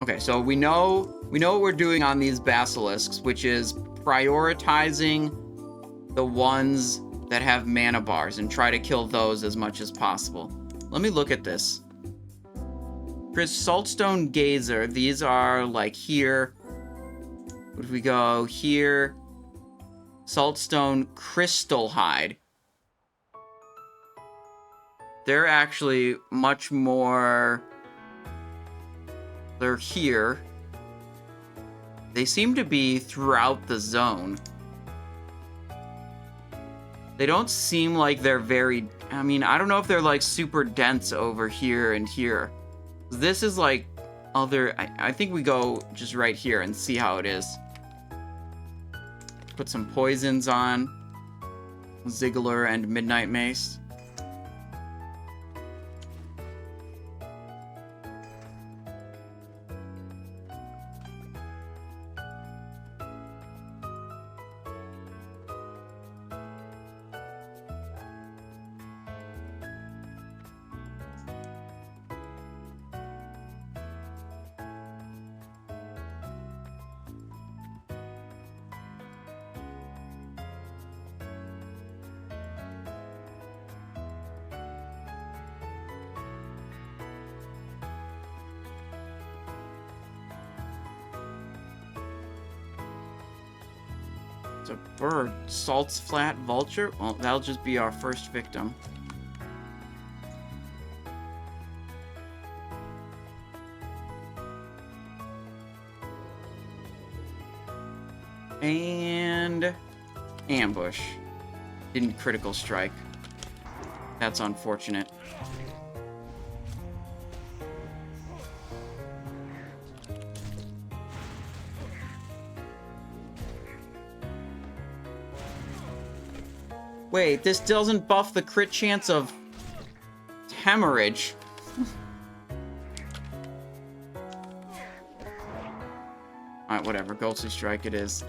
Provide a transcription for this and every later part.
Okay, so we know what we're doing on these basilisks, which is prioritizing the ones that have mana bars and try to kill those as much as possible. Let me look at this. Chris, Saltstone Gazer, these are like here. If we go here, Saltstone Crystal Hide. They're actually much more... They're here. They seem to be throughout the zone. They don't seem like they're very... I mean, I don't know if they're like super dense over here and here. This is like other... I think we go just right here and see how it is. Put some poisons on. Ziggler and Midnight Mace. It's a bird. Salt's Flat Vulture? Well, that'll just be our first victim. And... ambush. Didn't critical strike. That's unfortunate. Wait, this doesn't buff the crit chance of hemorrhage. Alright, whatever. Ghostly Strike it is.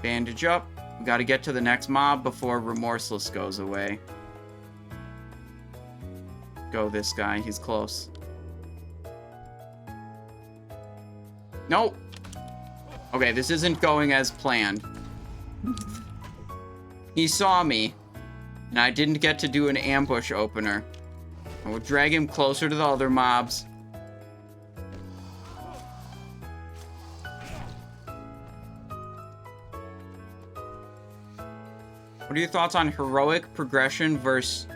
Bandage up. We gotta get to the next mob before Remorseless goes away. Go this guy. He's close. Nope. Okay, this isn't going as planned. He saw me, and I didn't get to do an ambush opener. I will drag him closer to the other mobs. What are your thoughts on heroic progression versus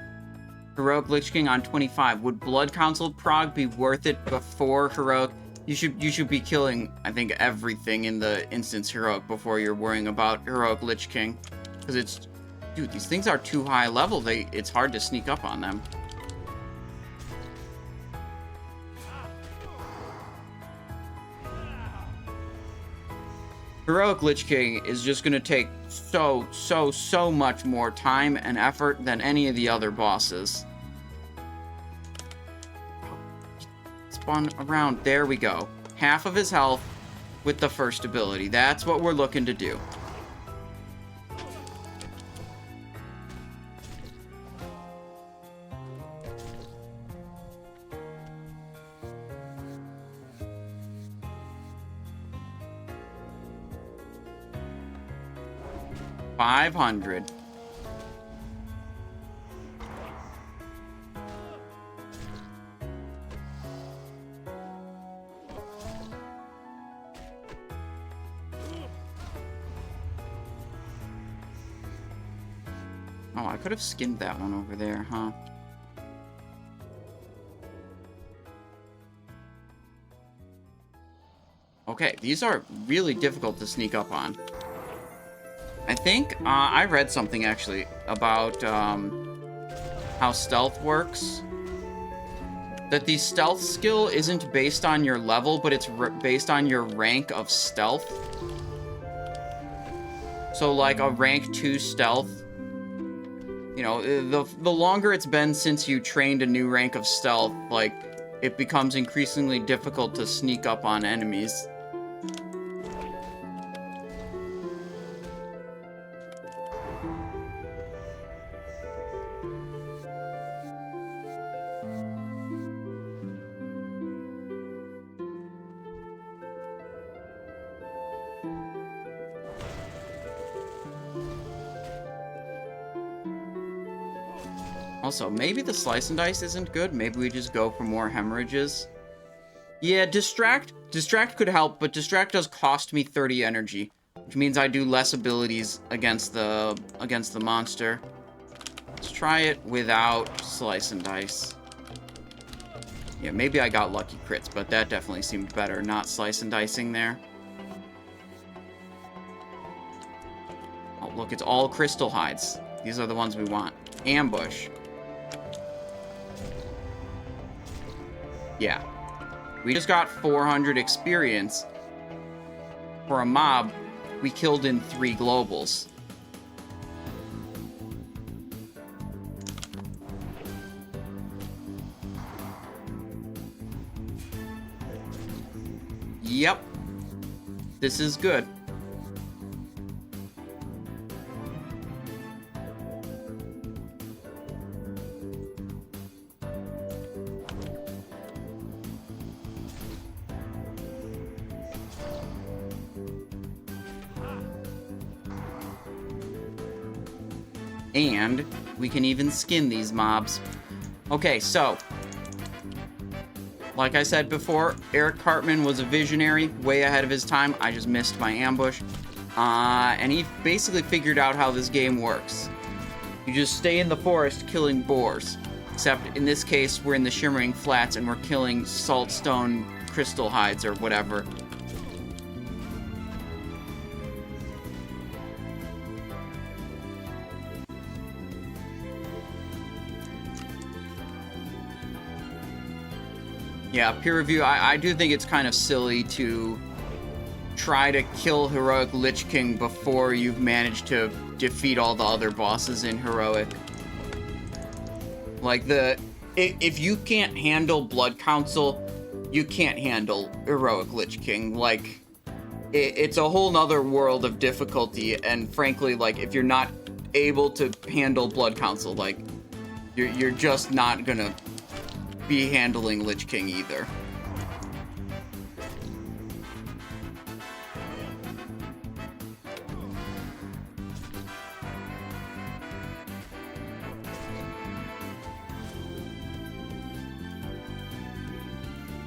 heroic Lich King on 25? Would Blood Council prog be worth it before heroic? You should be killing, I think, everything in the instance heroic before you're worrying about heroic Lich King, because it's, dude, these things are too high level. It's hard to sneak up on them. Heroic Lich King is just gonna take so much more time and effort than any of the other bosses. Spawn around. There we go. Half of his health with the first ability. That's what we're looking to do. $500. Oh, I could have skinned that one over there, huh? Okay, these are really difficult to sneak up on. I think, I read something actually about how stealth works. That the stealth skill isn't based on your level, but it's based on your rank of stealth. So like a rank 2 stealth, you know, the longer it's been since you trained a new rank of stealth, like, it becomes increasingly difficult to sneak up on enemies. Also, maybe the slice and dice isn't good. Maybe we just go for more hemorrhages. Yeah, distract could help, but distract does cost me 30 energy, which means I do less abilities against the monster. Let's try it without slice and dice. Yeah, maybe I got lucky crits, but that definitely seemed better, not slice and dicing there. Oh, look, it's all crystal hides. These are the ones we want. Ambush. Yeah. We just got 400 experience for a mob we killed in 3 globals. Yep. This is good. And we can even skin these mobs. Okay, so like I said before, Eric Cartman was a visionary, way ahead of his time. I just missed my ambush. And he basically figured out how this game works. You just stay in the forest killing boars. Except in this case, we're in the Shimmering Flats and we're killing saltstone crystal hides or whatever. Yeah, peer review, I do think it's kind of silly to try to kill Heroic Lich King before you've managed to defeat all the other bosses in Heroic. Like, if you can't handle Blood Council, you can't handle Heroic Lich King. Like, it's a whole nother world of difficulty, and frankly, like, if you're not able to handle Blood Council, like, you're just not gonna be handling Lich King either.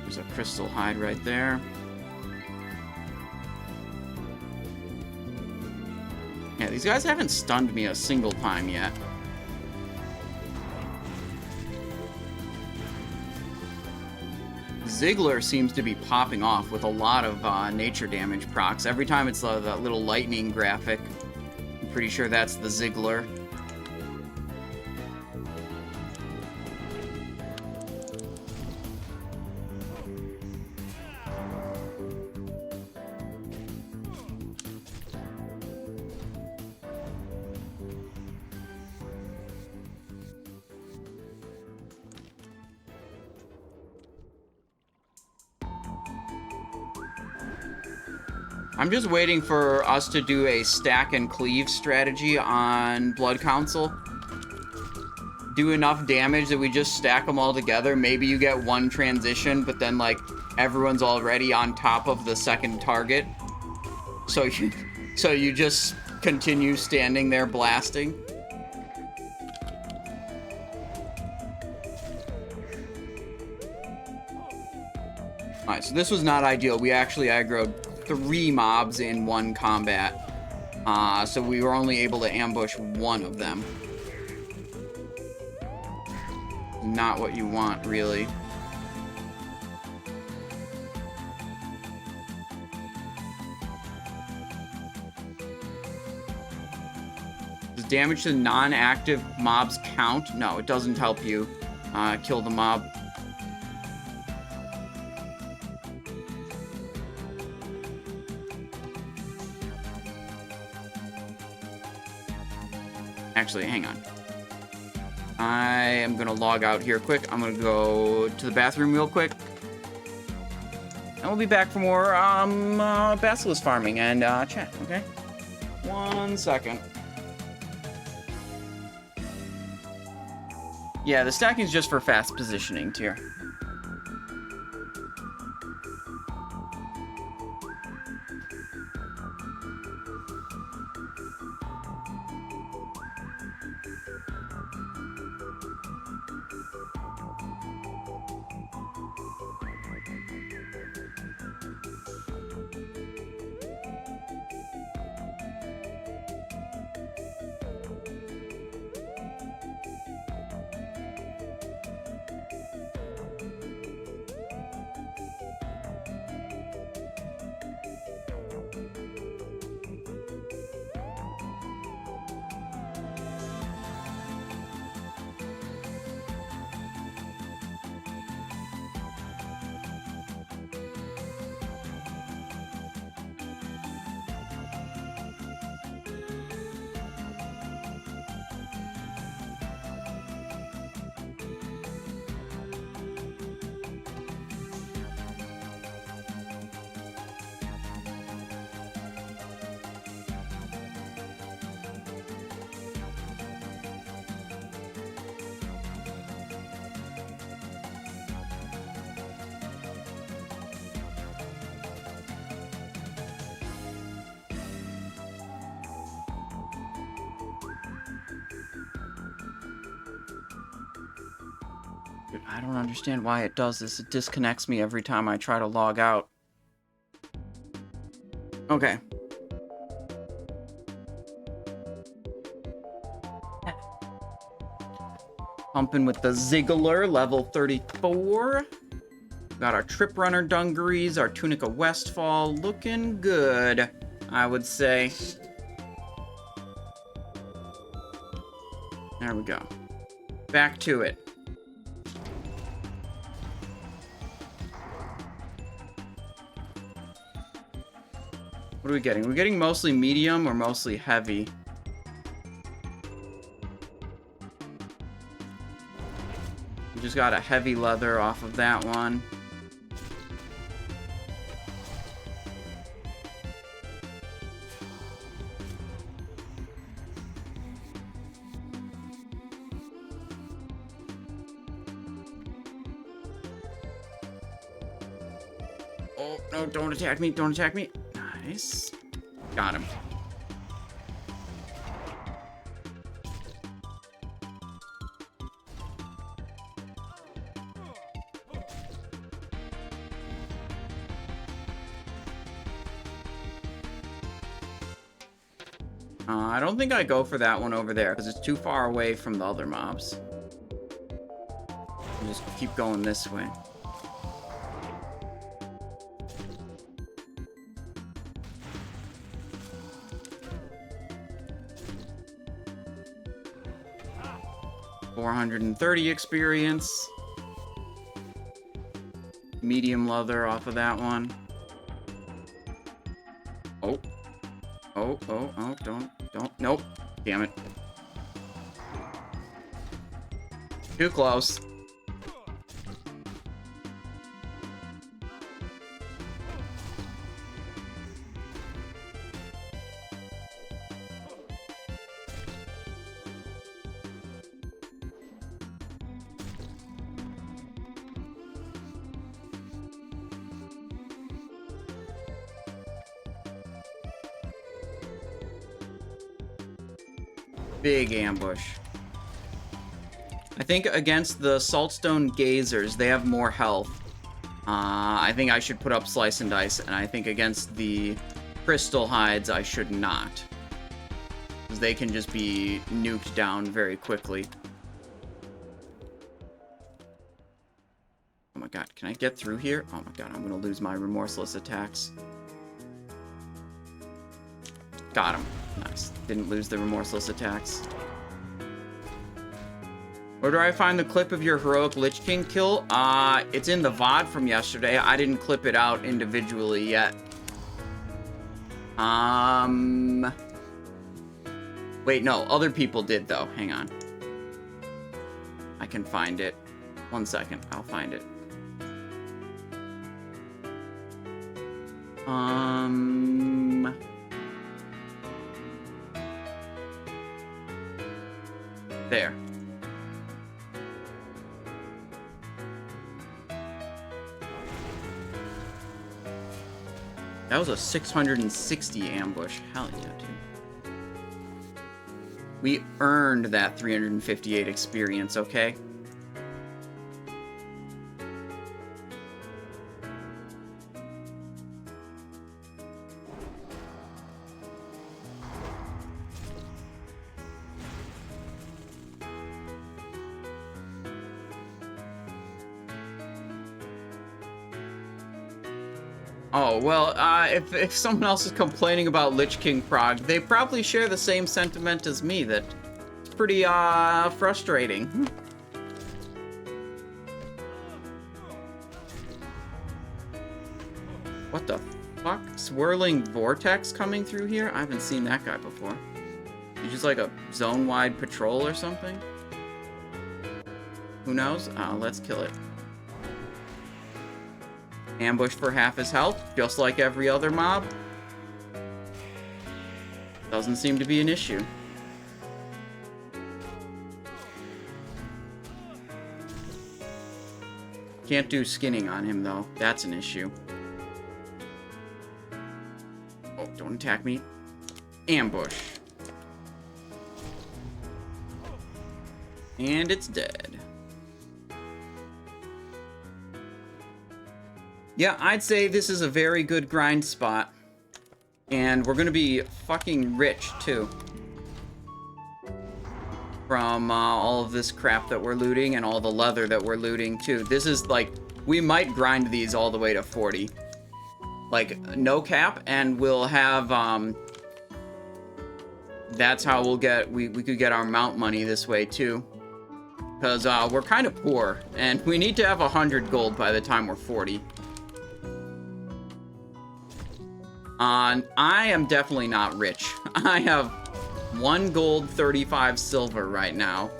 There's a crystal hide right there. Yeah, these guys haven't stunned me a single time yet. Ziggler seems to be popping off with a lot of nature damage procs. Every time it's that little lightning graphic. I'm pretty sure that's the Ziggler. I'm just waiting for us to do a stack and cleave strategy on Blood Council. Do enough damage that we just stack them all together. Maybe you get one transition, but then, like, everyone's already on top of the second target. So you just continue standing there blasting. Alright, so this was not ideal. We actually aggroed 3 mobs in one combat. So we were only able to ambush one of them. Not what you want, really. Does damage to non-active mobs count? No, it doesn't help you kill the mob. Actually, hang on. I am going to log out here quick. I'm going to go to the bathroom real quick. And we'll be back for more Basilisk farming and chat, okay? 1 second. Yeah, the stacking is just for fast positioning, tier. Dude, I don't understand why it does this. It disconnects me every time I try to log out. Okay. Pumping with the Ziggler, level 34. Got our Trip Runner dungarees, our Tunica Westfall, looking good, I would say. There we go. Back to it. What are we getting? We're getting mostly medium or mostly heavy? We just got a heavy leather off of that one. Oh, no, don't attack me, don't attack me. Nice. Got him. I don't think I go for that one over there because it's too far away from the other mobs. I'll just keep going this way. $430 experience. Medium leather off of that one. Oh. Oh, oh, oh, don't. Nope. Damn it. Too close. Big ambush. I think against the Saltstone Gazers, they have more health. I think I should put up Slice and Dice, and I think against the Crystal Hides, I should not. Because they can just be nuked down very quickly. Oh my god, can I get through here? Oh my god, I'm gonna lose my remorseless attacks. Got him. Nice. Didn't lose the remorseless attacks. Where do I find the clip of your heroic Lich King kill? It's in the VOD from yesterday. I didn't clip it out individually yet. Wait, no. Other people did, though. Hang on. I can find it. 1 second. I'll find it. There. That was a 660 ambush. Hell yeah, dude. We earned that 358 experience, okay? Oh, well, if someone else is complaining about Lich King prog, they probably share the same sentiment as me, that it's pretty, frustrating. What the fuck? Swirling Vortex coming through here? I haven't seen that guy before. He's just like a zone-wide patrol or something? Who knows? Let's kill it. Ambush for half his health, just like every other mob. Doesn't seem to be an issue. Can't do skinning on him, though. That's an issue. Oh, don't attack me. Ambush. And it's dead. Yeah, I'd say this is a very good grind spot. And we're gonna be fucking rich, too. From all of this crap that we're looting and all the leather that we're looting, too. This is, like, we might grind these all the way to 40. Like, no cap, and we'll have, that's how we'll get, we could get our mount money this way, too. Because, we're kind of poor, and we need to have 100 gold by the time we're 40. I am definitely not rich. I have 1 gold, 35 silver right now.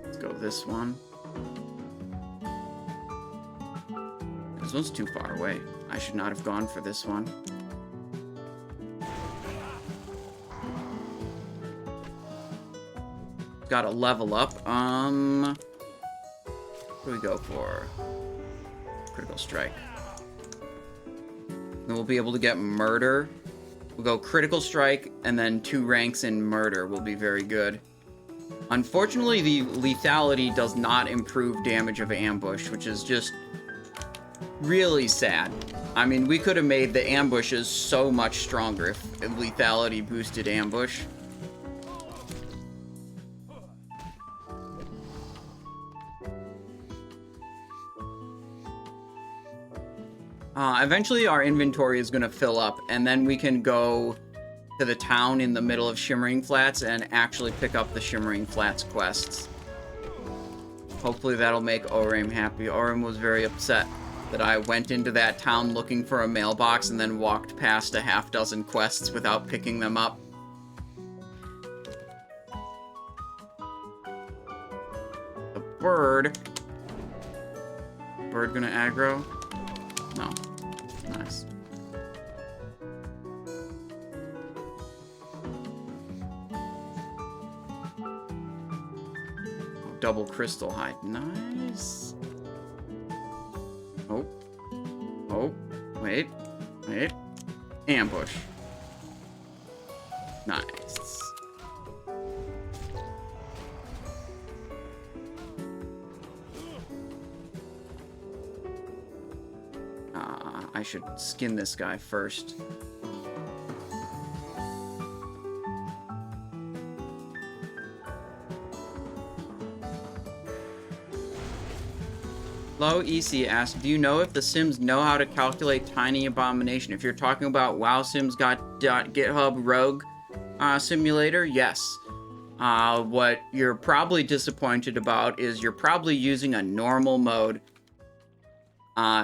Let's go this one. This one's too far away. I should not have gone for this one. Gotta level up. What do we go for? Critical strike. Then we'll be able to get murder. We'll go critical strike, and then 2 ranks in murder will be very good. Unfortunately, the lethality does not improve damage of ambush, which is just really sad. I mean, we could have made the ambushes so much stronger if lethality boosted ambush. Eventually our inventory is going to fill up, and then we can go to the town in the middle of Shimmering Flats and actually pick up the Shimmering Flats quests. Hopefully that'll make Orim happy. Orim was very upset that I went into that town looking for a mailbox and then walked past a half-dozen quests without picking them up. The bird. Bird gonna aggro? No. Nice. Oh, double crystal hide. Nice. Oh. Oh. Wait. Wait. Ambush. Nice. I should skin this guy first. Low EC asked, do you know if the Sims know how to calculate Tiny Abomination? If you're talking about WoWSims.GitHub Rogue Simulator, yes. What you're probably disappointed about is you're probably using a normal mode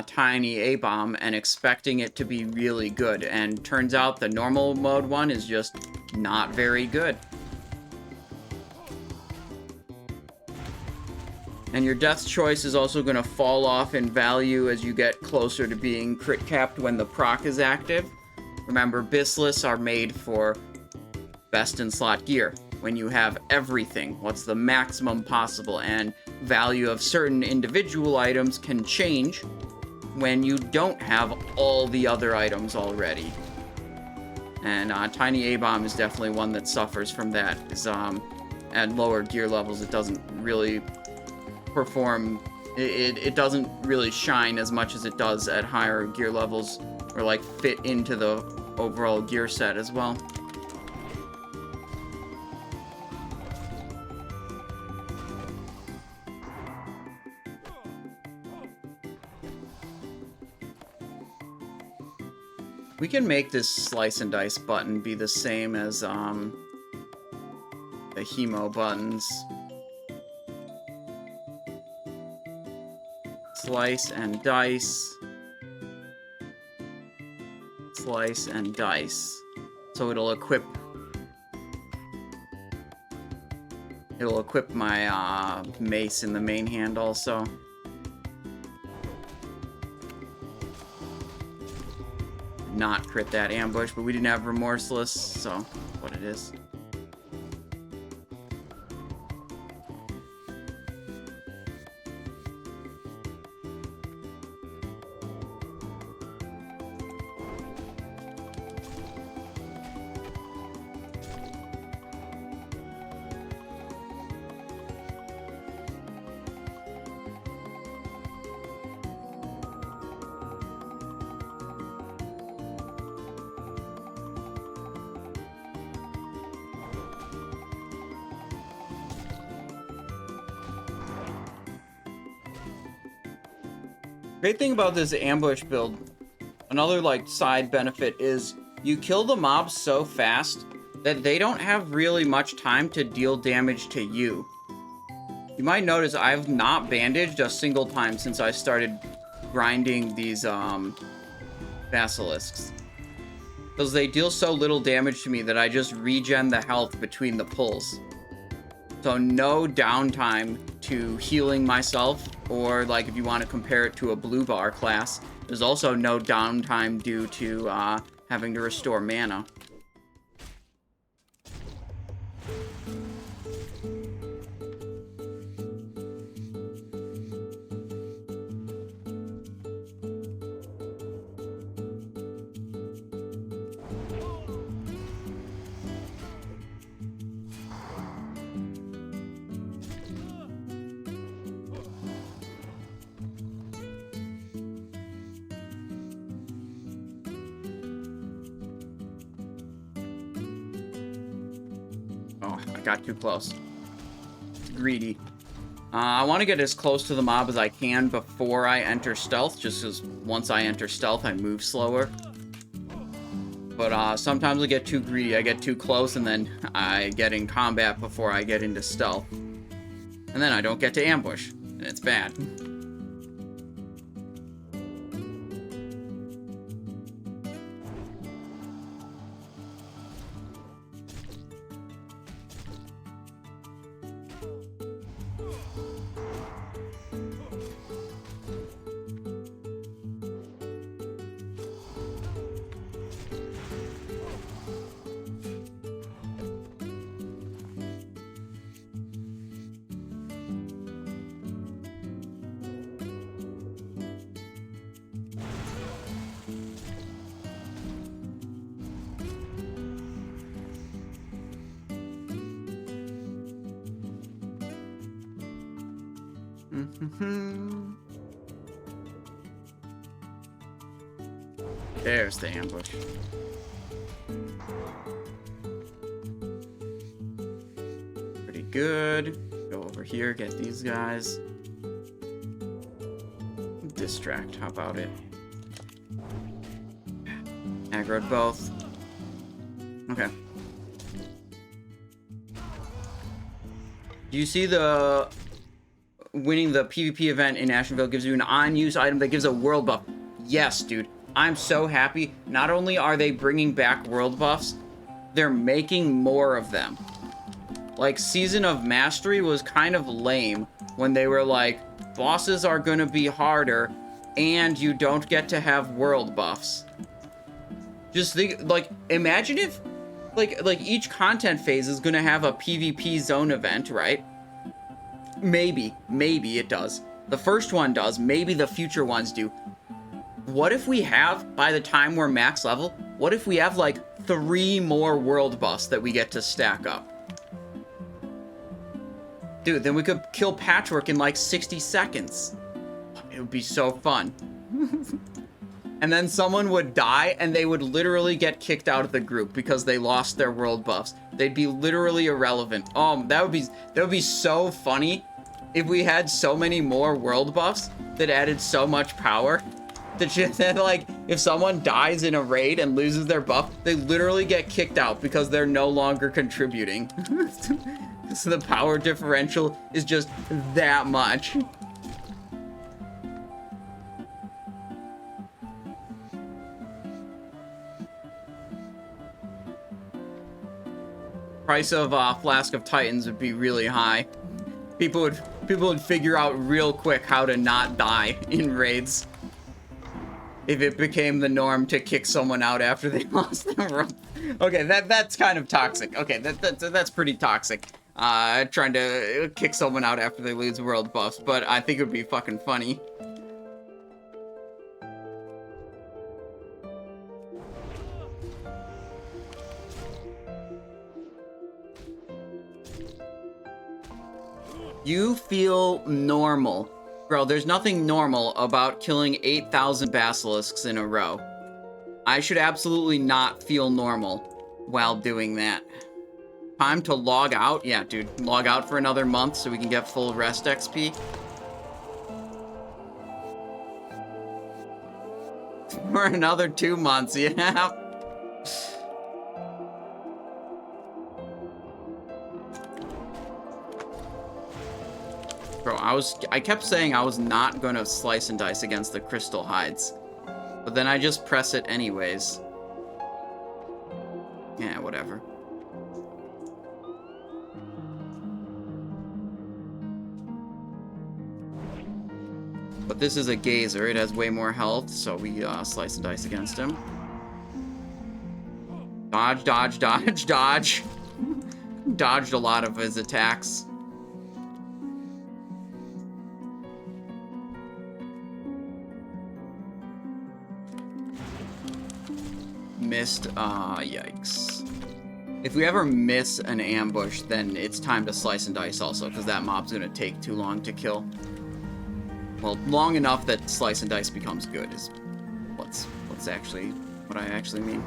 Tiny A-Bomb and expecting it to be really good, and turns out the normal mode one is just not very good. And your death choice is also going to fall off in value as you get closer to being crit capped when the proc is active. Remember, Bislists are made for best in slot gear. When you have everything, what's the maximum possible, and value of certain individual items can change when you don't have all the other items already. And Tiny A-Bomb is definitely one that suffers from that, because at lower gear levels it doesn't really perform, it doesn't really shine as much as it does at higher gear levels, or like fit into the overall gear set as well. We can make this slice and dice button be the same as the hemo buttons. Slice and dice. Slice and dice. So it'll equip my mace in the main hand also. Not crit that ambush, but we didn't have Remorseless, so what it is. Great thing about this ambush build, another like side benefit is you kill the mobs so fast that they don't have really much time to deal damage to you. You might notice I've not bandaged a single time since I started grinding these basilisks. Because they deal so little damage to me that I just regen the health between the pulls. So no downtime to healing myself, or like if you want to compare it to a blue bar class, there's also no downtime due to having to restore mana. Oh, I got too close. It's greedy. I want to get as close to the mob as I can before I enter stealth, just because once I enter stealth, I move slower. But sometimes I get too greedy. I get too close, and then I get in combat before I get into stealth. And then I don't get to ambush, and it's bad. There's the ambush. Pretty good. Go over here, get these guys. Distract, how about it? Aggroed both. Okay. Do you see the winning the PvP event in Ashenville gives you an unused item that gives a world buff? Yes, dude. I'm so happy. Not only are they bringing back world buffs, they're making more of them. Like, Season of Mastery was kind of lame when they were like, bosses are gonna be harder, and you don't get to have world buffs. Just think, like, imagine if, like each content phase is gonna have a PvP zone event, right? Maybe it does. The first one does, maybe the future ones do. What if we have, by the time we're max level, what if we have like 3 more world buffs that we get to stack up? Dude, then we could kill Patchwork in like 60 seconds. It would be so fun. And then someone would die and they would literally get kicked out of the group because they lost their world buffs. They'd be literally irrelevant. That would be so funny if we had so many more world buffs that added so much power. That like, if someone dies in a raid and loses their buff, they literally get kicked out because they're no longer contributing. So the power differential is just that much. Price of Flask of Titans would be really high. People would figure out real quick how to not die in raids. If it became the norm to kick someone out after they lost their run. Okay, that's kind of toxic. Okay, that's pretty toxic. Trying to kick someone out after they lose world buffs, but I think it would be fucking funny. You feel normal. Bro, there's nothing normal about killing 8,000 basilisks in a row. I should absolutely not feel normal while doing that. Time to log out? Yeah, dude. Log out for another month so we can get full rest XP. for another 2 months, yeah. Bro, I kept saying I was not gonna slice and dice against the crystal hides. But then I just press it anyways. Yeah, whatever. But this is a gazer. It has way more health, so we slice and dice against him. Dodge, dodge, dodge, dodge. Dodged a lot of his attacks. Missed, yikes. If we ever miss an ambush, then it's time to slice and dice also, because that mob's gonna take too long to kill. Well, long enough that slice and dice becomes good is what's actually what I actually mean.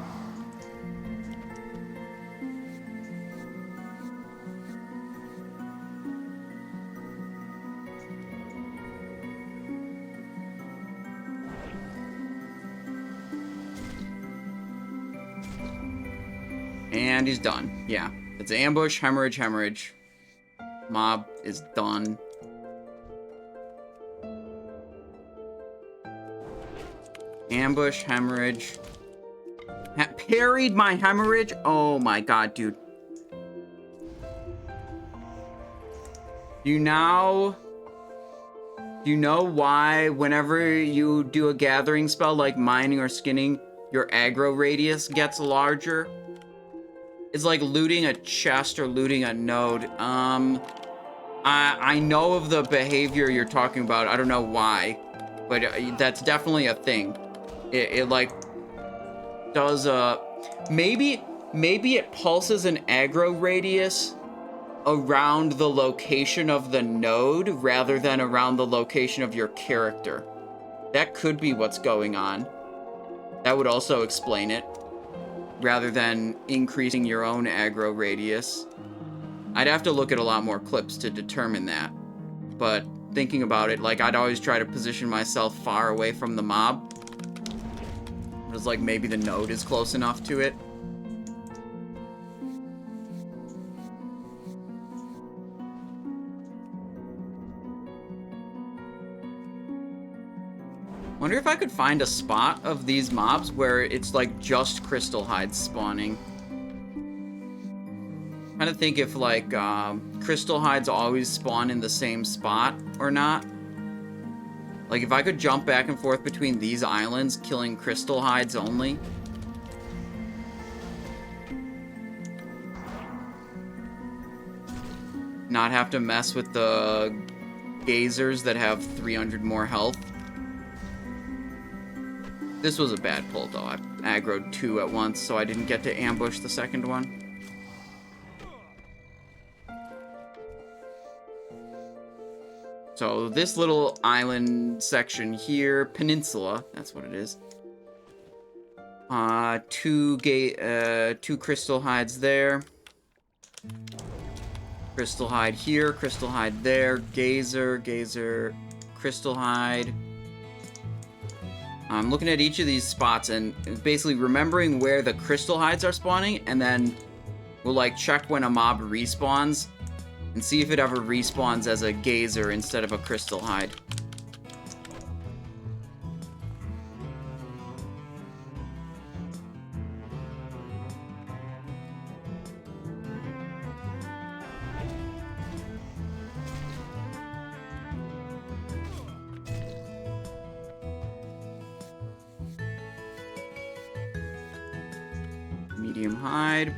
And he's done. Yeah. It's ambush, hemorrhage, hemorrhage. Mob is done. Ambush, hemorrhage. Parried my hemorrhage? Oh my god, dude. You know why whenever you do a gathering spell like mining or skinning, your aggro radius gets larger? It's like looting a chest or looting a node. I know of the behavior you're talking about. I don't know why, but that's definitely a thing. It like does maybe it pulses an aggro radius around the location of the node rather than around the location of your character. That could be what's going on. That would also explain it, rather than increasing your own aggro radius. I'd have to look at a lot more clips to determine that. But thinking about it, like, I'd always try to position myself far away from the mob. It was like maybe the node is close enough to it. Wonder if I could find a spot of these mobs where it's like just crystal hides spawning. Trying to think if like crystal hides always spawn in the same spot or not. Like if I could jump back and forth between these islands, killing crystal hides only. Not have to mess with the gazers that have 300 more health. This was a bad pull, though. I aggroed 2 at once, so I didn't get to ambush the second one. So this little island section here, peninsula, that's what it is. 2 crystal hides there. Crystal hide here, crystal hide there, gazer, crystal hide. I'm looking at each of these spots and basically remembering where the crystal hides are spawning, and then we'll like check when a mob respawns and see if it ever respawns as a gazer instead of a crystal hide. Medium hide.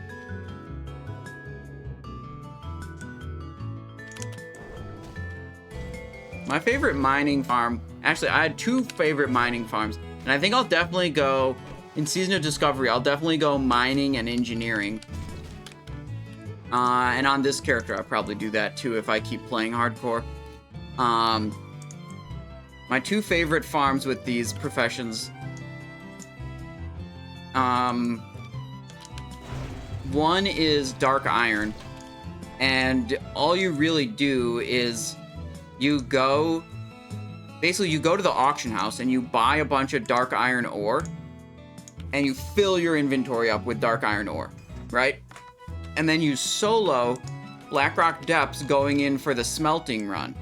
My favorite mining farm, actually I had 2 favorite mining farms, and I think I'll definitely go, in Season of Discovery, I'll definitely go mining and engineering. And on this character, I'll probably do that too if I keep playing hardcore. My 2 favorite farms with these professions, one is dark iron, and all you really do is you go to the auction house and you buy a bunch of dark iron ore, and you fill your inventory up with dark iron ore, right? And then you solo Blackrock Depths going in for the smelting run.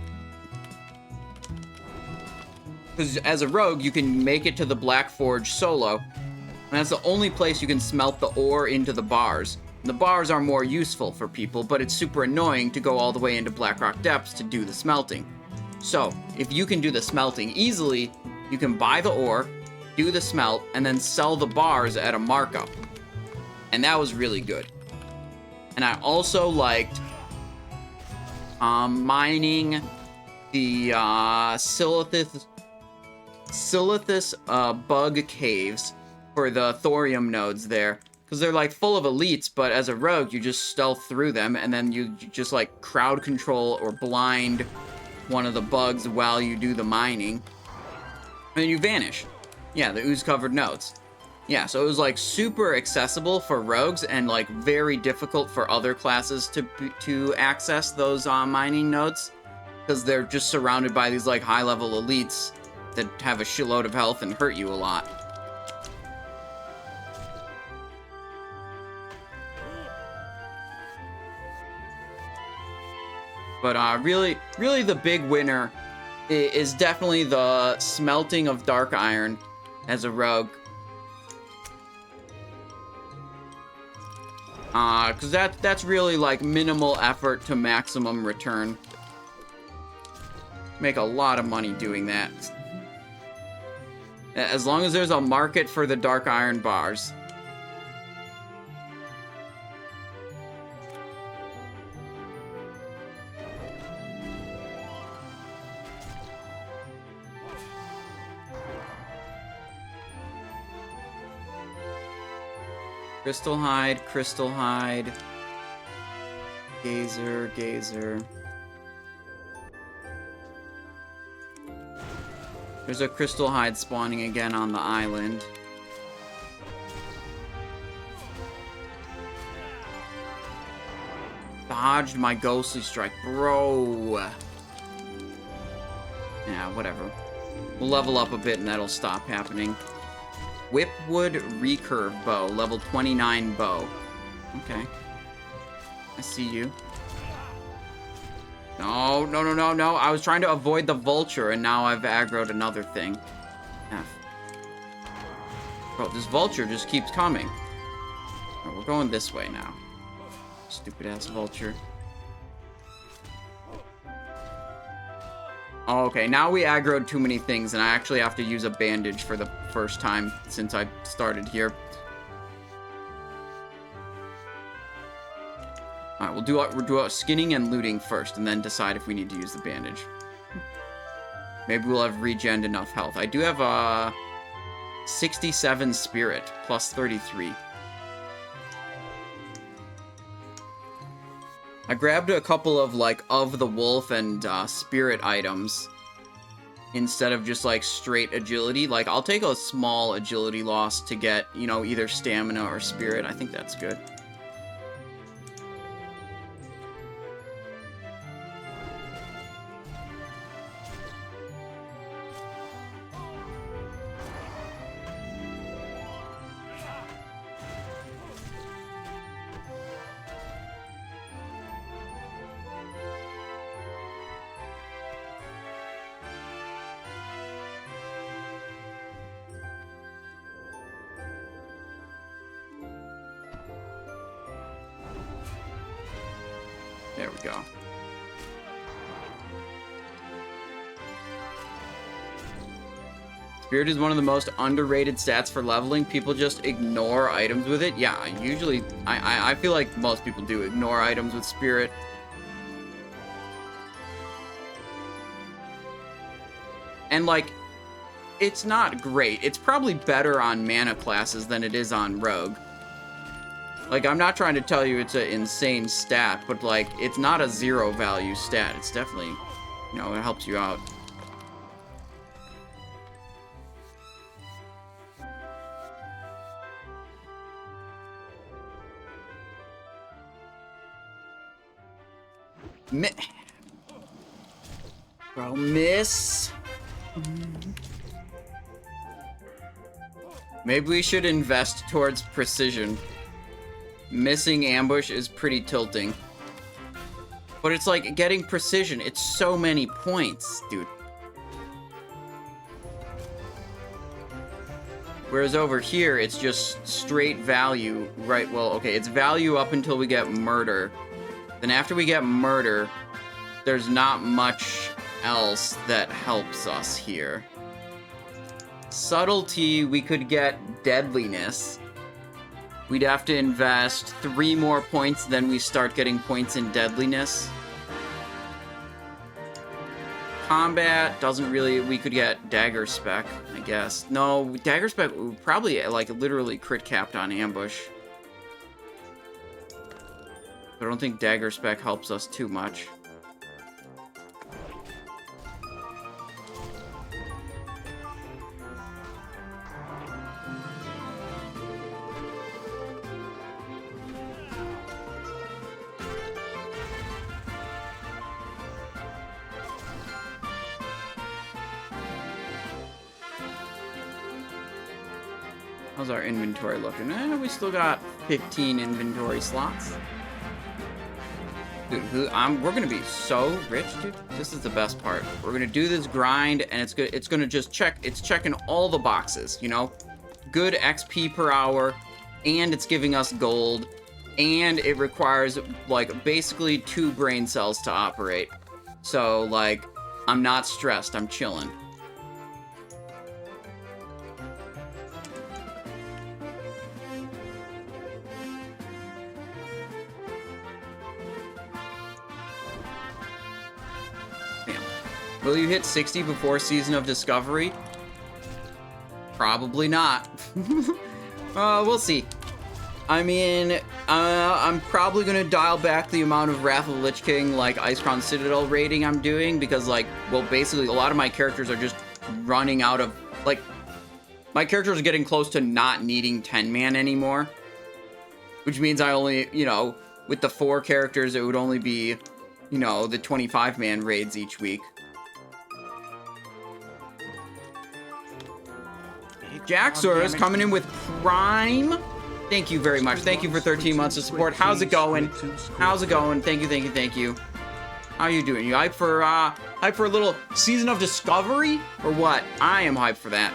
Because as a rogue, you can make it to the Black Forge solo, and that's the only place you can smelt the ore into the bars. The bars are more useful for people, but it's super annoying to go all the way into Blackrock Depths to do the smelting. So, if you can do the smelting easily, you can buy the ore, do the smelt, and then sell the bars at a markup. And that was really good. And I also liked mining the Silithus bug caves for the thorium nodes there. Because they're like full of elites, but as a rogue, you just stealth through them, and then you just like crowd control or blind one of the bugs while you do the mining. And then you vanish. Yeah, the ooze-covered nodes. Yeah, so it was like super accessible for rogues and like very difficult for other classes to access those mining nodes. Because they're just surrounded by these like high-level elites that have a shitload of health and hurt you a lot. But really the big winner is definitely the smelting of dark iron as a rogue. Because that's really like minimal effort to maximum return. Make a lot of money doing that. As long as there's a market for the dark iron bars. Crystal hide. Gazer. There's a crystal hide spawning again on the island. Dodged my ghostly strike, bro. Yeah, whatever. We'll level up a bit and that'll stop happening. Whipwood recurve bow, level 29 bow. Okay. I see you. No. I was trying to avoid the vulture, and now I've aggroed another thing. F. Bro, this vulture just keeps coming. Oh, we're going this way now. Stupid-ass vulture. Oh, okay, now we aggroed too many things, and I actually have to use a bandage for the first time since I started here. Alright, we'll do a skinning and looting first, and then decide if we need to use the bandage. Maybe we'll have regened enough health. I do have a 67 spirit, plus 33. I grabbed a couple of, like, of the wolf and spirit items instead of just, like, straight agility. Like, I'll take a small agility loss to get, you know, either stamina or spirit. I think that's good. There we go. Spirit is one of the most underrated stats for leveling. People just ignore items with it. Yeah, usually, I feel like most people do ignore items with Spirit. And, like, it's not great. It's probably better on mana classes than it is on Rogue. Like, I'm not trying to tell you it's an insane stat, but, like, it's not a zero value stat. It's definitely, you know, it helps you out. Bro, miss. Maybe we should invest towards precision. Missing ambush is pretty tilting. But it's like getting precision. It's so many points, dude. Whereas over here, it's just straight value, right? Well, okay, it's value up until we get murder. Then after we get murder, there's not much else that helps us here. Subtlety, we could get deadliness. We'd have to invest 3 more points, then we start getting points in deadliness. Combat doesn't really... We could get Dagger spec, I guess. No, Dagger spec would probably, like, literally crit capped on ambush. I don't think Dagger spec helps us too much. How's our inventory looking? We still got 15 inventory slots. Dude, we're gonna be so rich, dude. This is the best part. We're gonna do this grind, and it's good. It's gonna just check. It's checking all the boxes, you know. Good XP per hour, and it's giving us gold, and it requires like basically 2 brain cells to operate. So like, I'm not stressed. I'm chilling. Will you hit 60 before Season of Discovery? Probably not. We'll see. I mean, I'm probably gonna dial back the amount of Wrath of the Lich King, like, Icecrown Citadel raiding I'm doing, because, like, well, basically, a lot of my characters are just running out of, like, my characters are getting close to not needing 10-man anymore. Which means I only, you know, with the 4 characters, it would only be, you know, the 25-man raids each week. Jaxor is coming in with Prime. Thank you very much. Thank you for 13 months of support. How's it going? How's it going? Thank you, thank you, thank you. How are you doing? You hyped for a little Season of Discovery? Or what? I am hyped for that.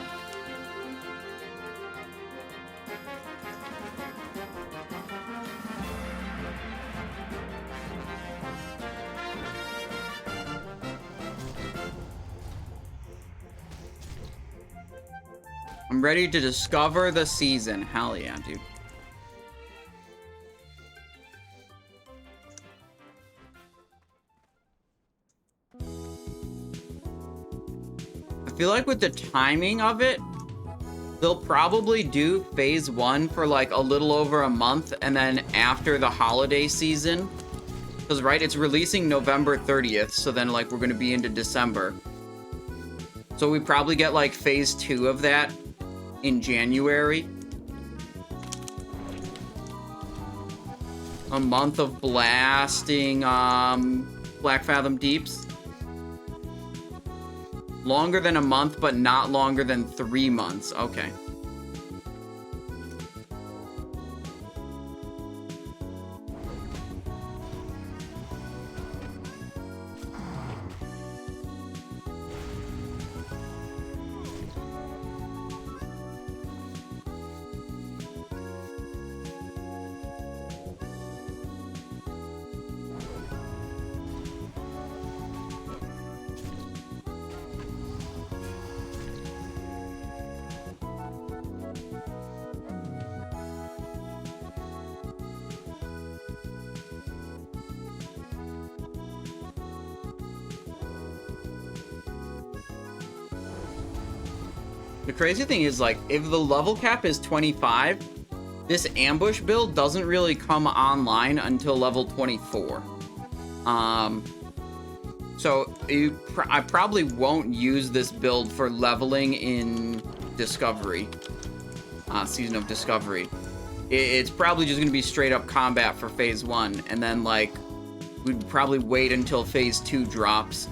I'm ready to discover the season. Hell yeah, dude. I feel like with the timing of it, they'll probably do phase 1 for like a little over a month, and then after the holiday season. Because, right, it's releasing November 30th, so then like we're going to be into December. So we probably get like phase 2 of that in January. A month of blasting Black Fathom Deeps. Longer than a month, but not longer than 3 months. Okay. The crazy thing is, like, if the level cap is 25, this ambush build doesn't really come online until level 24. So I probably won't use this build for leveling in Discovery, Season of Discovery. It's probably just going to be straight up combat for phase 1, and then, like, we'd probably wait until phase 2 drops,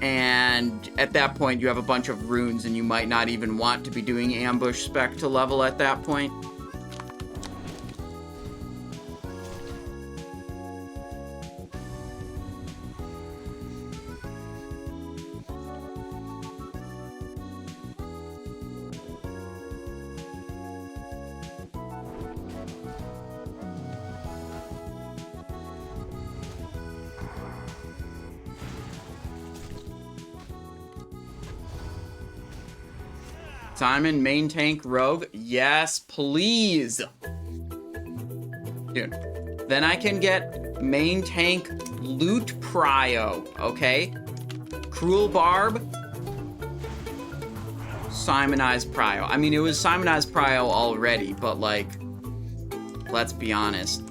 And at that point, you have a bunch of runes, and you might not even want to be doing ambush spec to level at that point. Simon, main tank, rogue. Yes, please. Dude. Then I can get main tank loot prio, okay? Cruel barb. Simonized prio. I mean, it was Simonized prio already, but like, let's be honest.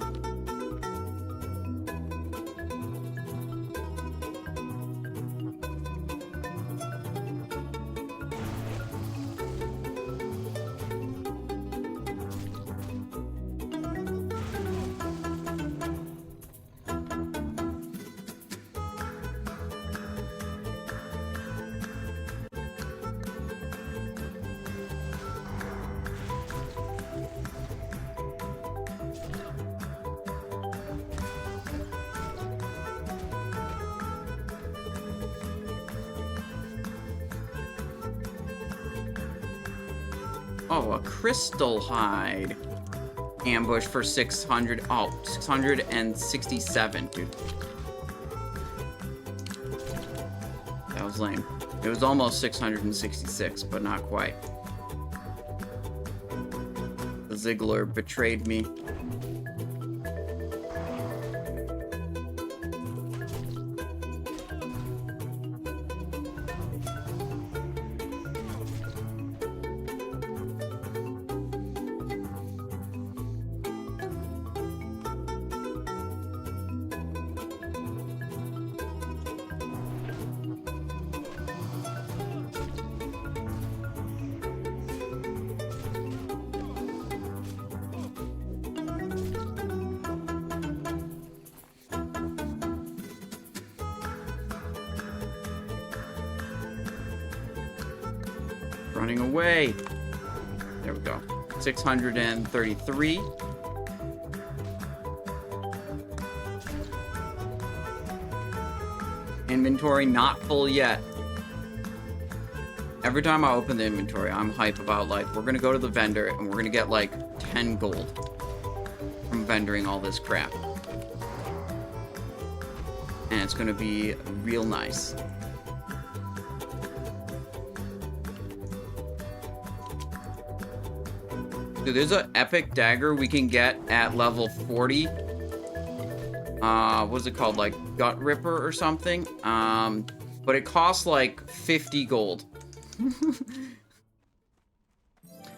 Oh, a crystal hide. Ambush for 600. Oh, 667, dude. That was lame. It was almost 666, but not quite. The Ziggler betrayed me. Running away. There we go. 633. Inventory not full yet. Every time I open the inventory, I'm hype about, like, we're gonna go to the vendor and we're gonna get, like, 10 gold from vendoring all this crap. And it's gonna be real nice. Dude, there's an epic dagger we can get at level 40. What's it called? Like, Gut Ripper or something? But it costs, like, 50 gold.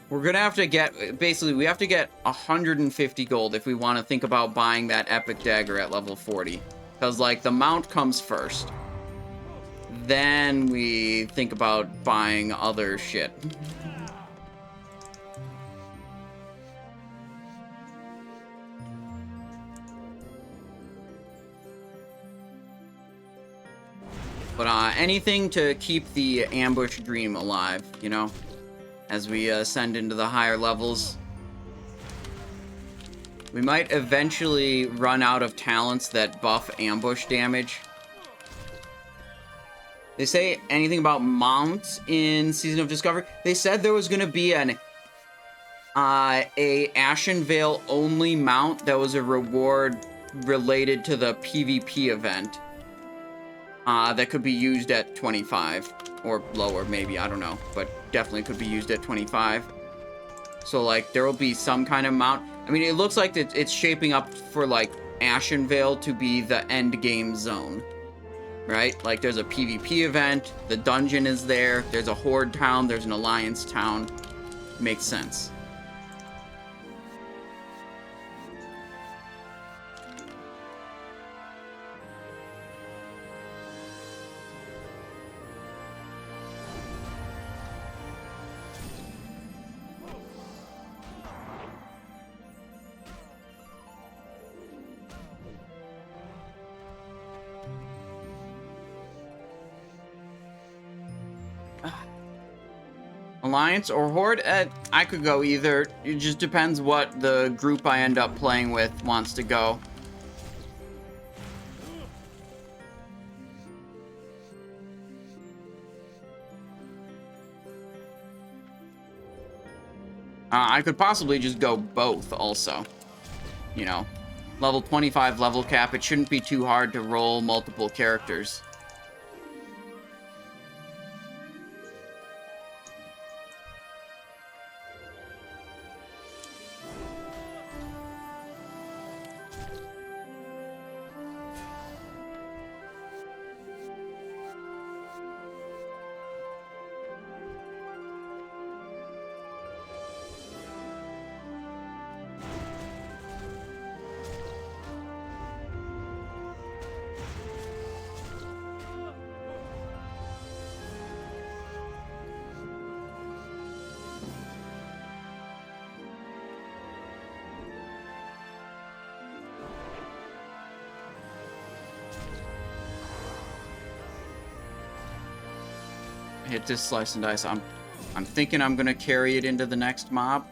We're gonna have to get... Basically, we have to get 150 gold if we want to think about buying that epic dagger at level 40. Because, like, the mount comes first. Then we think about buying other shit. But anything to keep the ambush dream alive, you know? As we ascend into the higher levels. We might eventually run out of talents that buff ambush damage. They say anything about mounts in Season of Discovery? They said there was going to be a Ashen Veil only mount that was a reward related to the PvP event. That could be used at 25 or lower, maybe, I don't know, but definitely could be used at 25. So, like, there will be some kind of mount. I mean, it looks like it's shaping up for, like, Ashen Veil to be the end game zone, right? Like, there's a PvP event, the dungeon is there, there's a Horde town, there's an Alliance town. Makes sense. Alliance or Horde? I could go either. It just depends what the group I end up playing with wants to go. I could possibly just go both also. You know, level 25 level cap. It shouldn't be too hard to roll multiple characters. Hit this slice and dice. I'm thinking I'm gonna carry it into the next mob.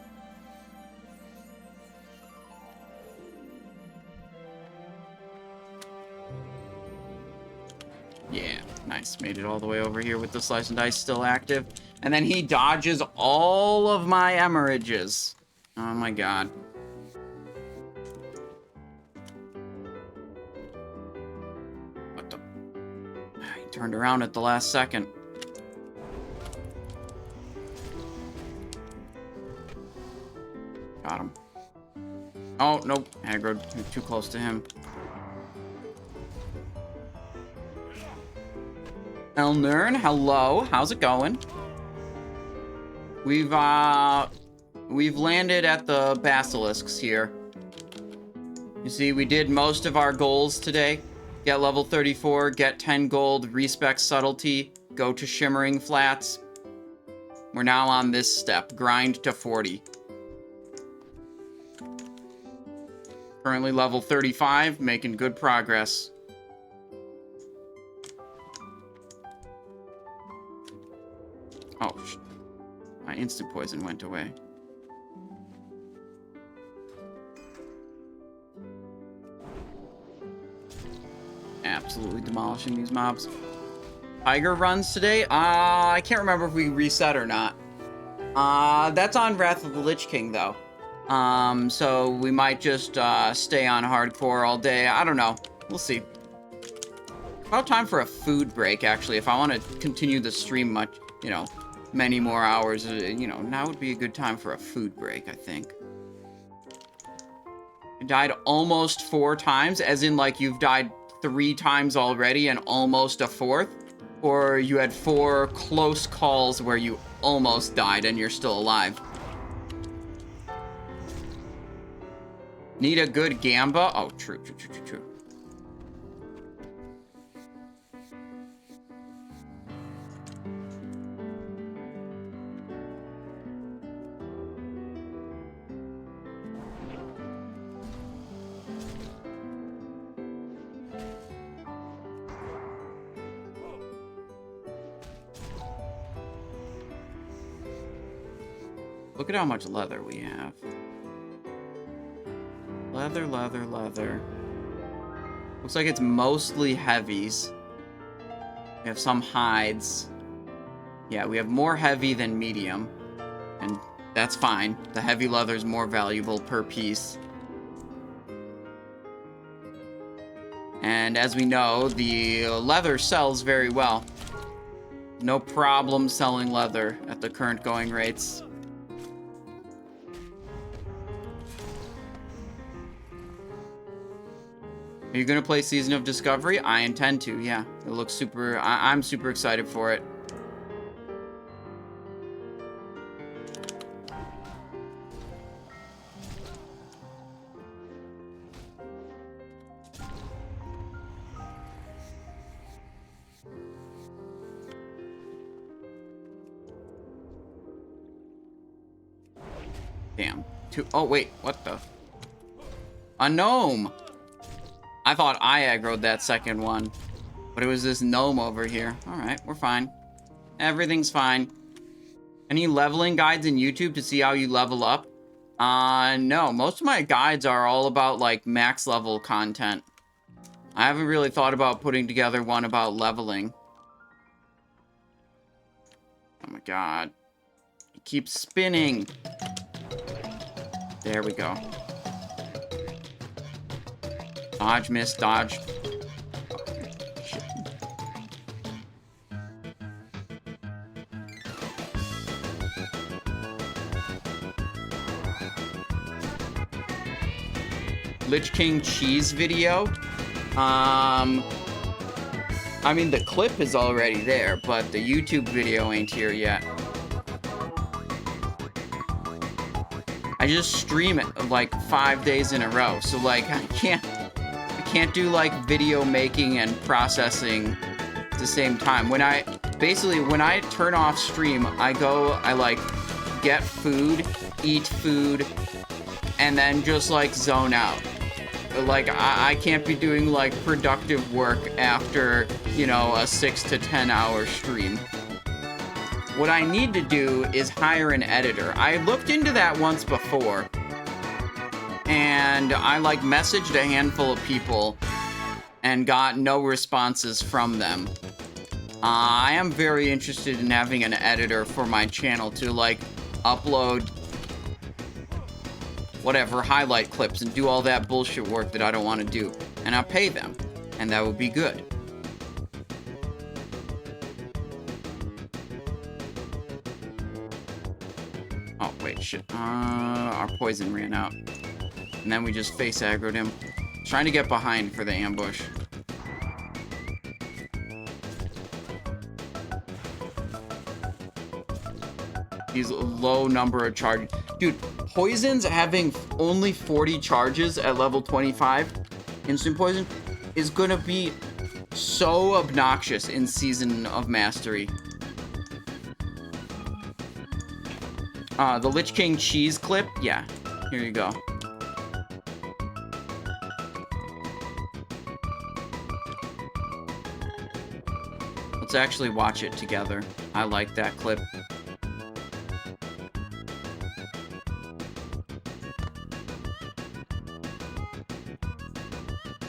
Yeah, nice. Made it all the way over here with the slice and dice still active. And then he dodges all of my emerages. Oh my god. What the? He turned around at the last second. Got him. Oh, nope. Aggroed. Too close to him. Elnern, hello. How's it going? We've landed at the basilisks here. You see, we did most of our goals today. Get level 34, get 10 gold, respec subtlety, go to shimmering flats. We're now on this step, grind to 40. Currently level 35, making good progress. Oh, my instant poison went away. Absolutely demolishing these mobs. Tiger runs today? I can't remember if we reset or not. That's on Wrath of the Lich King, though. So we might just stay on hardcore all day. I don't know. We'll see. About time for a food break, actually. If I want to continue the stream much, you know, many more hours, you know, now would be a good time for a food break, I think. I died almost 4 times, as in, like, you've died 3 times already and almost a 4th? Or you had 4 close calls where you almost died and you're still alive? Need a good gamba? Oh, true. Look at how much leather we have. Leather. Looks like it's mostly heavies. We have some hides. Yeah, we have more heavy than medium. And that's fine. The heavy leather is more valuable per piece. And as we know, the leather sells very well. No problem selling leather at the current going rates. Are you gonna play Season of Discovery? I intend to, yeah. It looks super... I'm super excited for it. Damn. Oh, wait. What the? A gnome! I thought I aggroed that second one. But it was this gnome over here. Alright, we're fine. Everything's fine. Any leveling guides in YouTube to see how you level up? No. Most of my guides are all about, like, max level content. I haven't really thought about putting together one about leveling. Oh my god. It keeps spinning. There we go. Dodge, miss, dodge. Shit. Lich King cheese video. I mean, the clip is already there, but the YouTube video ain't here yet. I just stream it like 5 days in a row, so like I can't do like video making and processing at the same time. When I turn off stream, I like get food, eat food, and then just like zone out. Like, I can't be doing, like, productive work after, you know, a 6 to 10 hour stream. What I need to do is hire an editor. I looked into that once before, and I, like, messaged a handful of people and got no responses from them. I am very interested in having an editor for my channel to, like, upload whatever, highlight clips and do all that bullshit work that I don't want to do. And I'll pay them. And that would be good. Oh, wait, shit. Our poison ran out. And then we just face aggroed him. Trying to get behind for the ambush. He's a low number of charges. Dude, poisons having only 40 charges at level 25, instant poison, is gonna be so obnoxious in Season of Mastery. The Lich King cheese clip, yeah, here you go. Let's actually watch it together. I like that clip.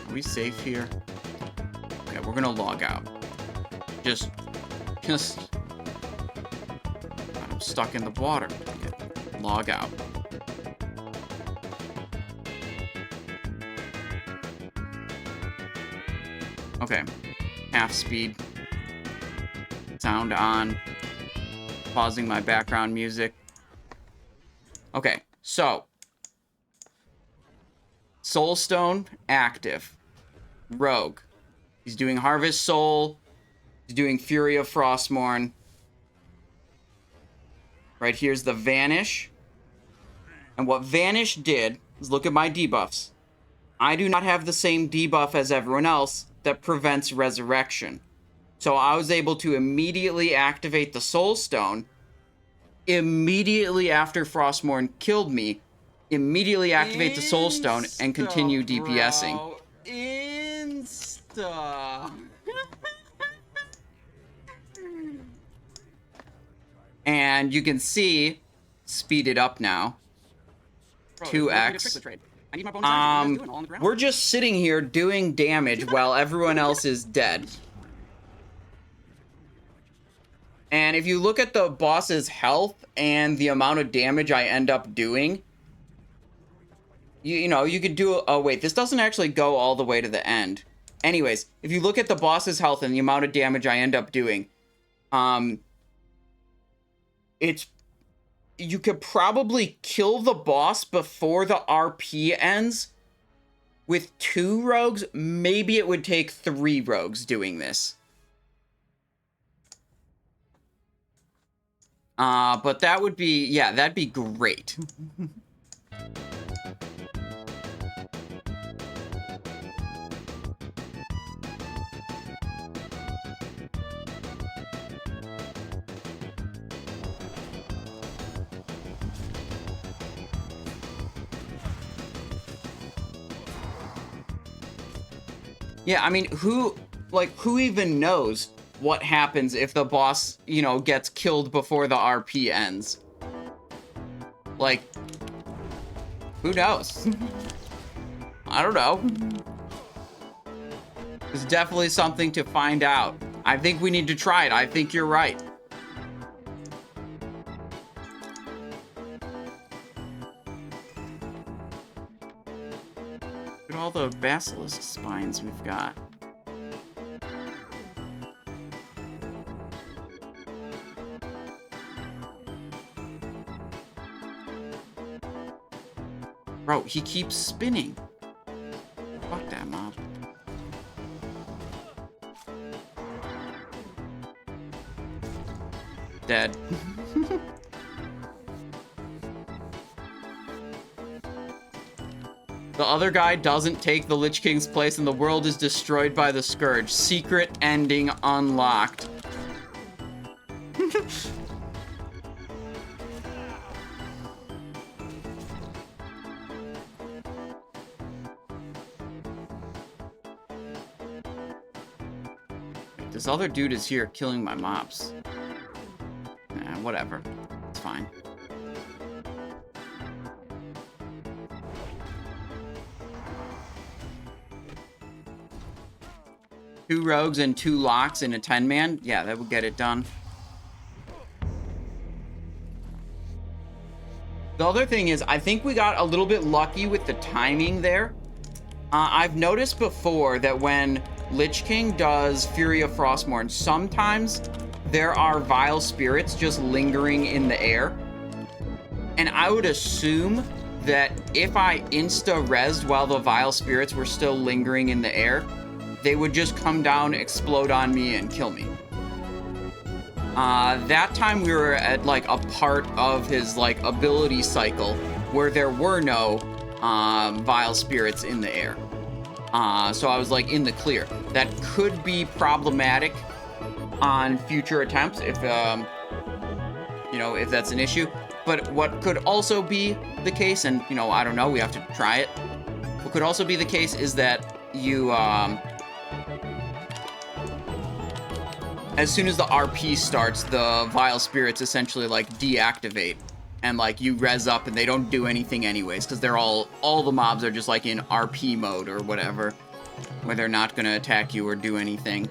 Are we safe here? Okay, we're gonna log out. Just I'm stuck in the water. Okay, log out. Okay, half speed. Sound on. Pausing my background music. Okay, so Soulstone active. Rogue. He's doing Harvest Soul. He's doing Fury of Frostmourne. Right here's the Vanish. And what Vanish did is look at my debuffs. I do not have the same debuff as everyone else that prevents resurrection. So I was able to immediately activate the Soulstone. Immediately after Frostmourne killed me. Immediately activate the Soulstone and continue DPSing. Bro. Insta. And you can see, speed it up now. 2x. We're just sitting here doing damage while everyone else is dead. And if you look at the boss's health and the amount of damage I end up doing, you know, you could do... Oh, wait, this doesn't actually go all the way to the end. Anyways, if you look at the boss's health and the amount of damage I end up doing, it's... You could probably kill the boss before the RP ends with 2 rogues. Maybe it would take 3 rogues doing this. But that would be... Yeah, that'd be great. Yeah, I mean, who even knows what happens if the boss, you know, gets killed before the RP ends. Like, who knows? I don't know. It's definitely something to find out. I think we need to try it. I think you're right. Look at all the basilisk spines we've got. Bro, he keeps spinning. Fuck that mob. Dead. The other guy doesn't take the Lich King's place and the world is destroyed by the Scourge. Secret ending unlocked. This other dude is here killing my mobs. Nah, whatever. It's fine. Two rogues and 2 locks in a 10-man? Yeah, that would get it done. The other thing is, I think we got a little bit lucky with the timing there. I've noticed before that when Lich King does Fury of Frostmourne, sometimes there are vile spirits just lingering in the air. And I would assume that if I insta-rezzed while the vile spirits were still lingering in the air, they would just come down, explode on me, and kill me. That time we were at, like, a part of his, like, ability cycle where there were no vile spirits in the air. So I was, like, in the clear. That could be problematic on future attempts if, you know, if that's an issue. But what could also be the case, and, you know, I don't know, we have to try it. What could also be the case is that you, as soon as the RP starts, the vile spirits essentially, like, deactivate. And, like, you res up and they don't do anything anyways, because they're all the mobs are just, like, in RP mode or whatever, where they're not going to attack you or do anything.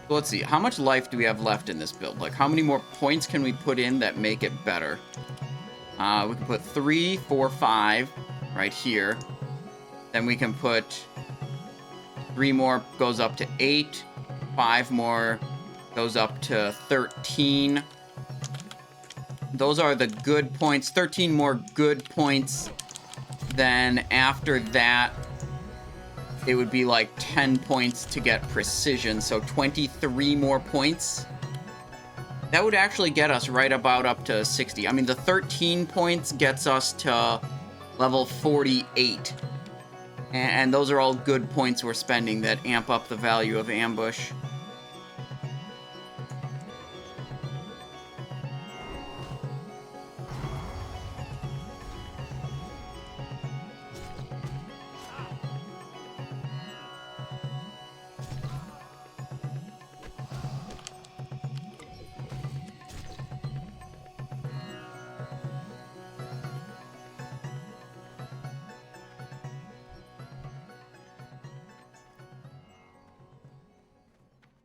Let's see, how much life do we have left in this build? Like, how many more points can we put in that make it better? We can put 3, 4, 5 right here. Then we can put 3 more, goes up to 8. 5 more goes up to 13. Those are the good points. 13 more good points. Then after that, it would be like 10 points to get precision, so 23 more points. That would actually get us right about up to 60. I mean, the 13 points gets us to level 48. And those are all good points we're spending that amp up the value of ambush.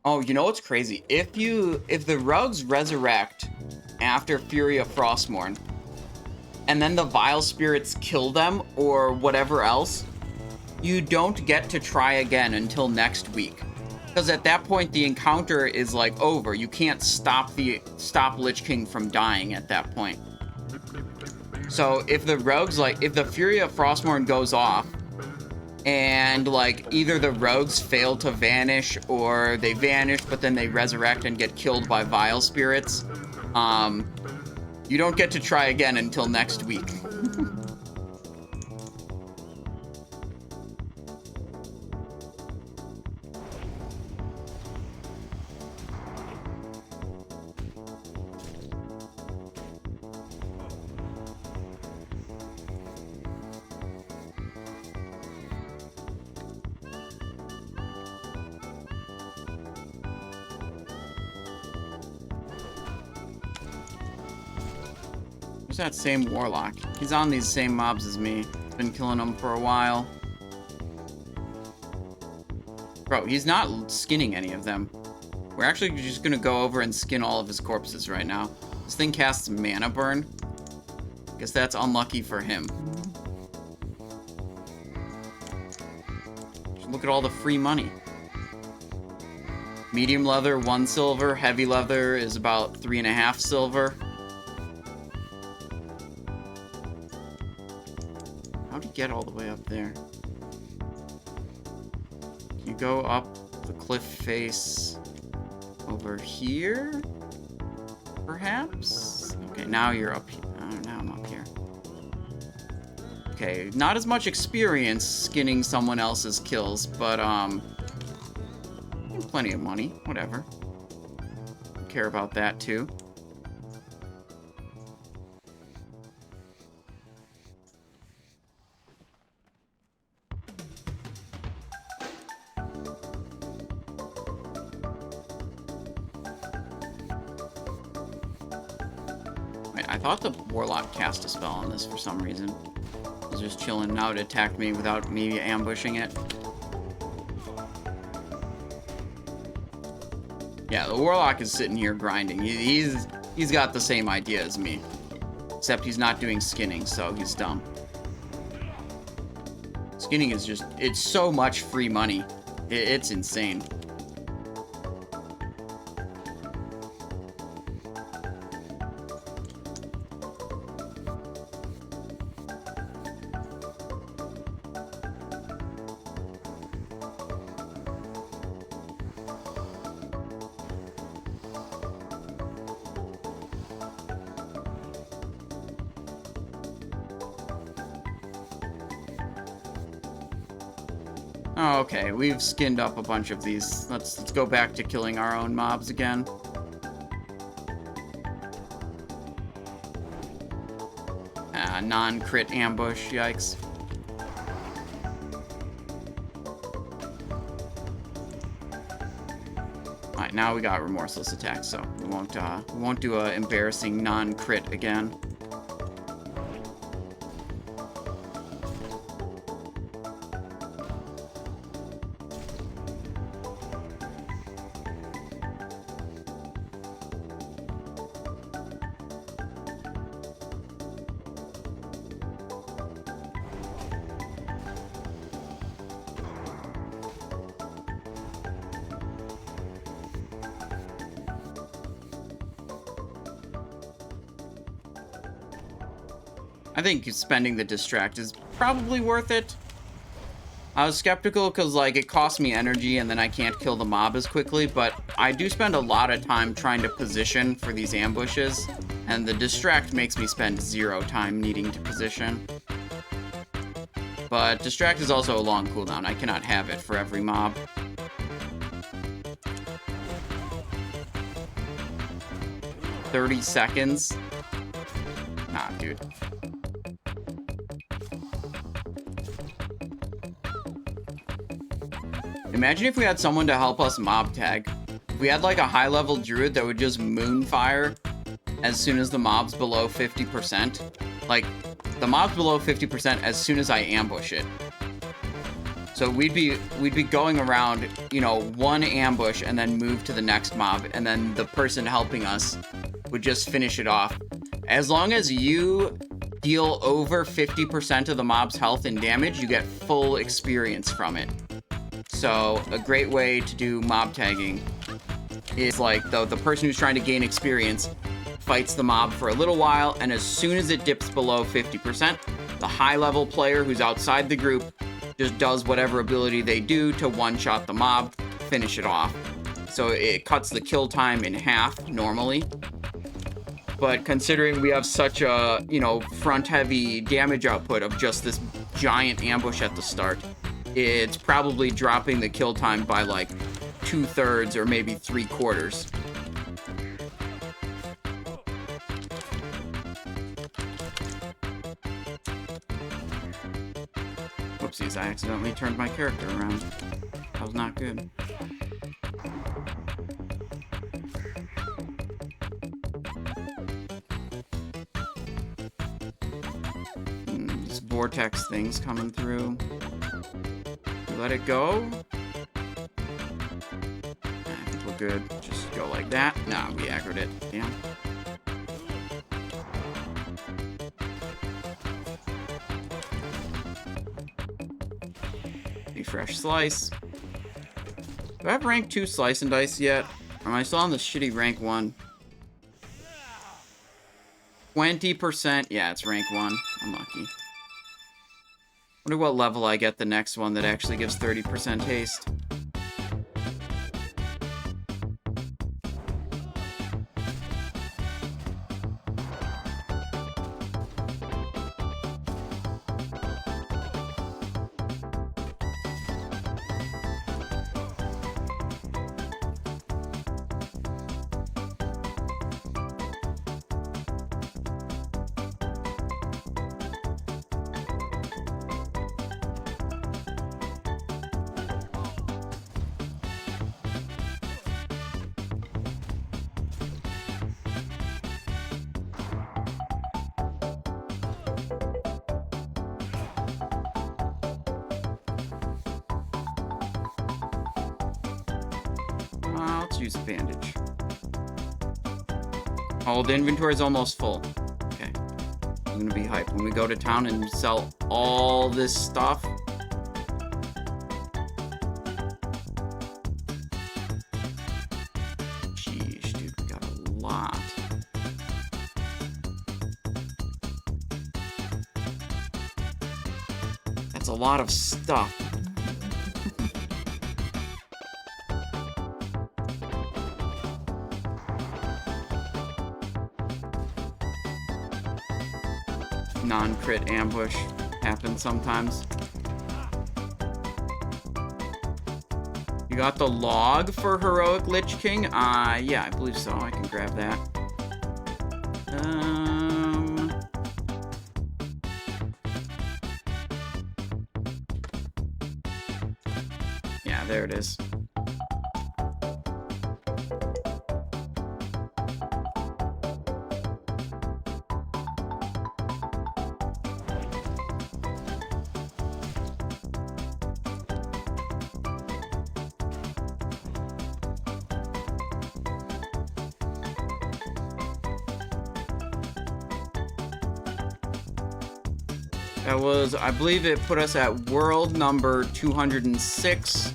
Oh, you know what's crazy? If the rogues resurrect after Fury of Frostmourne, and then the vile spirits kill them or whatever else, you don't get to try again until next week. Because at that point the encounter is like over. You can't stop Lich King from dying at that point. So if the rogues, like, if the Fury of Frostmourne goes off, and, like, either the rogues fail to vanish, or they vanish, but then they resurrect and get killed by vile spirits, you don't get to try again until next week. Where's that same warlock? He's on these same mobs as me. Been killing them for a while. Bro, he's not skinning any of them. We're actually just gonna go over and skin all of his corpses right now. This thing casts mana burn. Guess that's unlucky for him. Look at all the free money. Medium leather, 1 silver. Heavy leather is about 3.5 silver. How'd he get all the way up there? Can you go up the cliff face over here? Perhaps? Okay, now you're up here. Now I'm up here. Okay, not as much experience skinning someone else's kills, but, plenty of money, whatever. Care about that, too. Wait, I thought the warlock cast a spell on this for some reason. It was just chilling. Now it attacked me without me ambushing it. Yeah, the warlock is sitting here grinding. He's got the same idea as me. Except he's not doing skinning, so he's dumb. Skinning is just... it's so much free money. It's insane. Oh, okay, we've skinned up a bunch of these. Let's go back to killing our own mobs again. Non-crit ambush, yikes. Alright, now we got remorseless attack, so we won't do a embarrassing non-crit again. I think spending the distract is probably worth it. I was skeptical because, like, it costs me energy and then I can't kill the mob as quickly, but I do spend a lot of time trying to position for these ambushes, and the distract makes me spend 0 time needing to position. But distract is also a long cooldown. I cannot have it for every mob. "30 seconds? Nah, dude. Imagine if we had someone to help us mob tag. If we had like a high-level druid that would just moonfire as soon as the mob's below 50%. Like, the mob's below 50% as soon as I ambush it. So we'd be going around, you know, one ambush and then move to the next mob, and then the person helping us would just finish it off. As long as you deal over 50% of the mob's health and damage, you get full experience from it. So a great way to do mob tagging is like the person who's trying to gain experience fights the mob for a little while, and as soon as it dips below 50%, the high-level player who's outside the group just does whatever ability they do to one-shot the mob, finish it off. So it cuts the kill time in half normally. But considering we have such a, you know, front-heavy damage output of just this giant ambush at the start, it's probably dropping the kill time by like 2/3 or maybe 3/4. Whoopsies, I accidentally turned my character around. That was not good. vortex things coming through. Let it go. I think we're good. Just go like that. Nah, we aggroed it. Yeah. Fresh slice. Do I have rank 2 slice and dice yet? Or am I still on the shitty rank 1? 20%. Yeah, it's rank 1. Unlucky. Wonder what level I get the next one that actually gives 30% haste. Let's use a bandage. Oh, the inventory is almost full. Okay. I'm gonna be hyped when we go to town and sell all this stuff. Sheesh, dude, we got a lot. That's a lot of stuff. Non-crit ambush happens sometimes. You got the log for Heroic Lich King? Yeah, I believe so. I can grab that. Yeah, there it is. That was, I believe it put us at world number 206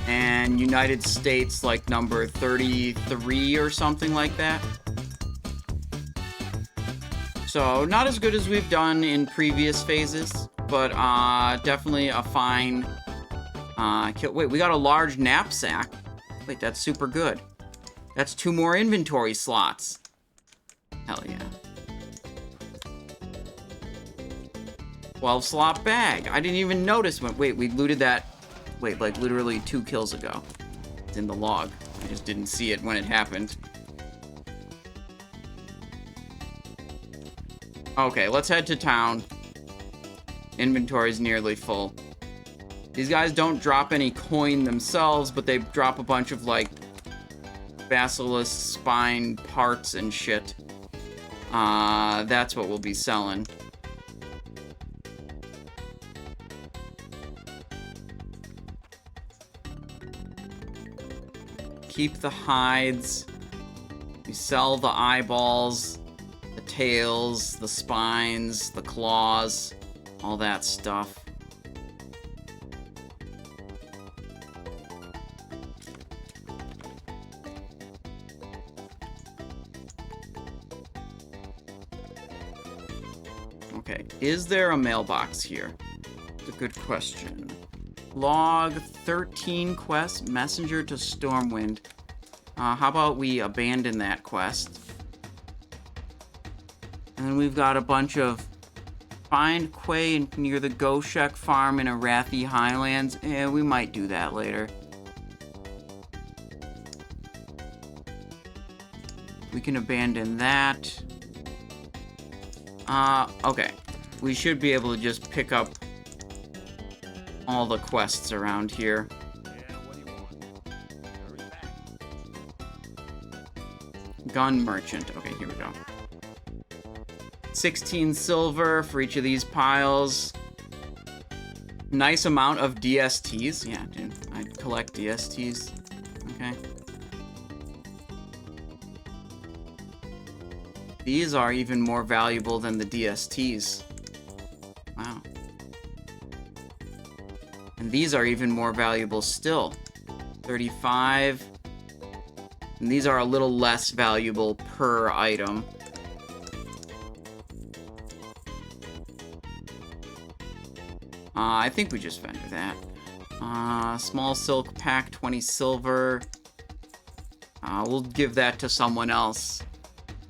and United States like number 33 or something like that. So not as good as we've done in previous phases, but definitely a fine kill. Wait, we got a large knapsack. Wait, that's super good. That's 2 more inventory slots. Hell yeah. 12 slot bag. I didn't even notice when. Wait, we looted that. Wait, like literally 2 kills ago. It's in the log. I just didn't see it when it happened. Okay, let's head to town. Inventory's nearly full. These guys don't drop any coin themselves, but they drop a bunch of like basilisk spine parts and shit. That's what we'll be selling. Keep the hides. We sell the eyeballs, the tails, the spines, the claws, all that stuff. Okay, is there a mailbox here? It's a good question. Log 13 quest, Messenger to Stormwind. How about we abandon that quest? And then we've got a bunch of find Quay near the Goshek farm in Arathi Highlands. We might do that later. We can abandon that. Okay. We should be able to just pick up all the quests around here. Gun merchant. Okay, here we go. 16 silver for each of these piles. Nice amount of DSTs. Yeah, dude, I collect DSTs. Okay. These are even more valuable than the DSTs. Wow. And these are even more valuable still. 35. And these are a little less valuable per item. I think we just vendor that. Small silk pack, 20 silver. We'll give that to someone else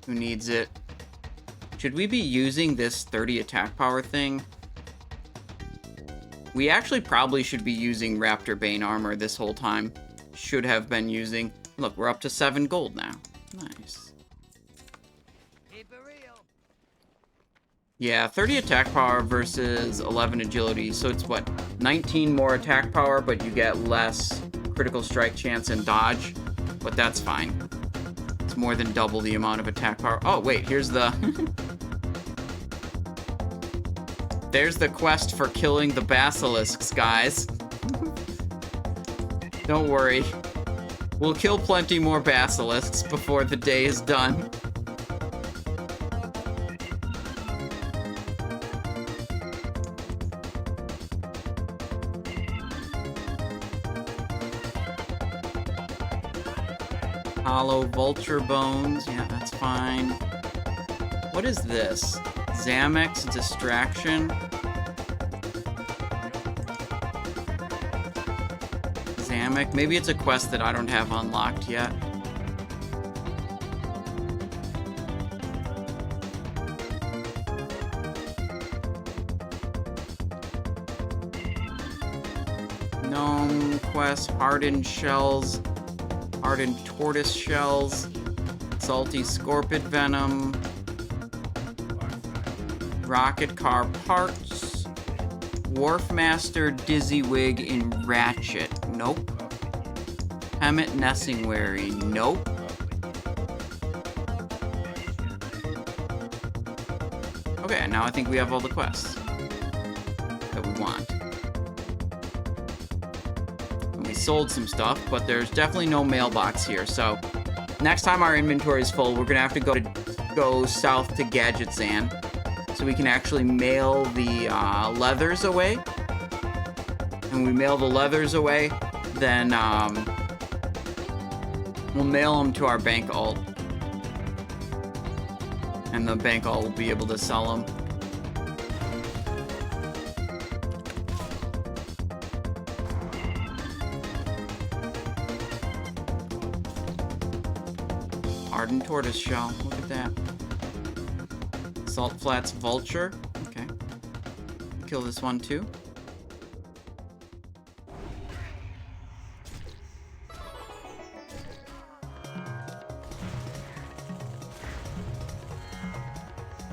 who needs it. Should we be using this 30 attack power thing? We actually probably should be using Raptor Bane armor this whole time. Should have been using... Look, we're up to 7 gold now. Nice. Yeah, 30 attack power versus 11 agility. So it's what? 19 more attack power, but you get less critical strike chance and dodge. But that's fine. It's more than double the amount of attack power. Oh, wait, here's the... There's the quest for killing the basilisks, guys. Don't worry. We'll kill plenty more basilisks before the day is done. Hollow vulture bones. Yeah, that's fine. What is this? Zamek's distraction. Zamek. Maybe it's a quest that I don't have unlocked yet. Gnome quest. Hardened shells. Hardened tortoise shells. Salty scorpion venom. Rocket car parts. Wharfmaster dizzy wig in ratchet. Nope. Hemmet Nessingwary. Nope. Okay, now I think we have all the quests that we want. And we sold some stuff, but there's definitely no mailbox here, so next time our inventory is full, we're gonna have to go south to Gadgetzan so we can actually mail the leathers away. And when we mail the leathers away, then we'll mail them to our bank alt. And the bank alt will be able to sell them. Ardent tortoise shell. Look at that. Salt Flats vulture. Okay. Kill this one too.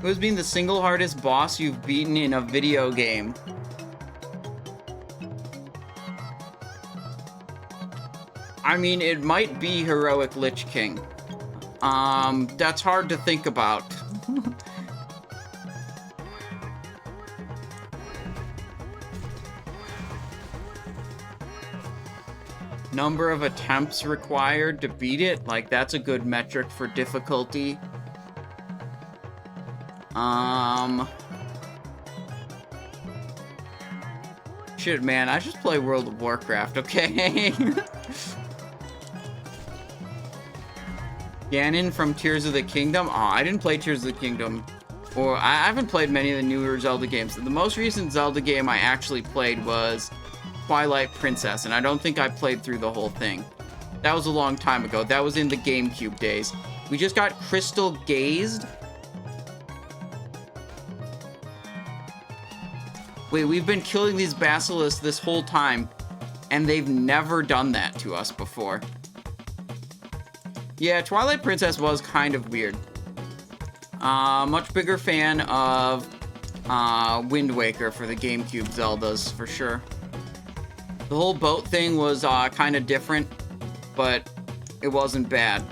Who has been the single hardest boss you've beaten in a video game? I mean, it might be Heroic Lich King. That's hard to think about. Number of attempts required to beat it? Like, that's a good metric for difficulty. Shit, man, I just play World of Warcraft, okay? Ganon from Tears of the Kingdom? Oh, I didn't play Tears of the Kingdom. Or, I haven't played many of the newer Zelda games. The most recent Zelda game I actually played was Twilight Princess, and I don't think I played through the whole thing. That was a long time ago. That was in the GameCube days. We just got Crystal Gazed. Wait, we've been killing these basilisks this whole time, and they've never done that to us before. Yeah, Twilight Princess was kind of weird. Much bigger fan of Wind Waker for the GameCube Zeldas, for sure. The whole boat thing was kind of different, but it wasn't bad.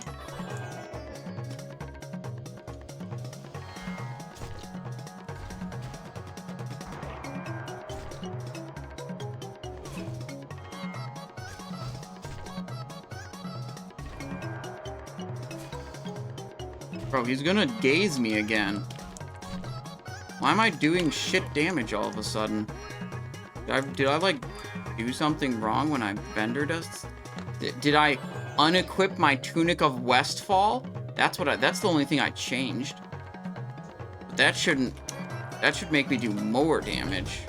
Bro, he's gonna gaze me again. Why am I doing shit damage all of a sudden? Did I like, do something wrong when I Vendor Dust? Did I unequip my Tunic of Westfall? That's the only thing I changed. But that should make me do more damage.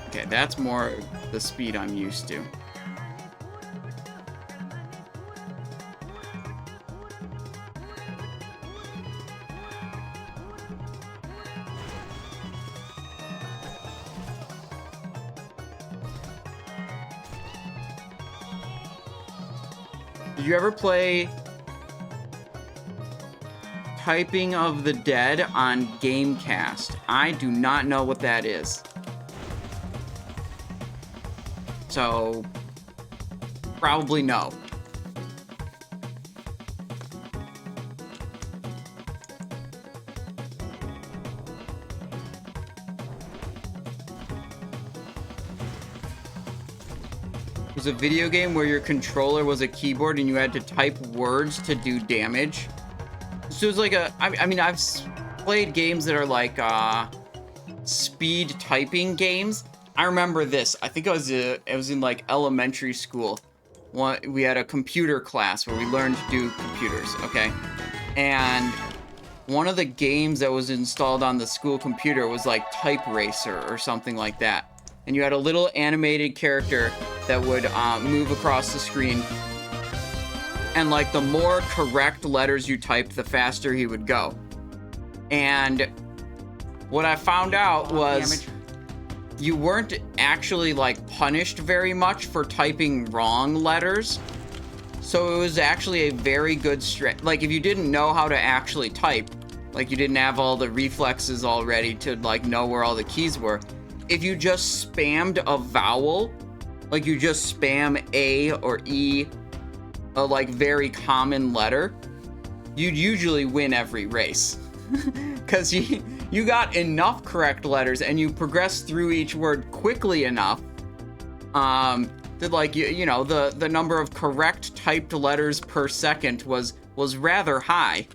Okay, that's more the speed I'm used to. Did you ever play Typing of the Dead on Gamecast? I do not know what that is. So, probably no. It was a video game where your controller was a keyboard and you had to type words to do damage. So it was like a, I mean, I've played games that are like speed typing games. I remember this. I think it was in like elementary school. We had a computer class where we learned to do computers, okay? And one of the games that was installed on the school computer was like Type Racer or something like that. And you had a little animated character that would move across the screen. And like the more correct letters you typed, the faster he would go. And what I found out was you weren't actually like punished very much for typing wrong letters. So it was actually a very good like if you didn't know how to actually type, like you didn't have all the reflexes already to like know where all the keys were. If you just spammed a vowel, like you just spam A or E, a like very common letter, you'd usually win every race. Because you got enough correct letters and you progressed through each word quickly enough that like you know the number of correct typed letters per second was rather high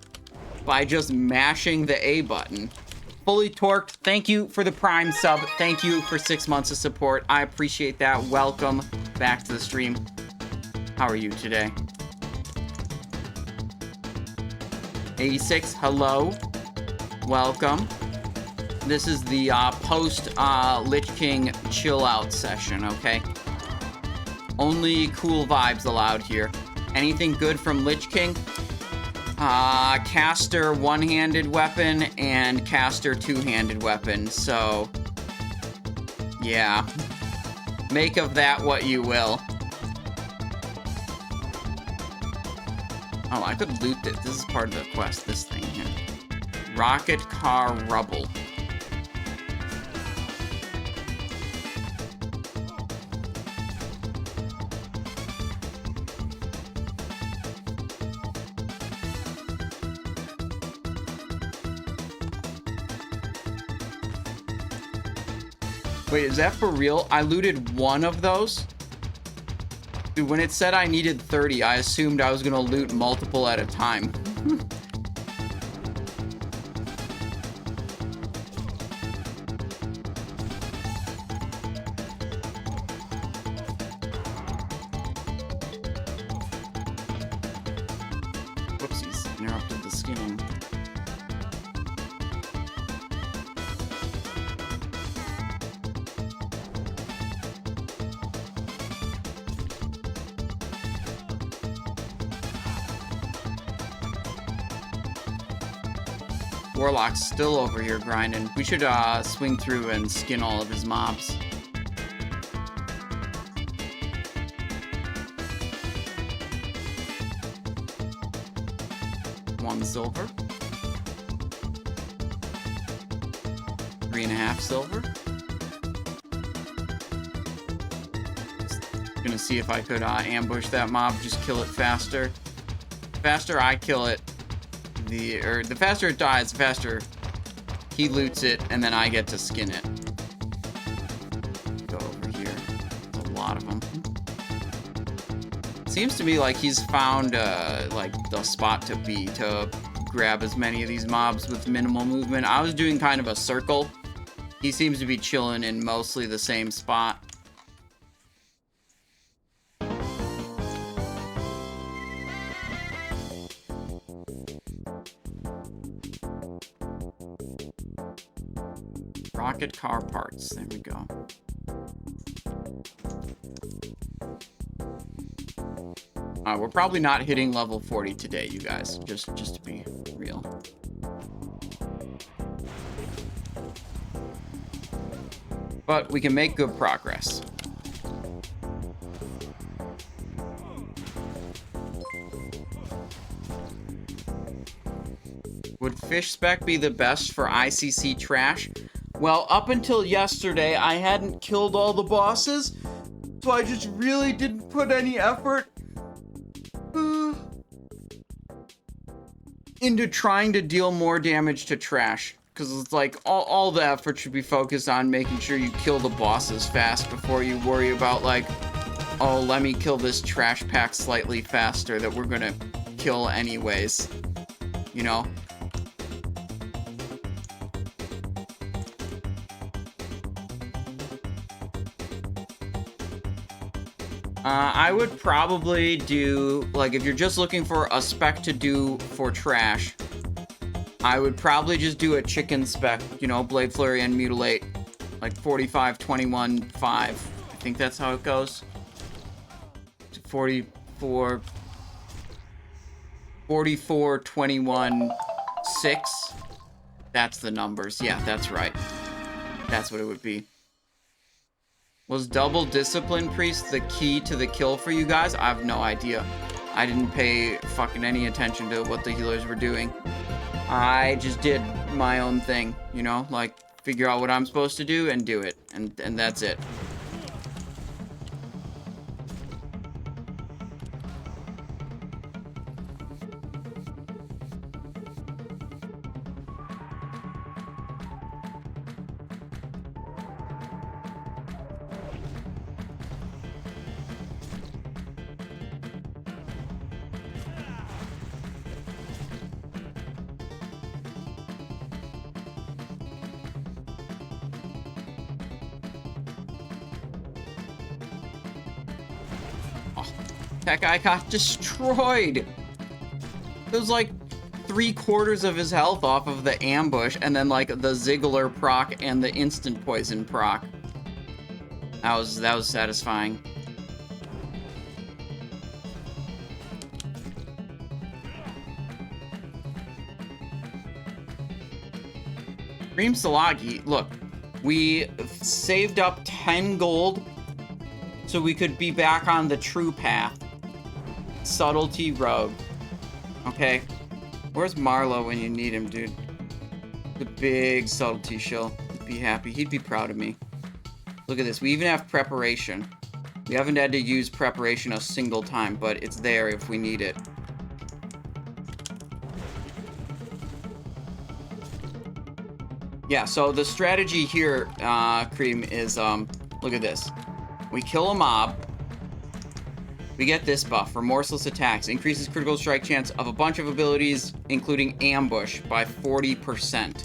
by just mashing the A button. Fully Torqued, thank you for the Prime sub. Thank you for 6 months of support. I appreciate that. Welcome back to the stream. How are you today? 86, hello. Welcome. This is the post Lich King chill out session, okay? Only cool vibes allowed here. Anything good from Lich King? Caster one-handed weapon and caster two-handed weapon, so yeah. Make of that what you will. Oh, I could loot this. This is part of the quest, this thing here. Rocket car rubble. Wait, is that for real? I looted one of those? Dude, when it said I needed 30, I assumed I was gonna loot multiple at a time. Whoopsies, interrupted the skinning. Warlock's still over here grinding. We should swing through and skin all of his mobs. One silver. 3.5 silver. Gonna see if I could ambush that mob, just kill it faster. The faster I kill it, the faster it dies, the faster he loots it, and then I get to skin it. Go over here. There's a lot of them. Seems to me like he's found like the spot to be to grab as many of these mobs with minimal movement. I was doing kind of a circle. He seems to be chilling in mostly the same spot. Rocket car parts. There we go. We're probably not hitting level 40 today, you guys. Just to be real. But we can make good progress. Would fish spec be the best for ICC trash? Well, up until yesterday, I hadn't killed all the bosses, so I just really didn't put any effort into trying to deal more damage to trash. Because it's like, all the effort should be focused on making sure you kill the bosses fast before you worry about, like, oh, let me kill this trash pack slightly faster that we're gonna kill anyways. You know? I would probably do, like, if you're just looking for a spec to do for trash, I would probably just do a chicken spec, you know, Blade Flurry and Mutilate, like 45, 21, 5. I think that's how it goes. 44, 21, 6. That's the numbers. Yeah, that's right. That's what it would be. Was double discipline priest the key to the kill for you guys? I have no idea. I didn't pay fucking any attention to what the healers were doing. I just did my own thing, you know? Like, figure out what I'm supposed to do and do it. And that's it. That guy got destroyed. It was like 3/4 of his health off of the ambush, and then like the Ziggler proc and the instant poison proc. That was satisfying. Dream Salagi, look, we saved up 10 gold so we could be back on the true path. Subtlety Road. Okay. Where's Marlowe when you need him, dude? The big subtlety shill. He'd be happy. He'd be proud of me. Look at this. We even have preparation. We haven't had to use preparation a single time, but it's there if we need it. Yeah, so the strategy here, Cream, is, look at this. We kill a mob. We get this buff, Remorseless Attacks. Increases critical strike chance of a bunch of abilities, including Ambush, by 40%.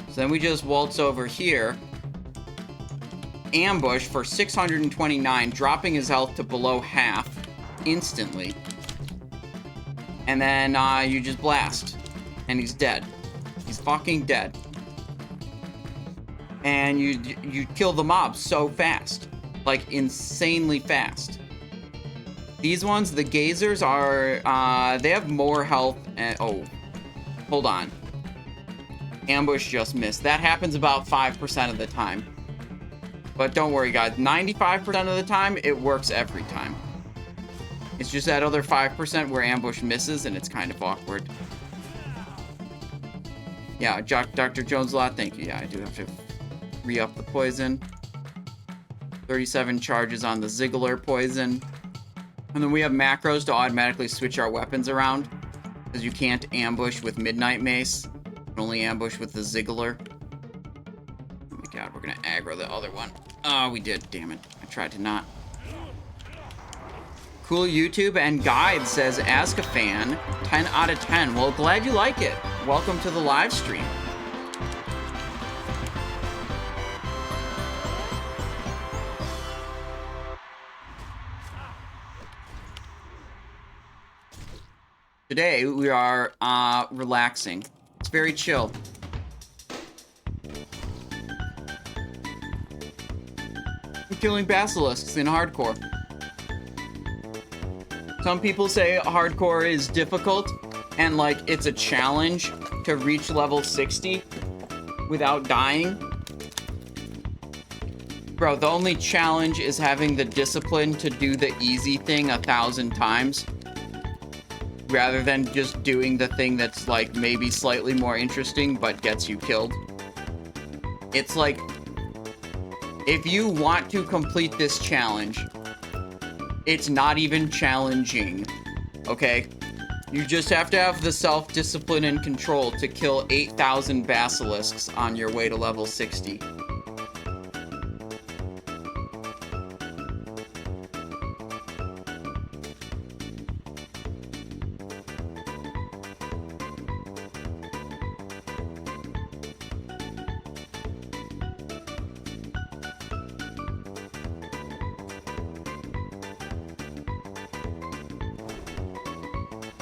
So then we just waltz over here. Ambush for 629, dropping his health to below half instantly. And then you just blast. And he's dead. He's fucking dead. And you kill the mob so fast. Like, insanely fast. These ones, the Gazers, are, they have more health and, oh, hold on. Ambush just missed. That happens about 5% of the time. But don't worry, guys. 95% of the time, it works every time. It's just that other 5% where Ambush misses, and it's kind of awkward. Yeah, Dr. Jones-Lot, thank you. Yeah, I do have to re-up the poison. 37 charges on the Ziggler poison. And then we have macros to automatically switch our weapons around. Because you can't ambush with Midnight Mace. You can only ambush with the Ziggler. Oh my god, we're gonna aggro the other one. Oh, we did. Damn it. I tried to not. Cool YouTube and guide says Askafan, 10 out of 10. Well, glad you like it. Welcome to the live stream. Today, we are relaxing. It's very chill. I'm killing basilisks in hardcore. Some people say hardcore is difficult and like it's a challenge to reach level 60 without dying. Bro, the only challenge is having the discipline to do the easy thing 1,000 times rather than just doing the thing that's like maybe slightly more interesting but gets you killed. It's like, if you want to complete this challenge, it's not even challenging, okay? You just have to have the self-discipline and control to kill 8,000 basilisks on your way to level 60.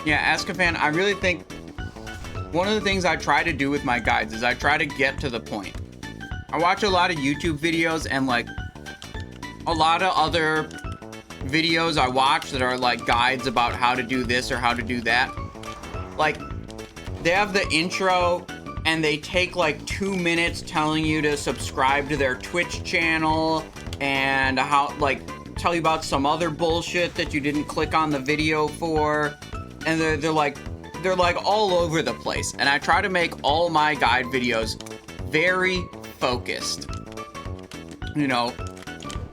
Yeah, Askafan, I really think one of the things I try to do with my guides is I try to get to the point. I watch a lot of YouTube videos and like a lot of other videos I watch that are like guides about how to do this or how to do that. Like, they have the intro and they take like 2 minutes telling you to subscribe to their Twitch channel and how, like, tell you about some other bullshit that you didn't click on the video for. And they're like all over the place. And I try to make all my guide videos very focused. You know,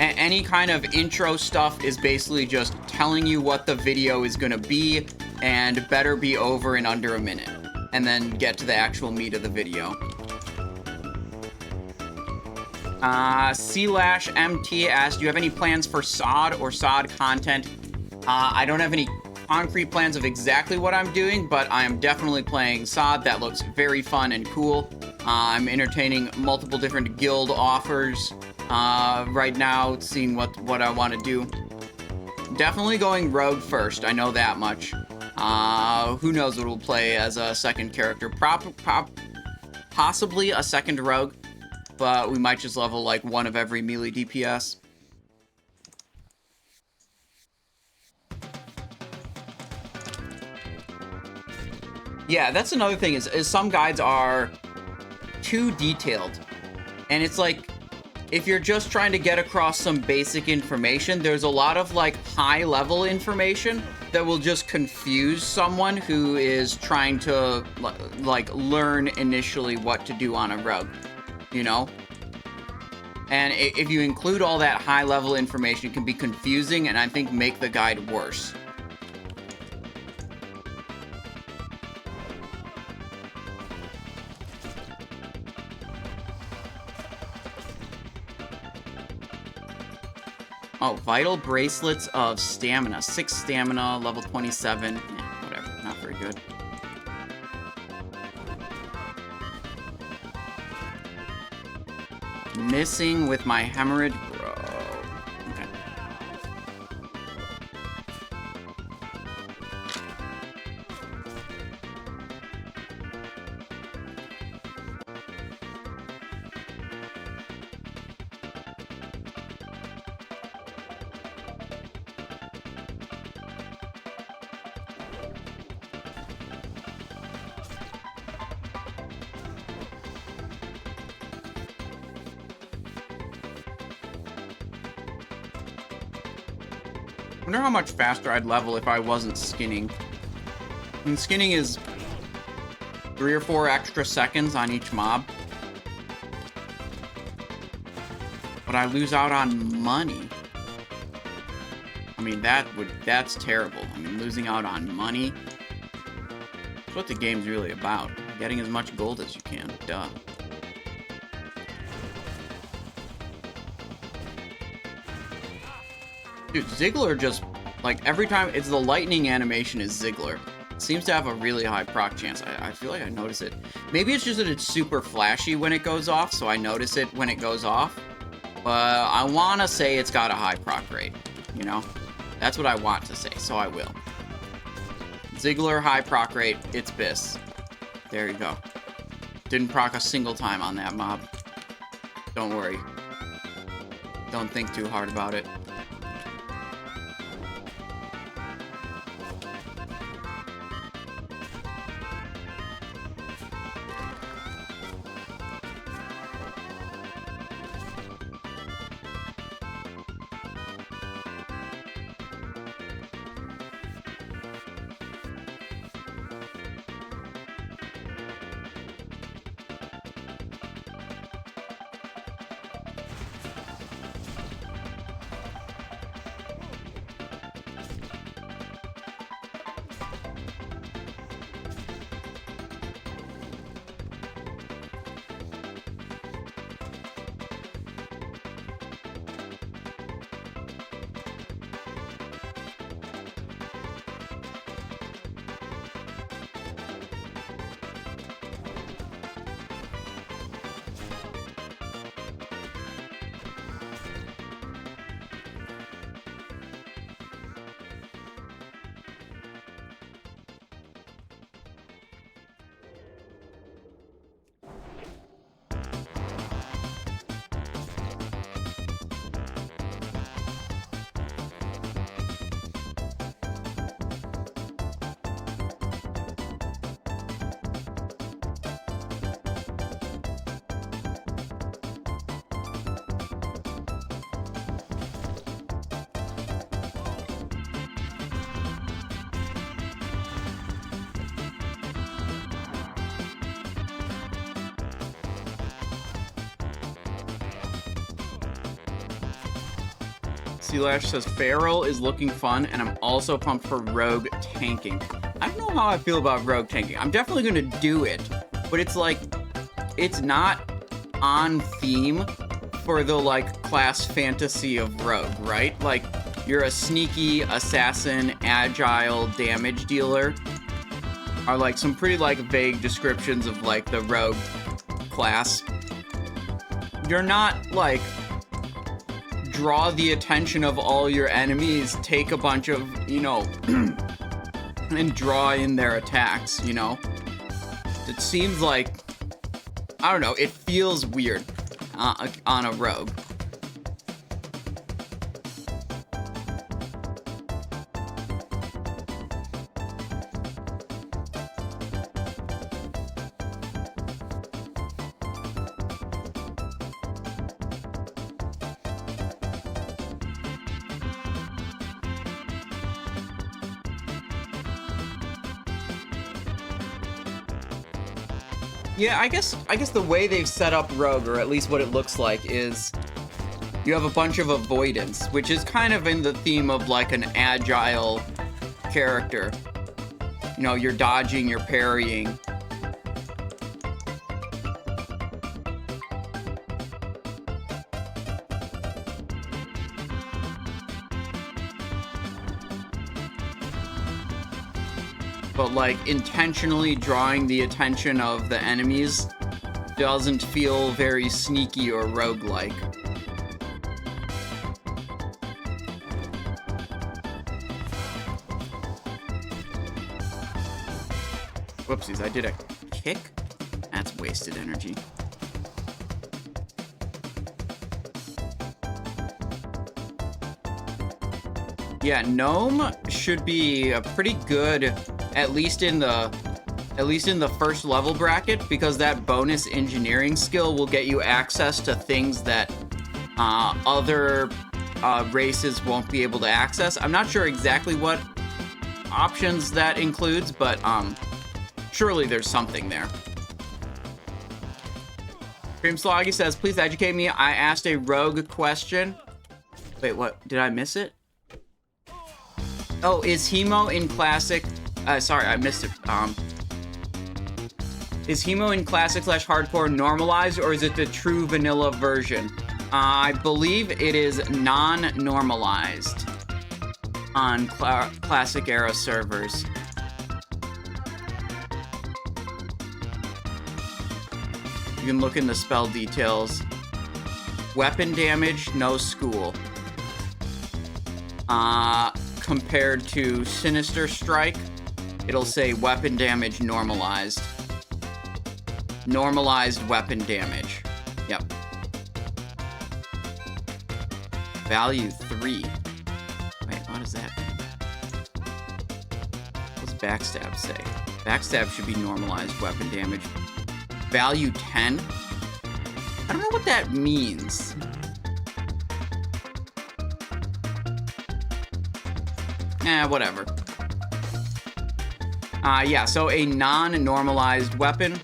any kind of intro stuff is basically just telling you what the video is gonna be and better be over in under a minute. And then get to the actual meat of the video. C-MT asked, do you have any plans for SOD or SOD content? I don't have any concrete plans of exactly what I'm doing, but I am definitely playing SOD. That looks very fun and cool. I'm entertaining multiple different guild offers right now, seeing what I want to do. Definitely going rogue first, I know that much. Who knows what we'll play as a second character. Possibly a second rogue, but we might just level like one of every melee DPS. Yeah, that's another thing is some guides are too detailed. And it's like, if you're just trying to get across some basic information, there's a lot of like high level information that will just confuse someone who is trying to like learn initially what to do on a rogue, you know? And if you include all that high level information, it can be confusing and I think make the guide worse. Oh, vital bracelets of stamina. 6 stamina, level 27. Whatever, not very good. Missing with my hemorrhage, bro. Okay. I wonder how much faster I'd level if I wasn't skinning. And skinning is 3 or 4 extra seconds on each mob. But I lose out on money. I mean, that's terrible. I mean, losing out on money. That's what the game's really about. Getting as much gold as you can. Duh. Dude, Ziggler just Like, every time, it's the lightning animation is Ziggler. It seems to have a really high proc chance. I feel like I notice it. Maybe it's just that it's super flashy when it goes off, so I notice it when it goes off. But I want to say it's got a high proc rate, you know? That's what I want to say, so I will. Ziggler, high proc rate, it's Biss. There you go. Didn't proc a single time on that mob. Don't worry. Don't think too hard about it. Sealash says, Feral is looking fun, and I'm also pumped for Rogue tanking. I don't know how I feel about Rogue tanking. I'm definitely going to do it, but it's like, it's not on theme for the, like, class fantasy of Rogue, right? Like, you're a sneaky assassin, agile damage dealer, are, like, some pretty, like, vague descriptions of, like, the Rogue class. You're not, like, draw the attention of all your enemies, take a bunch of, you know, and draw in their attacks, you know? It seems like, I don't know, it feels weird on a rogue. Yeah, I guess the way they've set up Rogue, or at least what it looks like, is you have a bunch of avoidance, which is kind of in the theme of like an agile character. You know, you're dodging, you're parrying. But like intentionally drawing the attention of the enemies doesn't feel very sneaky or roguelike. Whoopsies, I did a kick? That's wasted energy. Yeah, Gnome should be a pretty good, at least in the first level bracket, because that bonus engineering skill will get you access to things that other races won't be able to access. I'm not sure exactly what options that includes, but surely there's something there. Cream Sloggy says, please educate me. I asked a rogue question. Wait, what? Did I miss it? Oh, is Hemo in Classic... sorry, I missed it. Is Hemo in Classic / Hardcore normalized, or is it the true vanilla version? I believe it is non-normalized. on classic era servers. You can look in the spell details. Weapon damage, no school. Compared to Sinister Strike, it'll say weapon damage normalized. Normalized weapon damage. Yep. Value 3. Wait, what does that mean? What does backstab say? Backstab should be normalized weapon damage. Value 10? I don't know what that means. Whatever. Yeah, so a non-normalized weapon,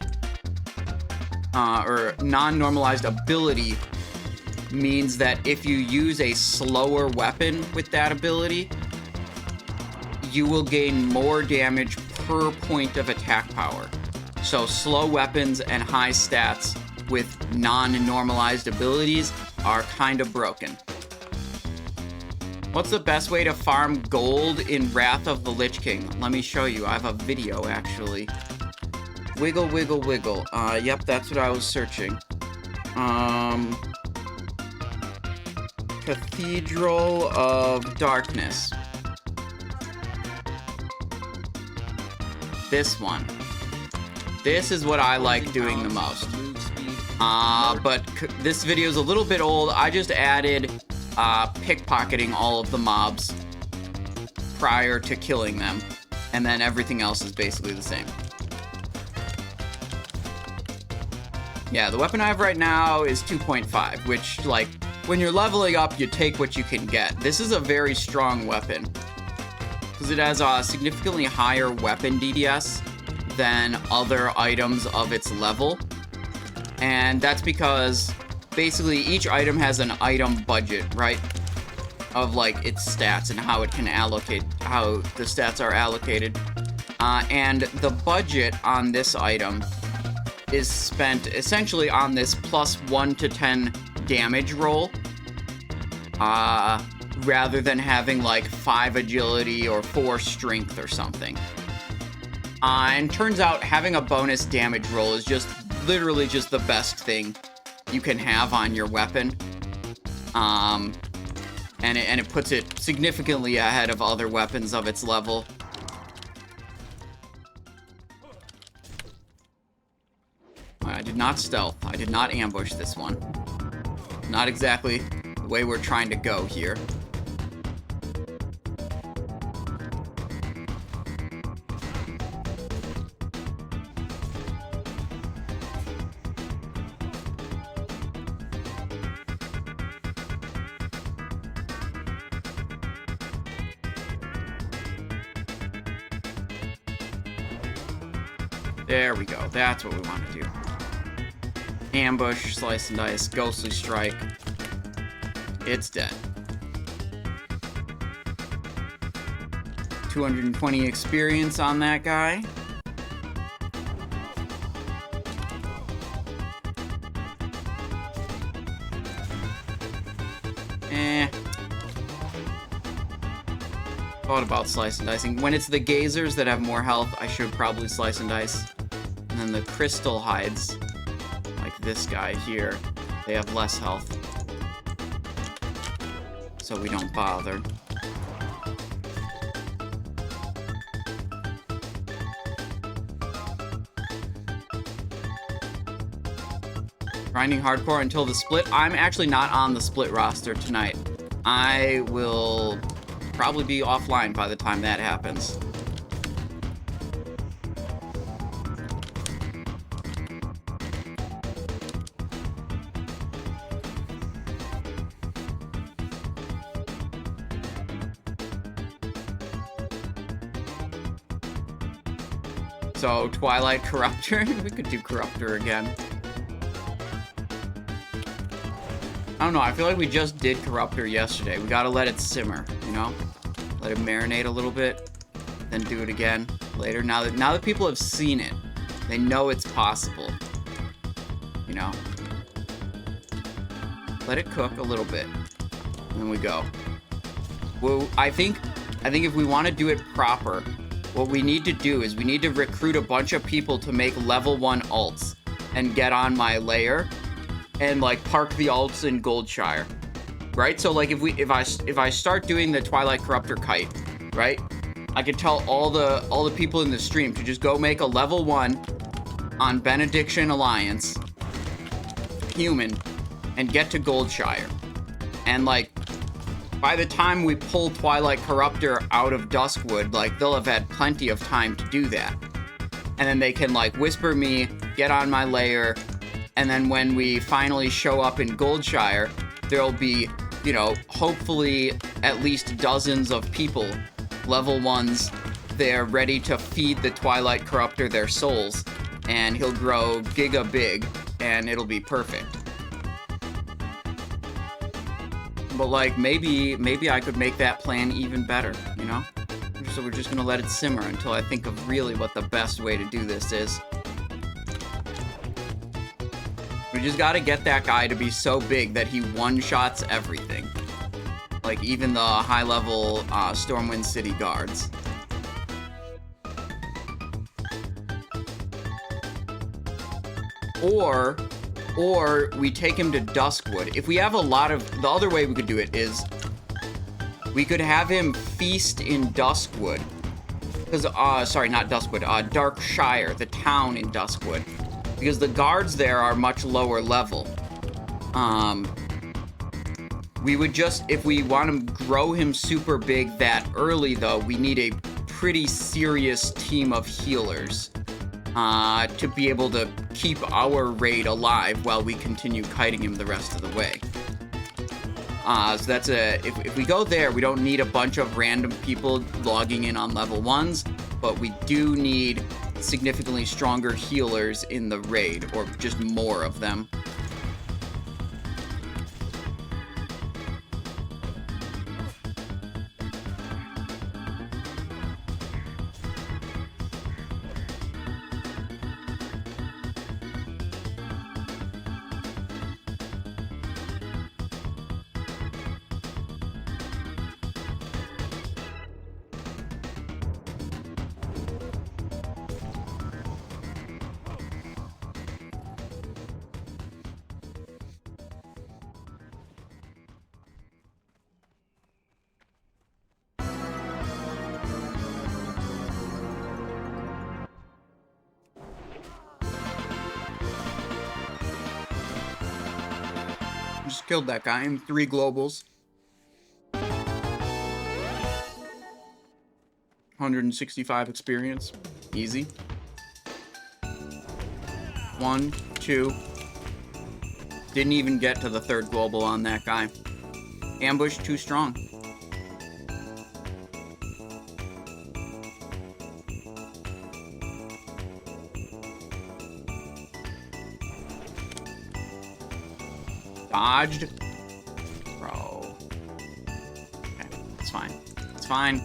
or non-normalized ability means that if you use a slower weapon with that ability, you will gain more damage per point of attack power. So slow weapons and high stats with non-normalized abilities are kind of broken. What's the best way to farm gold in Wrath of the Lich King? Let me show you. I have a video, actually. Wiggle, wiggle, wiggle. Yep, that's what I was searching. Cathedral of Darkness. This one. This is what I like doing the most. But this video is a little bit old. I just added pickpocketing all of the mobs prior to killing them, and then everything else is basically the same. Yeah, the weapon I have right now is 2.5, which, like, when you're leveling up, you take what you can get. This is a very strong weapon, because it has a significantly higher weapon DDS than other items of its level, and that's because basically each item has an item budget, right? Of like its stats and how it can allocate, how the stats are allocated. And the budget on this item is spent essentially on this plus 1 to 10 damage roll, rather than having like 5 agility or 4 strength or something. And turns out having a bonus damage roll is just literally just the best thing you can have on your weapon, and it puts it significantly ahead of other weapons of its level. I did not stealth. I did not ambush this one. Not exactly the way we're trying to go here. There we go. That's what we want to do. Ambush, slice and dice, ghostly strike. It's dead. 220 experience on that guy. Thought about slice and dicing. When it's the gazers that have more health, I should probably slice and dice. And then the crystal hides, like this guy here, they have less health, so we don't bother. Grinding hardcore until the split. I'm actually not on the split roster tonight. I will probably be offline by the time that happens. So, Twilight Corruptor? We could do Corruptor again. I don't know, I feel like we just did Corruptor yesterday. We gotta let it simmer, you know? Let it marinate a little bit, then do it again later. Now that people have seen it, they know it's possible, you know? Let it cook a little bit, and then we go. Well, I think I think if we want to do it proper, what we need to do is we need to recruit a bunch of people to make level 1 alts and get on my layer and like park the alts in Goldshire, right? So like if I start doing the Twilight Corruptor kite, right? I could tell all the people in the stream to just go make a level 1 on Benediction Alliance human and get to Goldshire. And like by the time we pull Twilight Corruptor out of Duskwood, like they'll have had plenty of time to do that. And then they can like whisper me, get on my layer, and then when we finally show up in Goldshire, there'll be, you know, hopefully at least dozens of people, level 1s, there ready to feed the Twilight Corruptor their souls, and he'll grow giga big, and it'll be perfect. But like maybe I could make that plan even better, you know? So we're just gonna let it simmer until I think of really what the best way to do this is. We just gotta get that guy to be so big that he one-shots everything. Like even the high-level Stormwind City guards. Or we take him to Duskwood. If we have a lot of... The other way we could do it is... We could have him feast in Duskwood. Because, sorry, not Duskwood. Darkshire, the town in Duskwood. Because the guards there are much lower level. We would just... If we want to grow him super big that early, though, we need a pretty serious team of healers. To be able to keep our raid alive while we continue kiting him the rest of the way. So that's if we go there, we don't need a bunch of random people logging in on level 1s, but we do need significantly stronger healers in the raid, or just more of them. Just killed that guy in 3 globals. 165 experience. Easy. 1, 2. Didn't even get to the 3rd global on that guy. Ambush too strong. Dodged. Bro. Okay, it's fine. It's fine.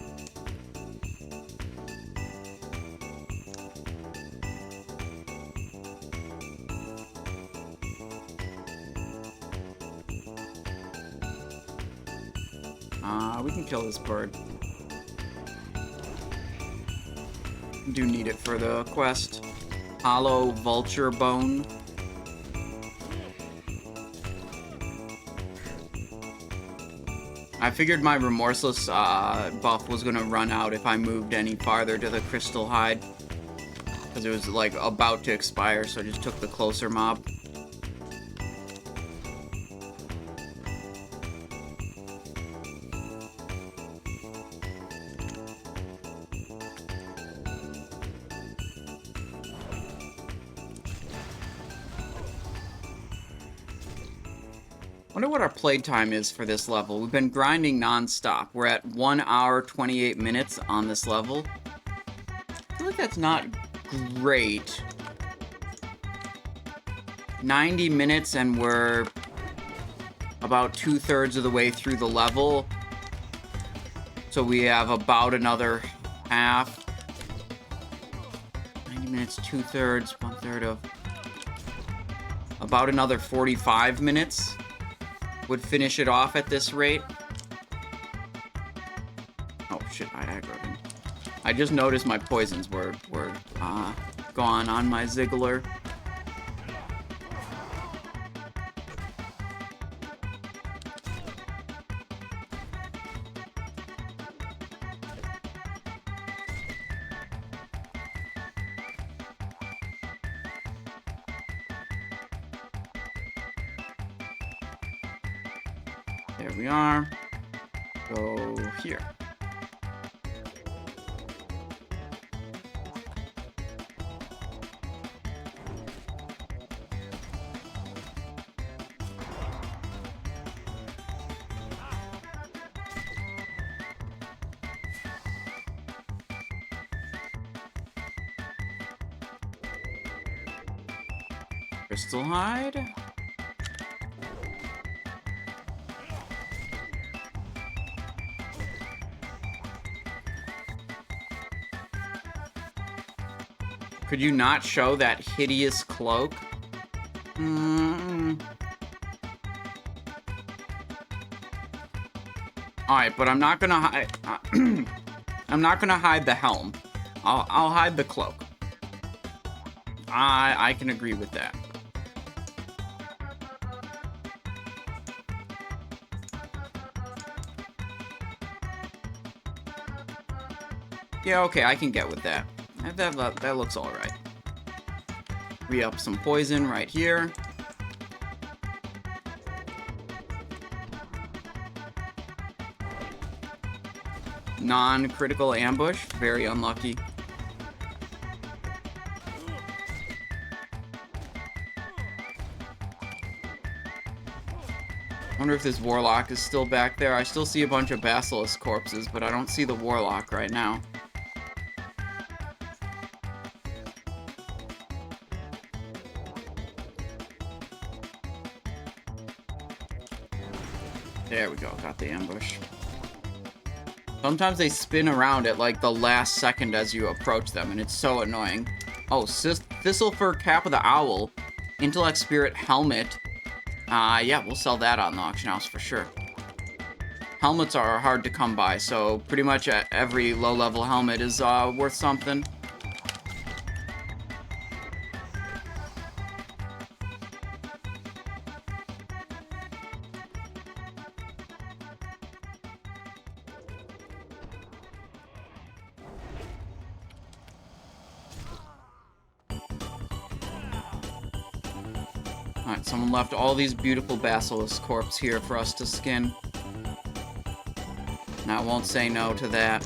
We can kill this bird. Do need it for the quest. Hollow vulture bone. I figured my remorseless buff was gonna run out if I moved any farther to the crystal hide, because it was like about to expire, so I just took the closer mob. Wonder what our playtime is for this level. We've been grinding non-stop. We're at 1 hour, 28 minutes on this level. I feel like that's not great. 90 minutes and we're about 2/3 of the way through the level. So we have about another half. 90 minutes, 2/3, 1/3 of... About another 45 minutes. Would finish it off at this rate. Oh shit, I aggroed him. I just noticed my poisons were gone on my Ziggler. There we are. Go here. Crystal hide. Could you not show that hideous cloak? Alright, but I'm not gonna hide. I'm not gonna hide the helm. I'll hide the cloak. I can agree with that. Yeah, okay, I can get with that. That looks alright. Re-up some poison right here. Non-critical ambush. Very unlucky. Wonder if this warlock is still back there. I still see a bunch of basilisk corpses, but I don't see the warlock right now. There we go, got the ambush. Sometimes they spin around at like the last second as you approach them, and it's so annoying. Oh, Thistlefur Cap of the Owl, Intellect Spirit Helmet. Yeah, we'll sell that on the auction house for sure. Helmets are hard to come by, so pretty much every low-level helmet is worth something. Alright, someone left all these beautiful basilisk corpse here for us to skin. And I won't say no to that.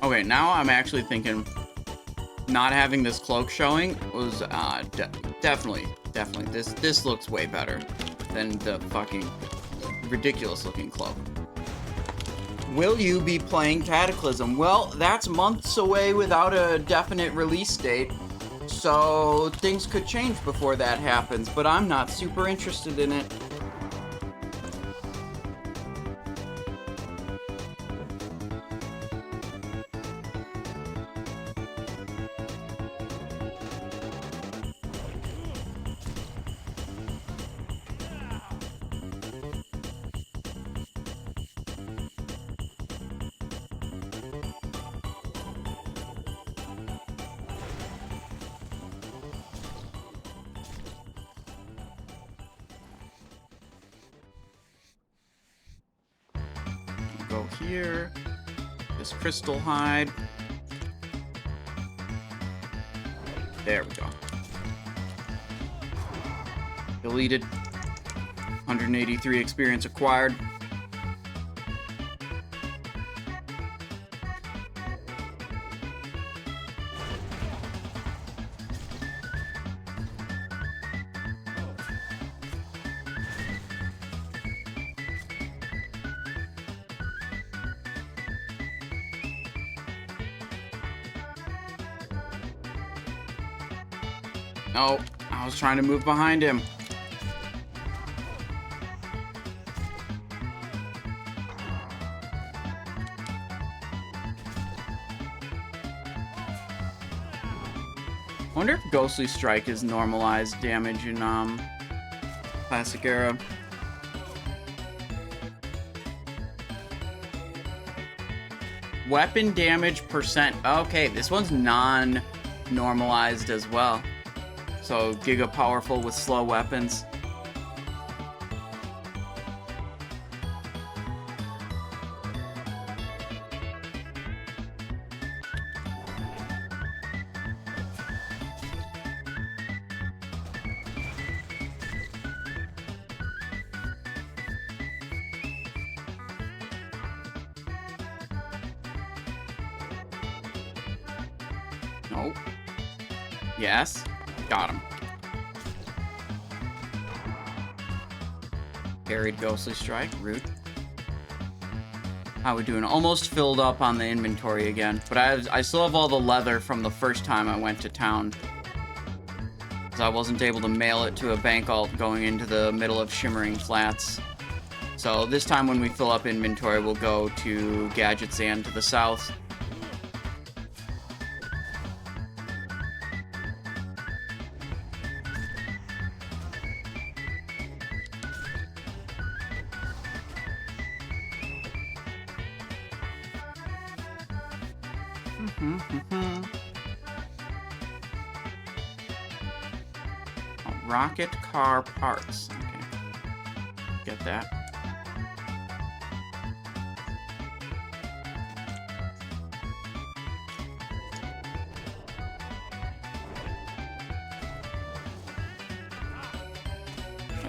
Okay, now I'm actually thinking not having this cloak showing was definitely this looks way better than the fucking ridiculous looking cloak. Will you be playing Cataclysm? Well, that's months away without a definite release date, so things could change before that happens, but I'm not super interested in it. Go here. This crystal hide. There we go. Deleted. 183 experience acquired. No, I was trying to move behind him. I wonder if Ghostly Strike is normalized damage in Classic Era. Weapon damage percent. Okay, this one's non-normalized as well. So, Giga powerful with slow weapons. Nope. Yes. Got him. Carried Ghostly Strike. Rude. How we doing? Almost filled up on the inventory again. But I still have all the leather from the first time I went to town. Because I wasn't able to mail it to a bank alt going into the middle of Shimmering Flats. So this time when we fill up inventory, we'll go to Gadget's End to the south. Rocket car parts. Okay. Get that.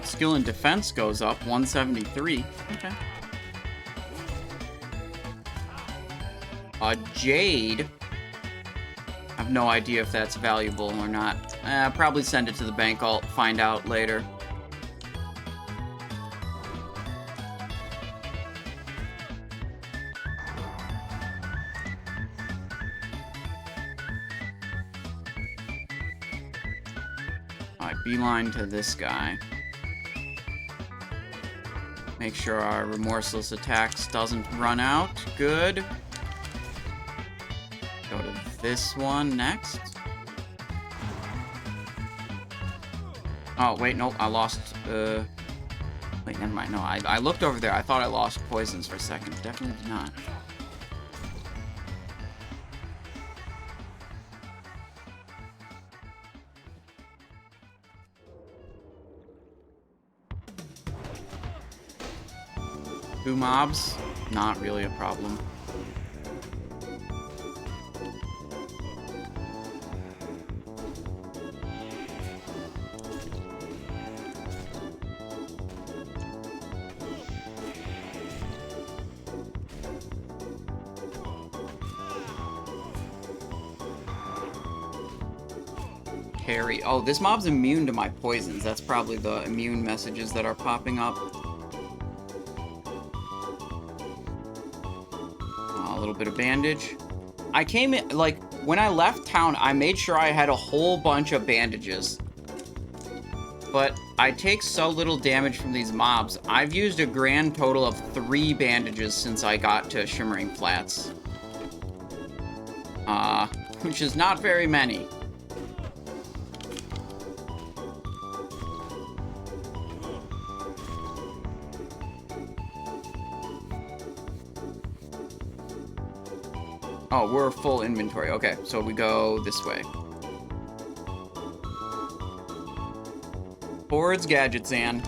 Skill and defense goes up 173. Okay. Jade. I have no idea if that's valuable or not. Probably send it to the bank alt, find out later. Alright, beeline to this guy. Make sure our remorseless attacks doesn't run out. Good. Go to this one next. Oh, wait, nope, I lost, wait, never mind, no, I looked over there, I thought I lost poisons for a second, definitely did not. Two mobs, not really a problem. Carry. Oh, this mob's immune to my poisons. That's probably the immune messages that are popping up. bit of bandage. I came in, like, when I left town, I made sure I had a whole bunch of bandages. But I take so little damage from these mobs. I've used a grand total of 3 bandages since I got to Shimmering Flats. Which is not very many. Oh, we're full inventory. Okay, so we go this way. Boards, gadgets, and...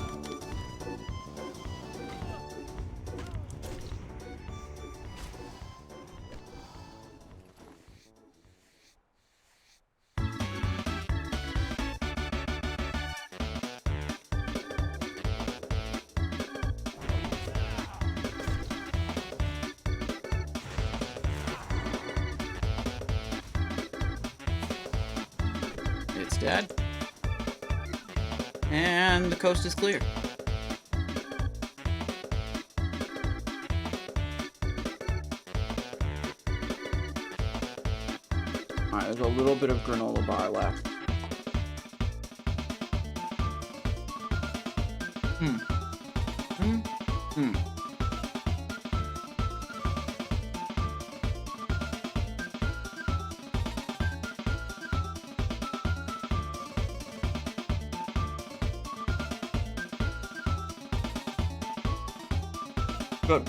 It's dead. And the coast is clear. Alright, there's a little bit of granola bar left. Good.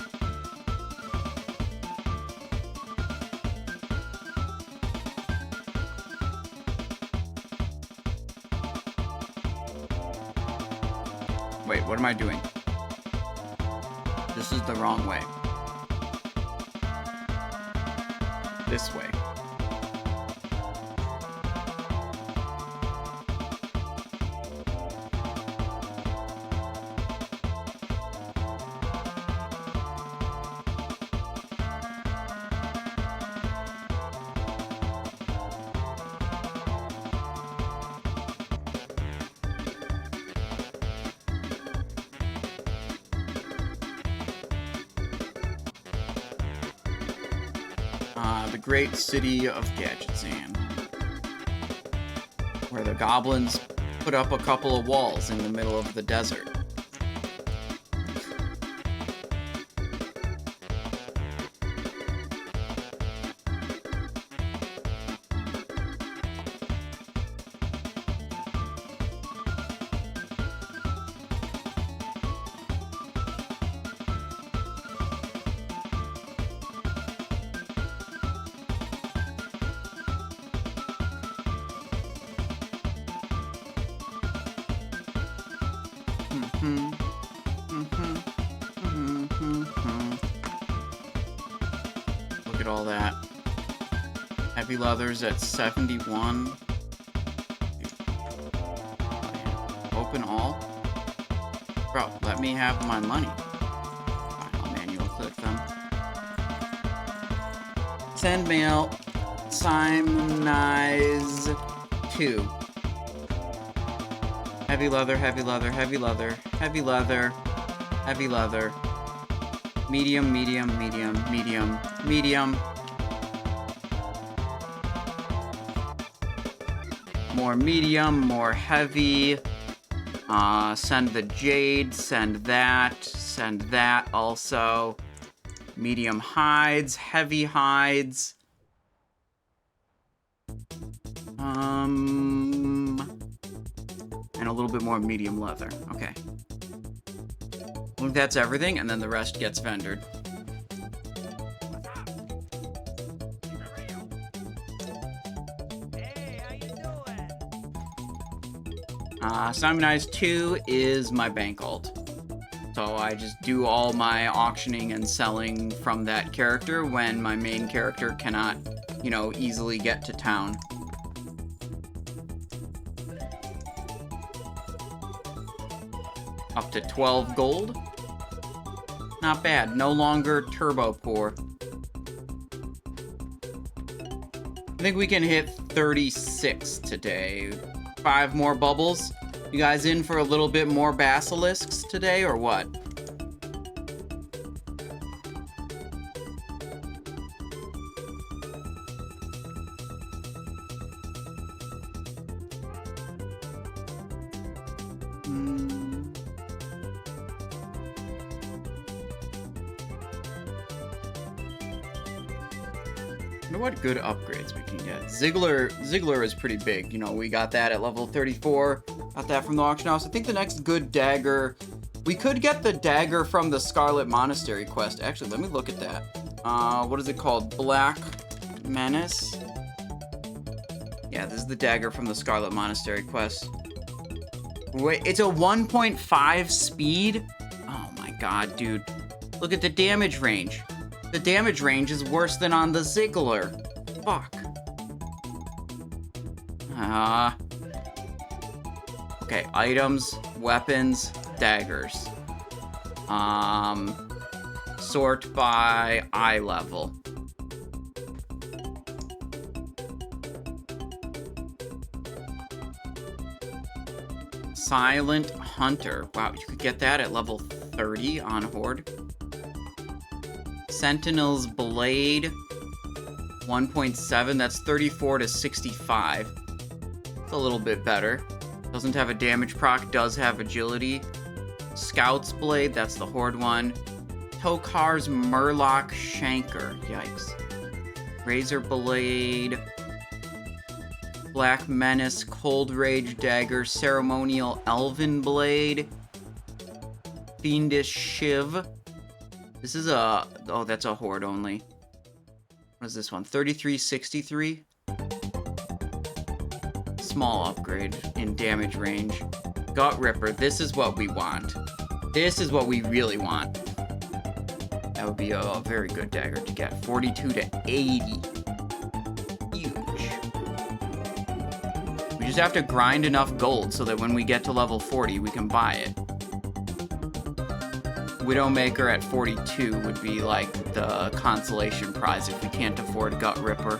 Wait, what am I doing? This is the wrong way. This way. The great city of Gadgetzan, where the goblins put up a couple of walls in the middle of the desert. Look at all that. Heavy leathers at 71. Open all. Bro, let me have my money. I'll manual click them. Send mail. Simonize 2. Heavy leather, heavy leather, heavy leather, heavy leather, heavy leather. Medium, medium, medium, medium, medium. More medium, more heavy. Send the jade, send that also. Medium hides, heavy hides. And a little bit more medium leather. Okay. I think that's everything, and then the rest gets vendored. Simonize 2 is my bank alt. So I just do all my auctioning and selling from that character when my main character cannot, you know, easily get to town. Up to 12 gold. Not bad. No longer turbo poor. I think we can hit 36 today. 5 more bubbles. You guys in for a little bit more basilisks today, or what? wonder what good upgrades we can get. Ziggler is pretty big. You know, we got that at level 34. Got that from the auction house. I think the next good dagger... We could get the dagger from the Scarlet Monastery quest. Actually, let me look at that. What is it called? Black Menace? Yeah, this is the dagger from the Scarlet Monastery quest. Wait, it's a 1.5 speed? Oh my god, dude. Look at the damage range. The damage range is worse than on the Ziggler. Fuck. Okay, items, weapons, daggers. Sort by eye level. Silent Hunter. Wow, you could get that at level 30 on Horde. Sentinel's Blade. 1.7. That's 34 to 65. It's a little bit better. Doesn't have a damage proc, does have agility. Scout's Blade, that's the Horde one. Tokar's Murloc Shanker. Yikes. Razor Blade. Black Menace, Cold Rage Dagger, Ceremonial Elven Blade. Fiendish Shiv. This is a... Oh, that's a Horde only. What is this one? 3363? Small upgrade in damage range. Gut Ripper, this is what we want. This is what we really want. That would be a very good dagger to get. 42 to 80. Huge. We just have to grind enough gold so that when we get to level 40, we can buy it. Widowmaker at 42 would be like the consolation prize if we can't afford Gut Ripper.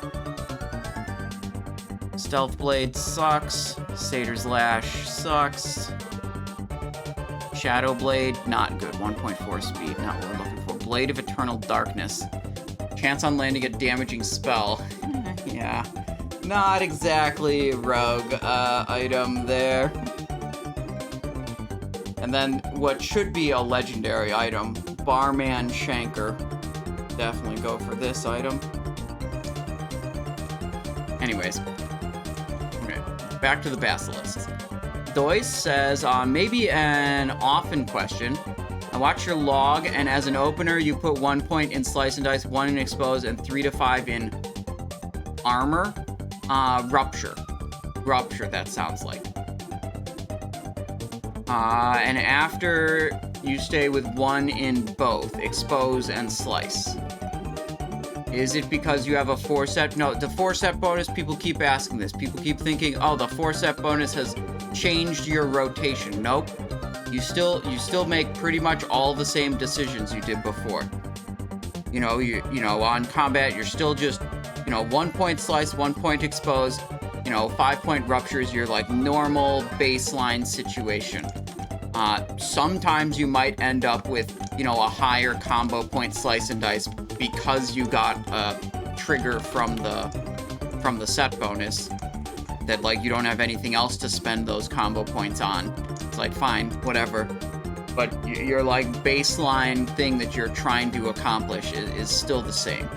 Stealth Blade sucks. Satyr's Lash sucks. Shadow Blade, not good. 1.4 speed, not what we're looking for. Blade of Eternal Darkness. Chance on landing a damaging spell. Yeah. Not exactly rogue item there. And then what should be a legendary item, Barman Shanker. Definitely go for this item. Anyways. Okay, back to the Basilisk. Dois says, maybe an often question. I watch your log, and as an opener, you put 1 point in Slice and Dice, 1 in Expose, and 3 to 5 in Armor. Rupture. Rupture, that sounds like. And after, you stay with 1 in both, Expose and Slice. Is it because you have a 4-set? No, the 4-set bonus, people keep asking this. People keep thinking, oh, the 4-set bonus has changed your rotation. Nope. You still make pretty much all the same decisions you did before. You know, on combat, you're still just, 1 point Slice, 1 point Expose, 5 point Rupture is your, like, normal baseline situation. Sometimes you might end up with, a higher combo point Slice and Dice because you got a trigger from the set bonus that, like, you don't have anything else to spend those combo points on. It's like, fine, whatever. But your, like, baseline thing that you're trying to accomplish is still the same.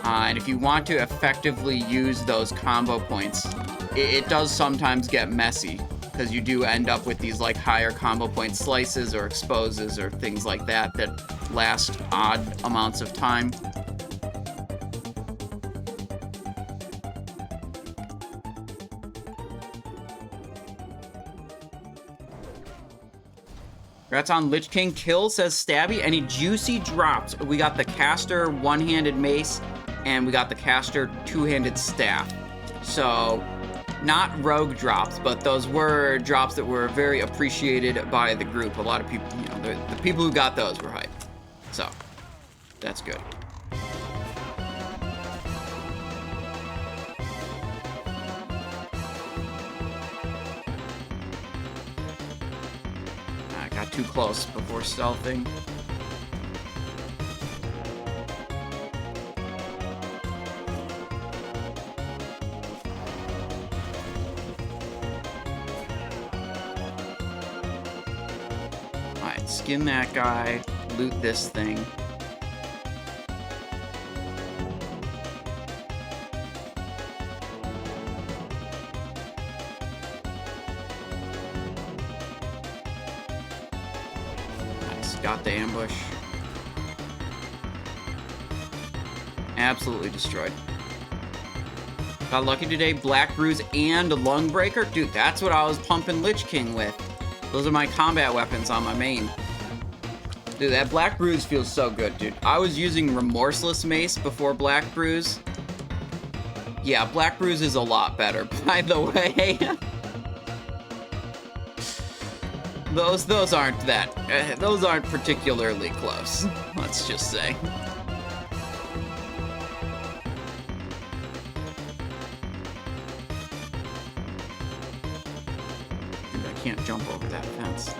And if you want to effectively use those combo points, it does sometimes get messy, because you do end up with these, like, higher combo point slices or exposes or things like that last odd amounts of time. Congrats on Lich King kill, says Stabby. Any juicy drops? We got the caster one-handed mace, and we got the caster two-handed staff. So, not rogue drops, but those were drops that were very appreciated by the group. A lot of people, the people who got those were hyped. So, that's good. I got too close before stealthing. Skin that guy, loot this thing. Got the ambush. Absolutely destroyed. Got lucky today. Black Bruise and a Lung Breaker. Dude, that's what I was pumping Lich King with. Those are my combat weapons on my main. Dude, that Black Bruise feels so good, dude. I was using Remorseless Mace before Black Bruise. Yeah, Black Bruise is a lot better, by the way. Those aren't particularly close, let's just say. Dude, I can't jump over that fence.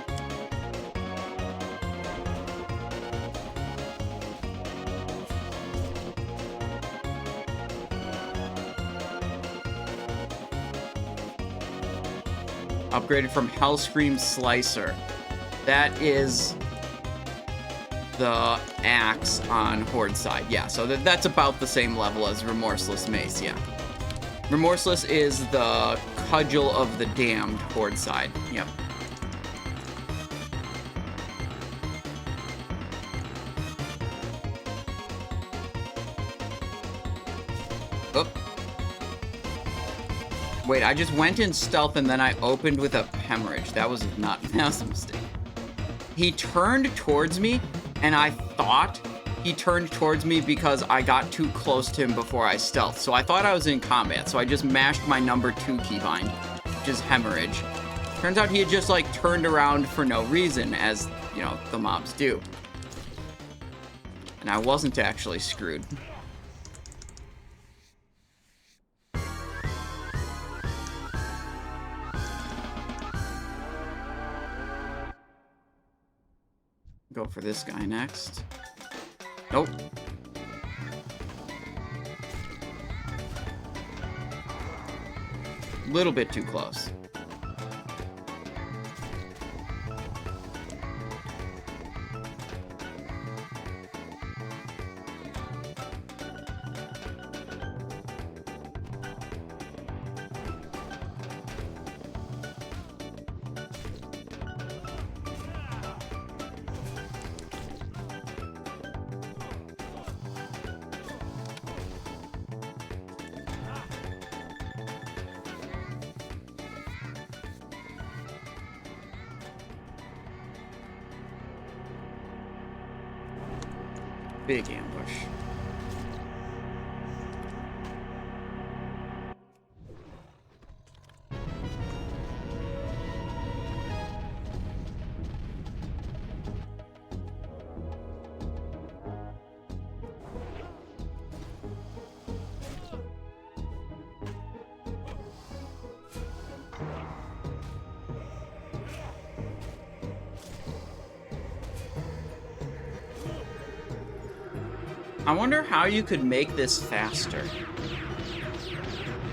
Upgraded from Hellscream Slicer. That is the axe on Horde side. Yeah, so that's about the same level as Remorseless Mace, yeah. Remorseless is the Cudgel of the Damned Horde side. Yep. Oh. Wait, I just went in stealth and then I opened with a hemorrhage. That was a mistake. He turned towards me, and I thought he turned towards me because I got too close to him before I stealthed. So I thought I was in combat, so I just mashed my number 2 keybind, which is hemorrhage. Turns out he had just, like, turned around for no reason, as, you know, the mobs do. And I wasn't actually screwed. Go for this guy next. Nope. Little bit too close. Big ambush. I wonder how you could make this faster.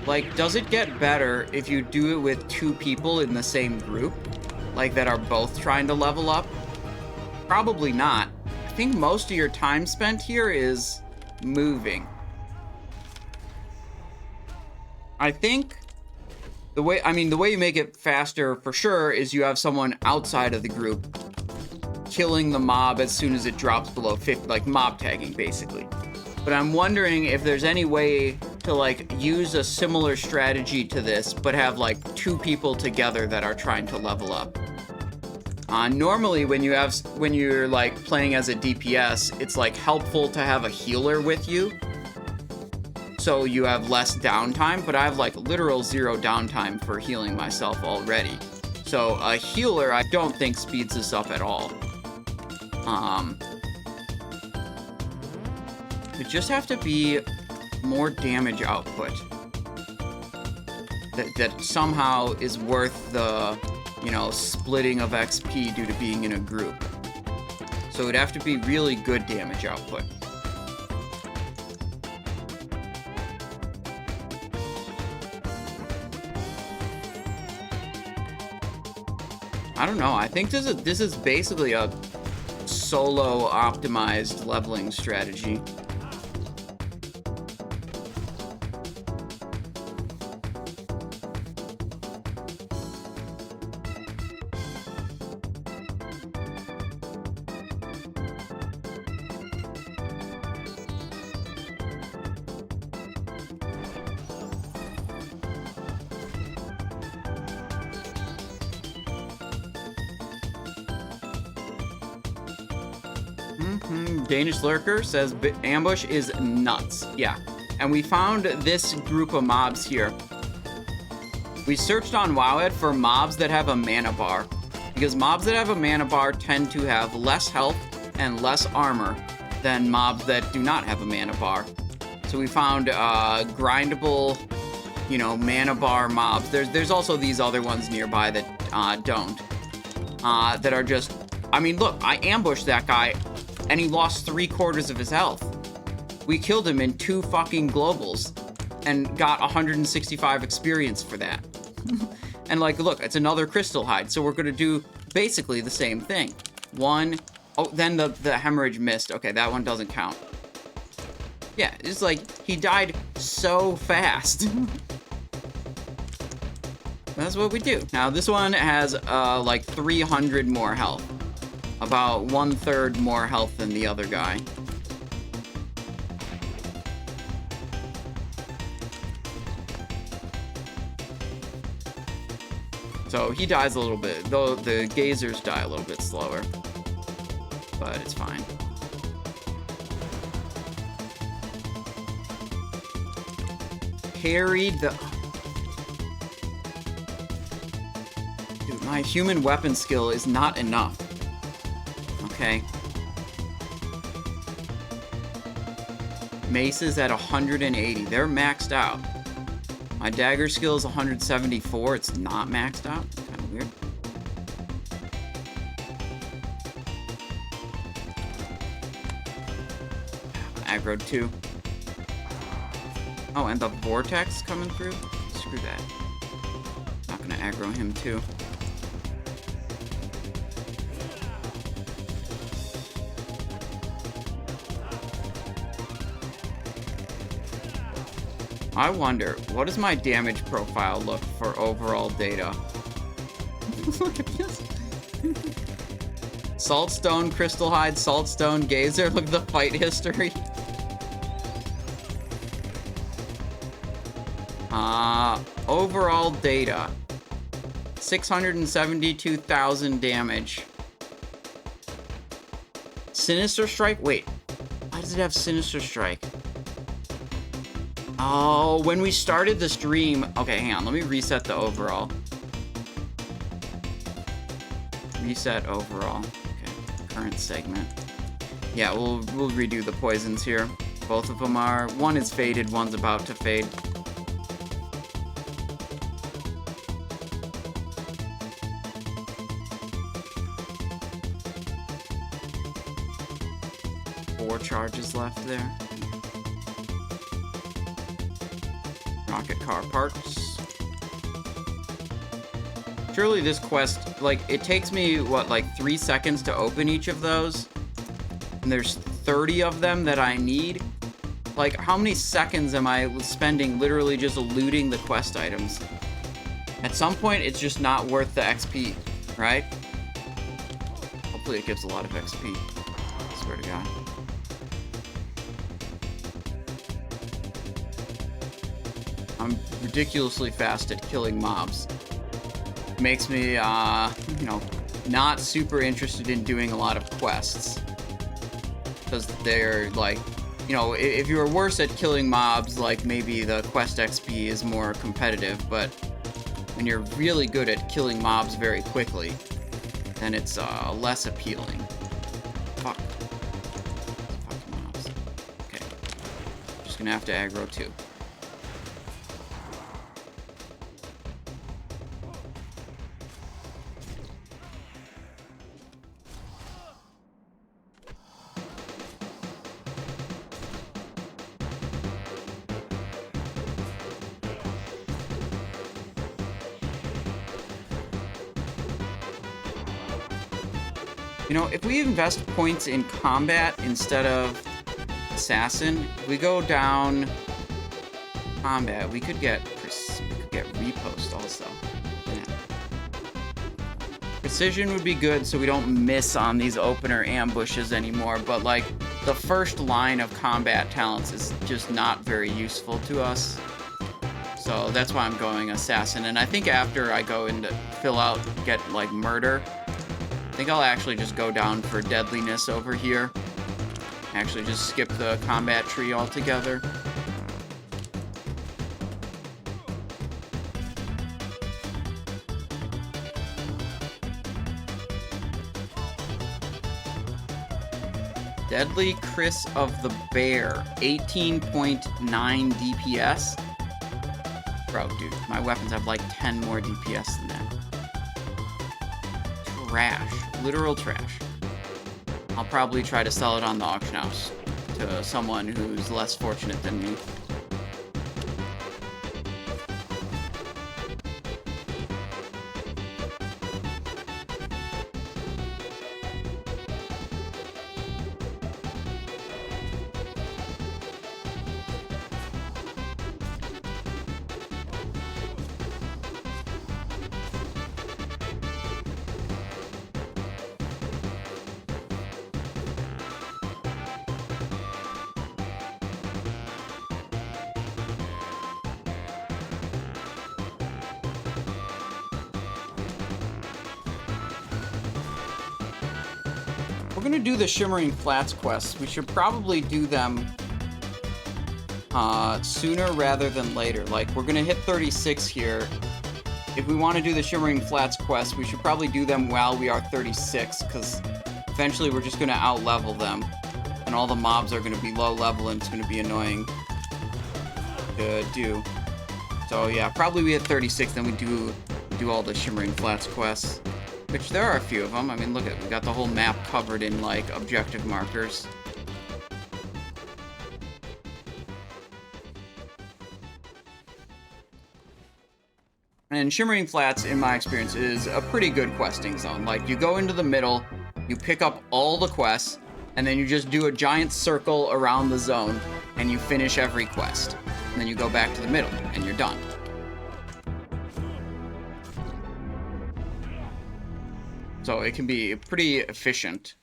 Like, does it get better if you do it with 2 people in the same group? Like, that are both trying to level up? Probably not. I think most of your time spent here is moving. I think the way you make it faster for sure is you have someone outside of the group killing the mob as soon as it drops below 50, like mob tagging, basically. But I'm wondering if there's any way to, like, use a similar strategy to this, but have, like, 2 people together that are trying to level up. Normally, when you're, like, playing as a DPS, it's, like, helpful to have a healer with you, so you have less downtime, but I have, like, literal 0 downtime for healing myself already. So a healer, I don't think speeds this up at all. It just have to be more damage output that somehow is worth the, you know, splitting of XP due to being in a group. So it'd have to be really good damage output. I don't know. I think this is basically a solo optimized leveling strategy. Danish Lurker says ambush is nuts. Yeah. And we found this group of mobs here. We searched on Wowhead for mobs that have a mana bar, because mobs that have a mana bar tend to have less health and less armor than mobs that do not have a mana bar. So we found grindable, you know, mana bar mobs. There's also these other ones nearby that don't. That are just... I mean, look, I ambushed that guy, and he lost 3/4 of his health. We killed him in 2 fucking globals, and got 165 experience for that. And, like, look, it's another crystal hide, so we're gonna do basically the same thing. One... Oh, then the hemorrhage missed. Okay, that one doesn't count. Yeah, it's like, he died so fast. That's what we do. Now, this one has, like, 300 more health. About 1/3 more health than the other guy. So, he dies a little bit. Though the gazers die a little bit slower. But it's fine. Carried the... Dude, my human weapon skill is not enough. Okay. Mace is at 180. They're maxed out. My dagger skill is 174. It's not maxed out. Kind of weird. Aggroed too. Oh, and the vortex coming through? Screw that. Not gonna aggro him too. I wonder, what does my damage profile look for overall data? Look at this. Saltstone, Crystal Hide, Saltstone, Gazer. Look at the fight history. Overall data. 672,000 damage. Sinister Strike? Wait. Why does it have Sinister Strike? Oh, when we started the stream... Okay, hang on. Let me reset the overall. Reset overall. Okay, current segment. Yeah, we'll redo the poisons here. Both of them are... One is faded, one's about to fade. Charges left there. Rocket car parts. Surely this quest, like, it takes me, what, like 3 seconds to open each of those? And there's 30 of them that I need? Like, how many seconds am I spending literally just looting the quest items? At some point, it's just not worth the XP, right? Hopefully it gives a lot of XP. I swear to God. I'm ridiculously fast at killing mobs. Makes me, you know, not super interested in doing a lot of quests. Because they're, like, you know, if you're worse at killing mobs, like, maybe the quest XP is more competitive, but when you're really good at killing mobs very quickly, then it's, less appealing. Fuck. Fucking mobs. Okay. Just gonna have to aggro too. You know, if we invest points in combat instead of assassin, if we go down combat, we could get repost also. Yeah. Precision would be good so we don't miss on these opener ambushes anymore, but like the first line of combat talents is just not very useful to us. So that's why I'm going assassin, and I think after I go into fill out, get like murder, I think I'll actually just go down for deadliness over here, Actually, just skip the combat tree altogether. Deadly Chris of the Bear, 18.9 DPS. Bro, dude, my weapons have like 10 more DPS than that. Trash. Literal trash. I'll probably try to sell it on the auction house to someone who's less fortunate than me. We're gonna do the Shimmering Flats quests. We should probably do them sooner rather than later. Like, we're gonna hit 36 here. If we want to do the Shimmering Flats quests, we should probably do them while we are 36, because eventually we're just gonna out-level them. And all the mobs are gonna be low level, and it's gonna be annoying to do. So yeah, probably we hit 36, then we do all the Shimmering Flats quests. Which there are a few of them. I mean, look at it. We got the whole map covered in, like, objective markers. And Shimmering Flats, in my experience, is a pretty good questing zone. Like, you go into the middle, you pick up all the quests, and then you just do a giant circle around the zone, and you finish every quest. And then you go back to the middle, and you're done. So it can be pretty efficient.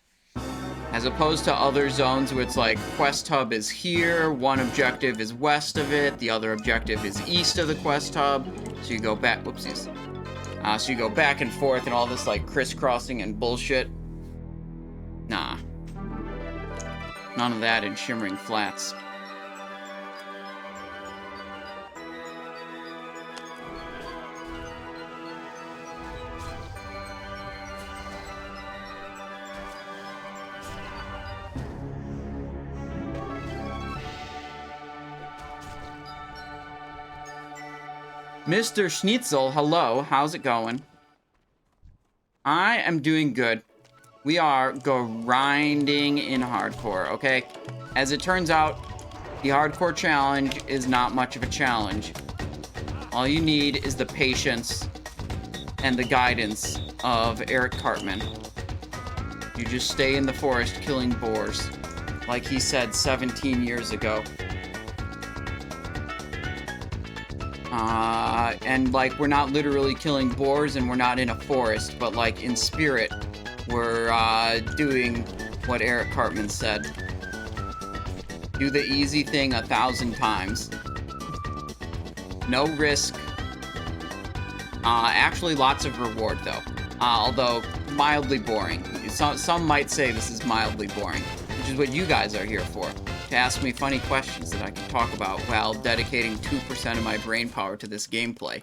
As opposed to other zones where it's like, quest hub is here, one objective is west of it, the other objective is east of the quest hub. So you go back, whoopsies. So you go back and forth and all this like crisscrossing and bullshit. Nah. None of that in Shimmering Flats. Mr. Schnitzel, hello. How's it going? I am doing good. We are grinding in hardcore, okay? As it turns out, the hardcore challenge is not much of a challenge. All you need is the patience and the guidance of Eric Cartman. You just stay in the forest killing boars, like he said 17 years ago. And like, we're not literally killing boars and we're not in a forest, but like in spirit, we're doing what Eric Cartman said. Do the easy thing 1,000 times. No risk. Actually lots of reward though. Although mildly boring. Some might say this is mildly boring, which is what you guys are here for. To ask me funny questions that I can talk about while dedicating 2% of my brain power to this gameplay.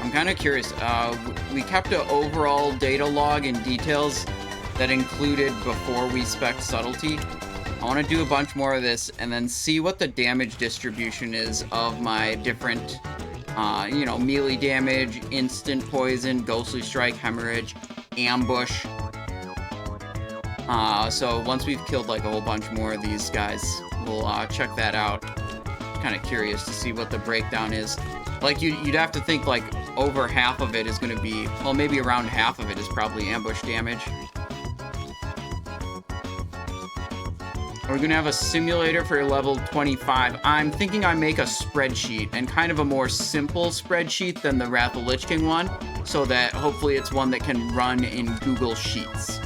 I'm kind of curious. We kept an overall data log and details that included before we spec'd subtlety. I want to do a bunch more of this and then see what the damage distribution is of my different, you know, melee damage, instant poison, ghostly strike, hemorrhage, ambush. So once we've killed like a whole bunch more of these guys, we'll check that out. Kind of curious to see what the breakdown is. Like, you'd have to think, like, over half of it is going to be, well, maybe around half of it is probably ambush damage. We're going to have a simulator for level 25. I'm thinking I make a spreadsheet, and kind of a more simple spreadsheet than the Wrath of Lich King one, so that hopefully it's one that can run in Google Sheets.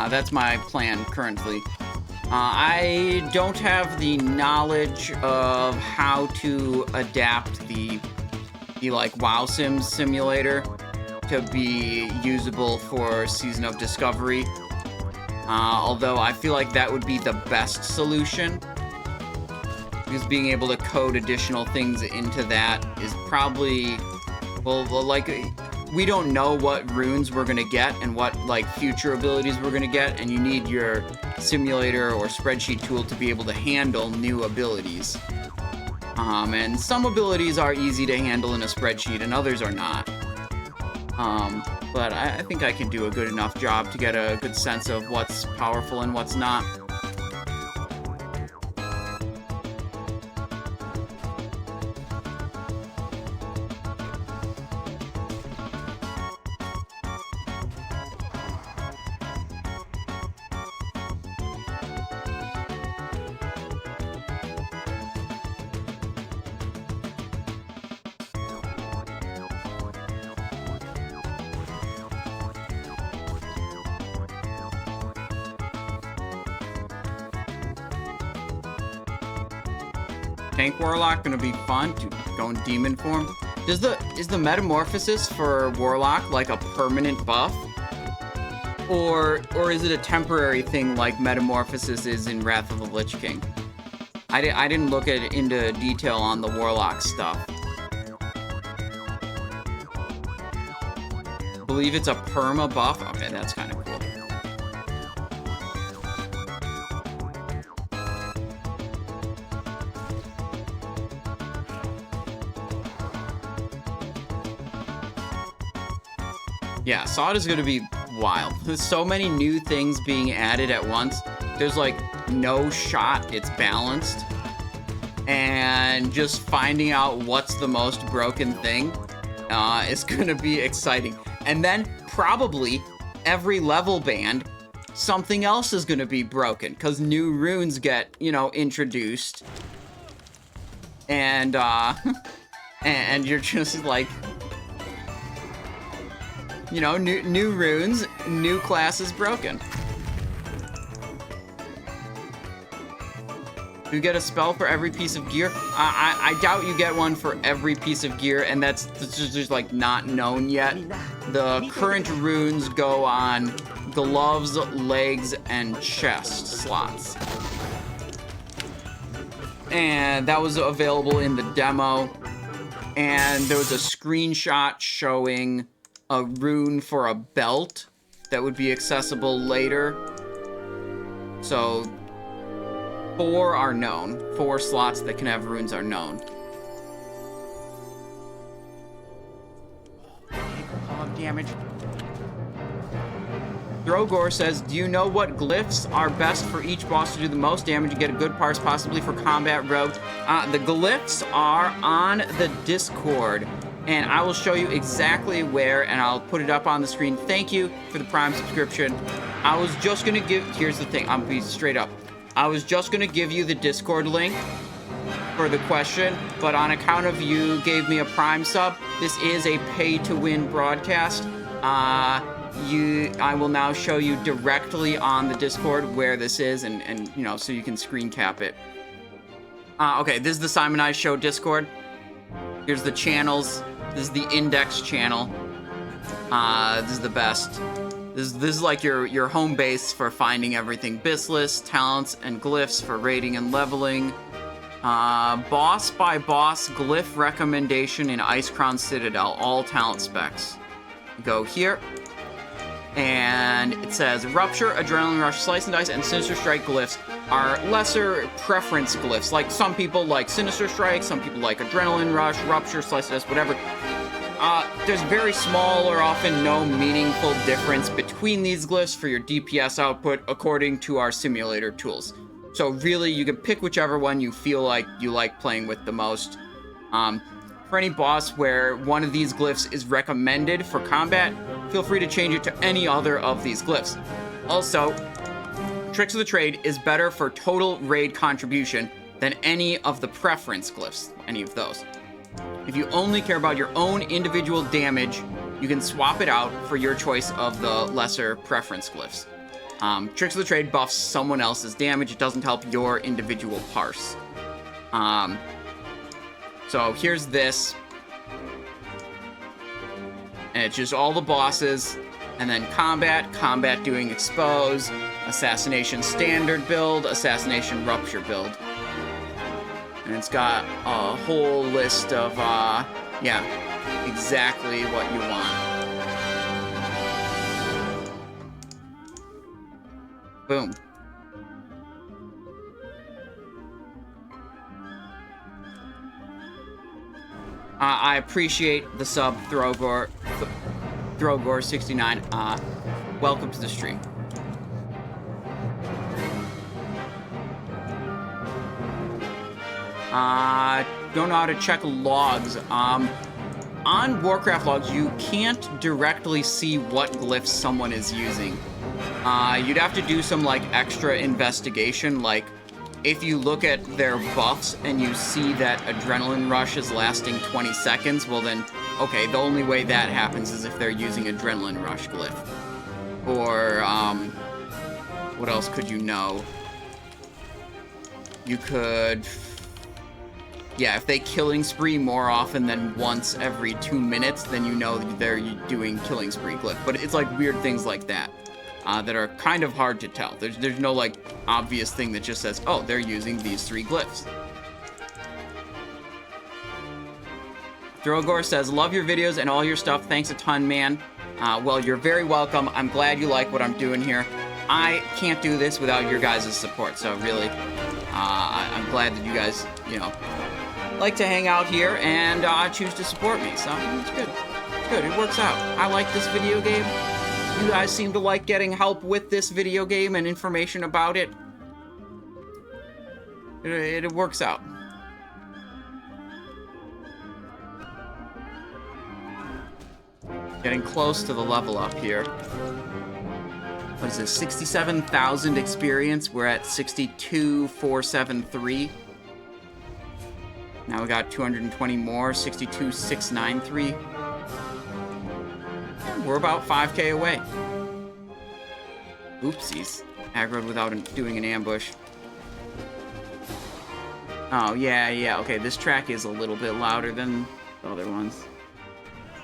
That's my plan currently. I don't have the knowledge of how to adapt the like WoW Sims simulator to be usable for Season of Discovery. Although I feel like that would be the best solution, because being able to code additional things into that is probably, well, like, we don't know what runes we're gonna get and what, like, future abilities we're gonna get, and you need your simulator or spreadsheet tool to be able to handle new abilities. And some abilities are easy to handle in a spreadsheet and others are not. But I think I can do a good enough job to get a good sense of what's powerful and what's not. Tank Warlock gonna be fun to go in demon form. Is the metamorphosis for Warlock like a permanent buff? Or is it a temporary thing like metamorphosis is in Wrath of the Lich King? I didn't look into detail on the Warlock stuff. I believe it's a perma buff. Okay, that's kind of cool. Yeah, Sod is going to be wild. There's so many new things being added at once. There's like no shot it's balanced. And just finding out what's the most broken thing is going to be exciting. And then probably every level band, something else is going to be broken. Because new runes get, you know, introduced. And, and you're just like... You know, new runes, new classes broken. You get a spell for every piece of gear. I doubt you get one for every piece of gear, and that's just like not known yet. The current runes go on gloves, legs, and chest slots. And that was available in the demo. And there was a screenshot showing a rune for a belt that would be accessible later. So 4 are known. 4 slots that can have runes are known. Hog damage. Drogor says, do you know what glyphs are best for each boss to do the most damage and get a good parse, possibly for combat rogue? The glyphs are on the Discord. And I will show you exactly where, and I'll put it up on the screen. Thank you for the Prime subscription. I was just gonna give, here's the thing, I'm gonna be straight up. I was just gonna give you the Discord link for the question, but on account of you gave me a Prime sub, this is a pay-to-win broadcast. I will now show you directly on the Discord where this is, and you know, so you can screen cap it. Okay, this is the Simon I Show Discord. Here's the channels. This is the index channel. This is the best. This is like your home base for finding everything. Bis lists, talents, and glyphs for rating and leveling. Boss by boss glyph recommendation in Icecrown Citadel. All talent specs. Go here. And it says Rupture, Adrenaline Rush, Slice and Dice, and Sinister Strike glyphs. are lesser preference glyphs. Like, some people like Sinister Strike, some people like Adrenaline Rush, Rupture, Slice Test, whatever. There's very small or often no meaningful difference between these glyphs for your DPS output according to our simulator tools. So really, you can pick whichever one you feel like you like playing with the most. For any boss where one of these glyphs is recommended for combat, feel free to change it to any other of these glyphs. Also, Tricks of the Trade is better for total raid contribution than any of the preference glyphs, any of those. If you only care about your own individual damage, you can swap it out for your choice of the lesser preference glyphs. Tricks of the Trade buffs someone else's damage. It doesn't help your individual parse. So here's this. And it's just all the bosses. And then combat doing expose, assassination standard build, assassination rupture build. And it's got a whole list of, yeah, exactly what you want. Boom. I appreciate the sub, Throgor69. Welcome to the stream. Don't know how to check logs. On Warcraft logs, you can't directly see what glyphs someone is using. You'd have to do some, like, extra investigation. Like, if you look at their buffs and you see that Adrenaline Rush is lasting 20 seconds, well then, okay, the only way that happens is if they're using Adrenaline Rush glyph. Or, what else could you know? You could... Yeah, if they killing spree more often than once every 2 minutes, then you know they're doing killing spree glyph. But it's like weird things like that that are kind of hard to tell. There's no like obvious thing that just says, oh, they're using these 3 glyphs. Throgor says, love your videos and all your stuff. Thanks a ton, man. Well, you're very welcome. I'm glad you like what I'm doing here. I can't do this without your guys' support. So really, I'm glad that you guys, you know, like to hang out here and choose to support me. So it's good. It's good. It works out. I like this video game. You guys seem to like getting help with this video game and information about it. It works out. Getting close to the level up here. What is this? 67,000 experience. We're at 62,473. Now we got 220 more. 62,693. We're about 5k away. Oopsies. Aggroed without doing an ambush. Oh, yeah. Okay, this track is a little bit louder than the other ones.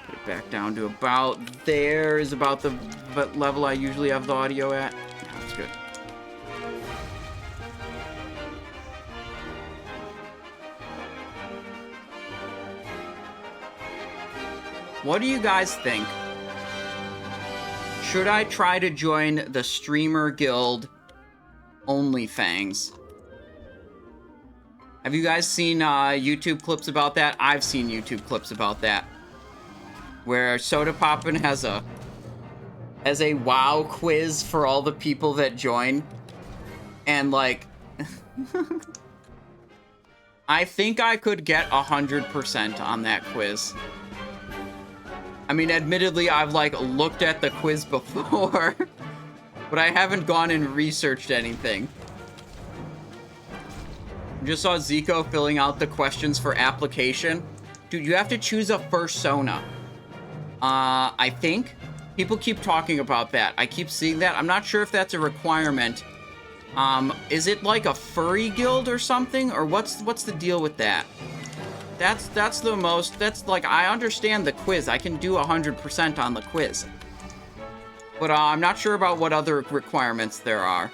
Put it back down to about there is about the level I usually have the audio at. Yeah, that's good. What do you guys think? Should I try to join the Streamer Guild OnlyFans? Have you guys seen YouTube clips about that? I've seen YouTube clips about that. Where Soda Poppin has a WoW quiz for all the people that join. And like... I think I could get 100% on that quiz. I mean, admittedly, I've, like, looked at the quiz before, but I haven't gone and researched anything. Just saw Zico filling out the questions for application. Dude, you have to choose a fursona. I think. People keep talking about that. I keep seeing that. I'm not sure if that's a requirement. Is it, like, a furry guild or something? Or what's the deal with that? That's the most, that's like, I understand the quiz. I can do 100% on the quiz. But I'm not sure about what other requirements there are.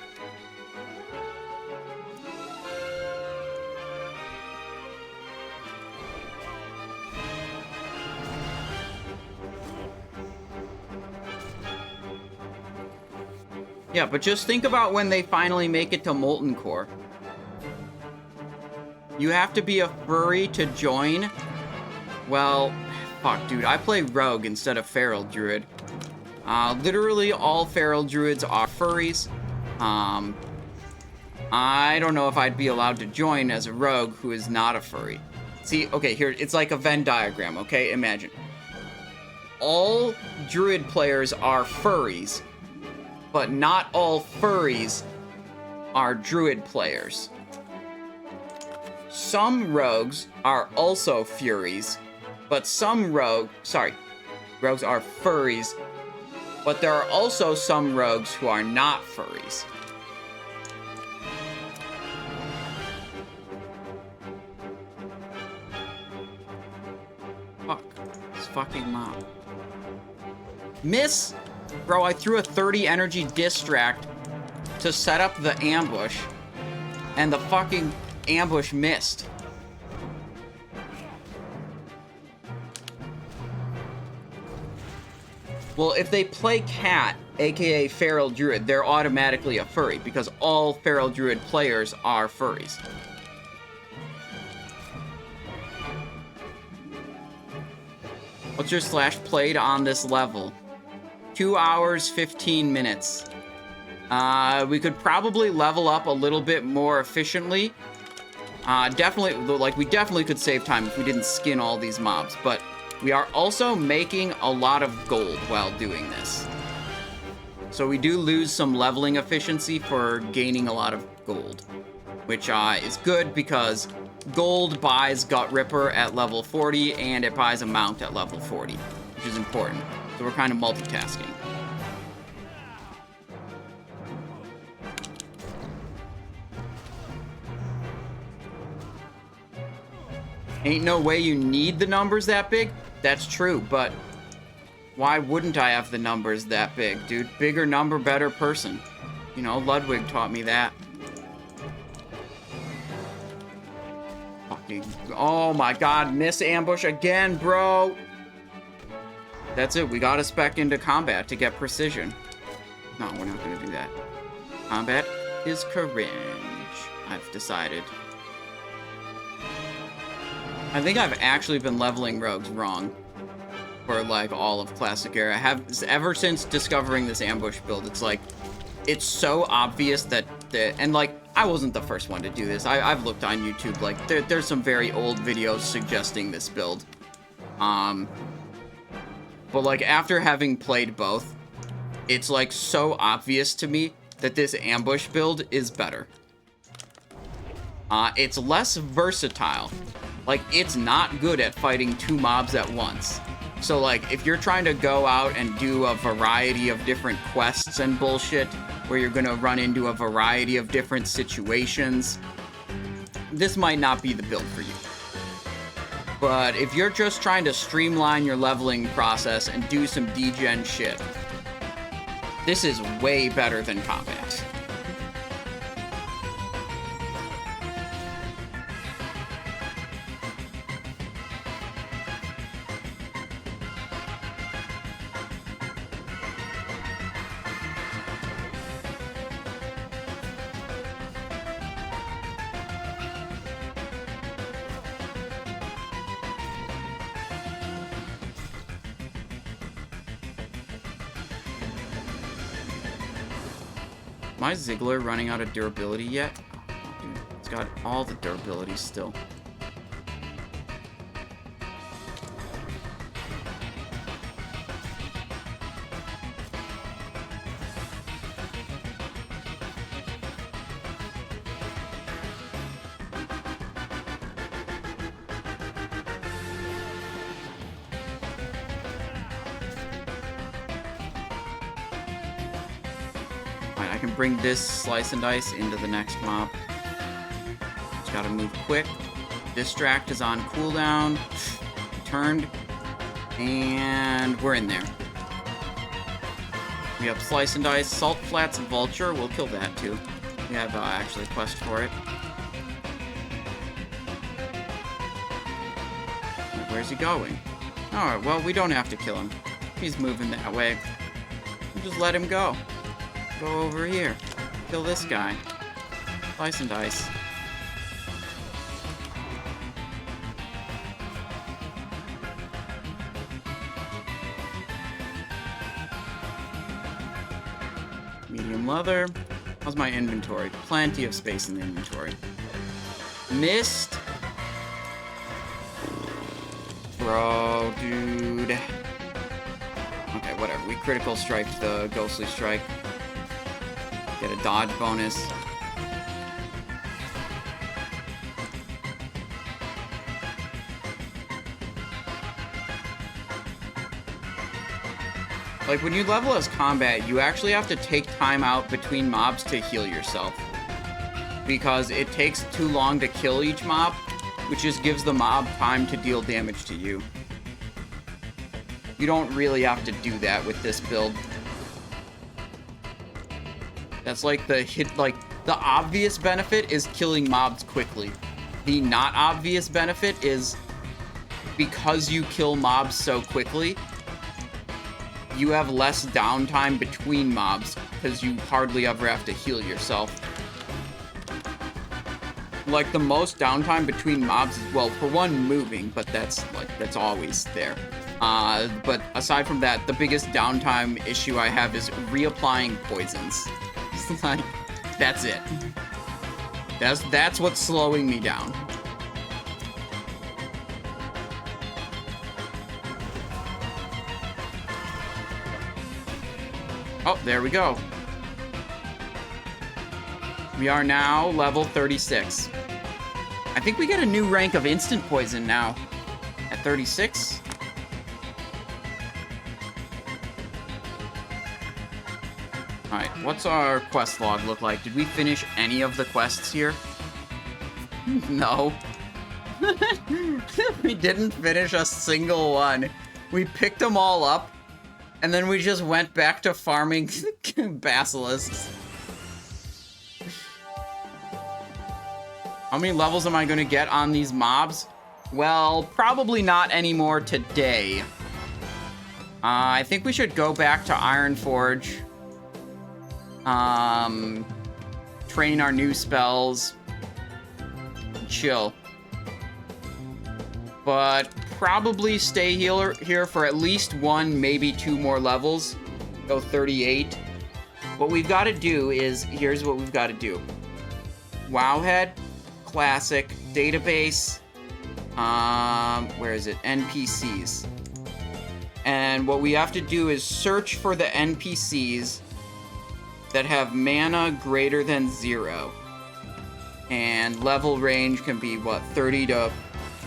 Yeah, but just think about when they finally make it to Molten Core. You have to be a furry to join. Well, fuck, dude. I play Rogue instead of Feral Druid. Literally all Feral Druids are furries. I don't know if I'd be allowed to join as a Rogue who is not a furry. See, okay, here, it's like a Venn diagram, okay? Imagine. All Druid players are furries, but not all furries are Druid players. Some rogues are also furies, but some rogues are furries, but there are also some rogues who are not furries. Fuck, this fucking mob. Miss! Bro, I threw a 30 energy distract to set up the ambush, and the fucking ambush missed. Well, if they play Cat, aka Feral Druid, they're automatically a furry, because all Feral Druid players are furries. What's your slash played on this level? 2 hours, 15 minutes. We could probably level up a little bit more efficiently. We definitely could save time if we didn't skin all these mobs, but we are also making a lot of gold while doing this. So we do lose some leveling efficiency for gaining a lot of gold, which is good because gold buys Gut Ripper at level 40 and it buys a mount at level 40, which is important. So we're kind of multitasking. Ain't no way you need the numbers that big? That's true, but why wouldn't I have the numbers that big, dude? Bigger number, better person. You know, Ludwig taught me that. Fucking, oh my god, miss ambush again, bro! That's it, we gotta spec into combat to get precision. No, we're not gonna do that. Combat is cringe, I've decided. I think I've actually been leveling rogues wrong for, like, all of Classic Era. Ever since discovering this ambush build, it's like, it's so obvious that and, like, I wasn't the first one to do this. I've looked on YouTube, like, there's some very old videos suggesting this build. But, like, after having played both, it's, like, so obvious to me that this ambush build is better. It's less versatile. Like, it's not good at fighting 2 mobs at once. So, like, if you're trying to go out and do a variety of different quests and bullshit, where you're gonna run into a variety of different situations, this might not be the build for you. But if you're just trying to streamline your leveling process and do some degen shit, this is way better than combat. Am I Ziggler running out of durability yet? Oh, dude, it's got all the durability still. I can bring this slice and dice into the next mob. Just gotta move quick. Distract is on cooldown. Turned. And we're in there. We have slice and dice. Salt Flats Vulture. We'll kill that too. We have actually a quest for it. Where's he going? Alright, well, we don't have to kill him. He's moving that way. We'll just let him go. Go over here. Kill this guy. Slice and dice. Medium leather. How's my inventory? Plenty of space in the inventory. Missed. Bro, dude. Okay, whatever. We critical striked the ghostly strike. Get a dodge bonus. Like, when you level as combat, you actually have to take time out between mobs to heal yourself. Because it takes too long to kill each mob, which just gives the mob time to deal damage to you. You don't really have to do that with this build. That's like the obvious benefit is killing mobs quickly. The not obvious benefit is because you kill mobs so quickly, you have less downtime between mobs because you hardly ever have to heal yourself. Like, the most downtime between mobs is, well, for one, moving, but that's always there. But aside from that, the biggest downtime issue I have is reapplying poisons. Like, that's it. That's what's slowing me down. Oh, there we go. We are now level 36. I think we get a new rank of instant poison now at 36. Alright, what's our quest log look like? Did we finish any of the quests here? No. We didn't finish a single one. We picked them all up, and then we just went back to farming basilisks. How many levels am I going to get on these mobs? Well, probably not anymore today. I think we should go back to Ironforge. Train our new spells. Chill. But probably stay here for at least one, maybe two more levels. Go 38. What we've got to do is, here's what we've got to do. Wowhead, Classic, Database, where is it? NPCs. And what we have to do is search for the NPCs that have mana greater than 0. And level range can be, what, 30 to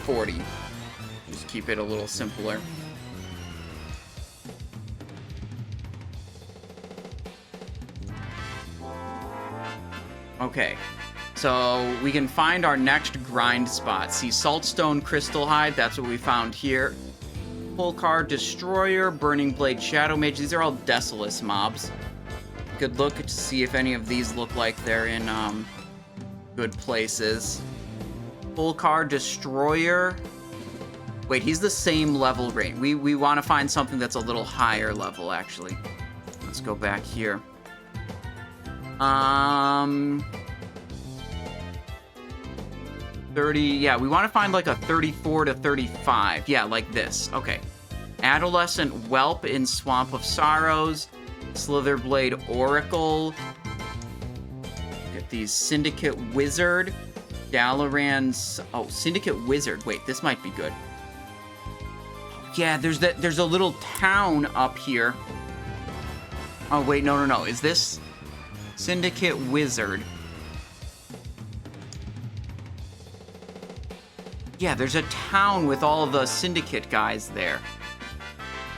40. Just keep it a little simpler. Okay, so we can find our next grind spot. See, Saltstone Crystal Hide, that's what we found here. Pulkar Destroyer, Burning Blade Shadow Mage, these are all Decilis mobs. Good look to see if any of these look like they're in good places. Pulkar Destroyer. Wait, he's the same level range. We want to find something that's a little higher level, actually. Let's go back here. 30, yeah, we want to find like a 34 to 35. Yeah, like this. Okay. Adolescent Whelp in Swamp of Sorrows. Slitherblade Oracle. Get these Syndicate Wizard. Dalaran's... Oh, Syndicate Wizard. Wait, this might be good. Yeah, there's a little town up here. Oh, wait, no. Is this Syndicate Wizard? Yeah, there's a town with all of the Syndicate guys there.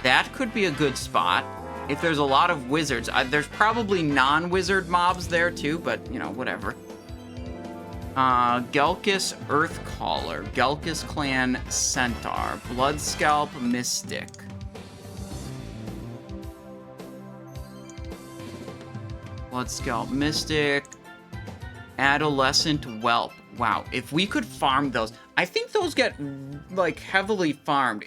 That could be a good spot. If there's a lot of wizards, there's probably non-wizard mobs there too, but, you know, whatever. Gelkis Earthcaller, Gelkis Clan Centaur, Bloodscalp Mystic. Bloodscalp Mystic, Adolescent Whelp. Wow, if we could farm those, I think those get, like, heavily farmed.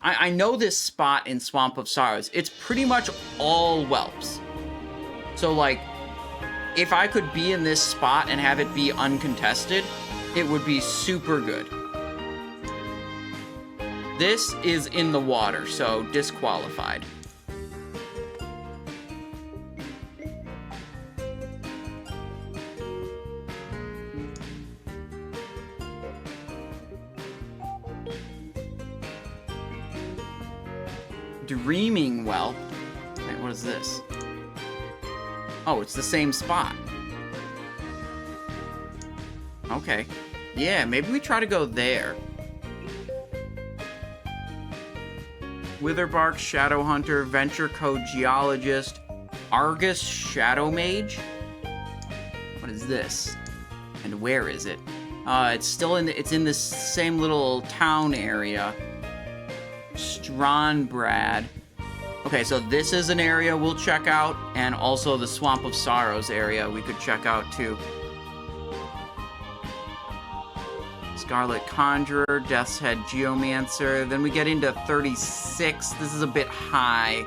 I know this spot in Swamp of Sorrows. It's pretty much all whelps. So, like, if I could be in this spot and have it be uncontested, it would be super good. This is in the water, so disqualified. Dreaming well. Wait, what is this? Oh, it's the same spot. Okay. Yeah, maybe we try to go there. Witherbark, Shadow Hunter, Venture Code Geologist, Argus Shadow Mage. What is this? And where is it? It's still in it's in this same little town area. Strandbrad. Okay, so this is an area we'll check out, and also the Swamp of Sorrows area we could check out too. Scarlet Conjurer, Death's Head Geomancer. Then we get into 36. This is a bit high.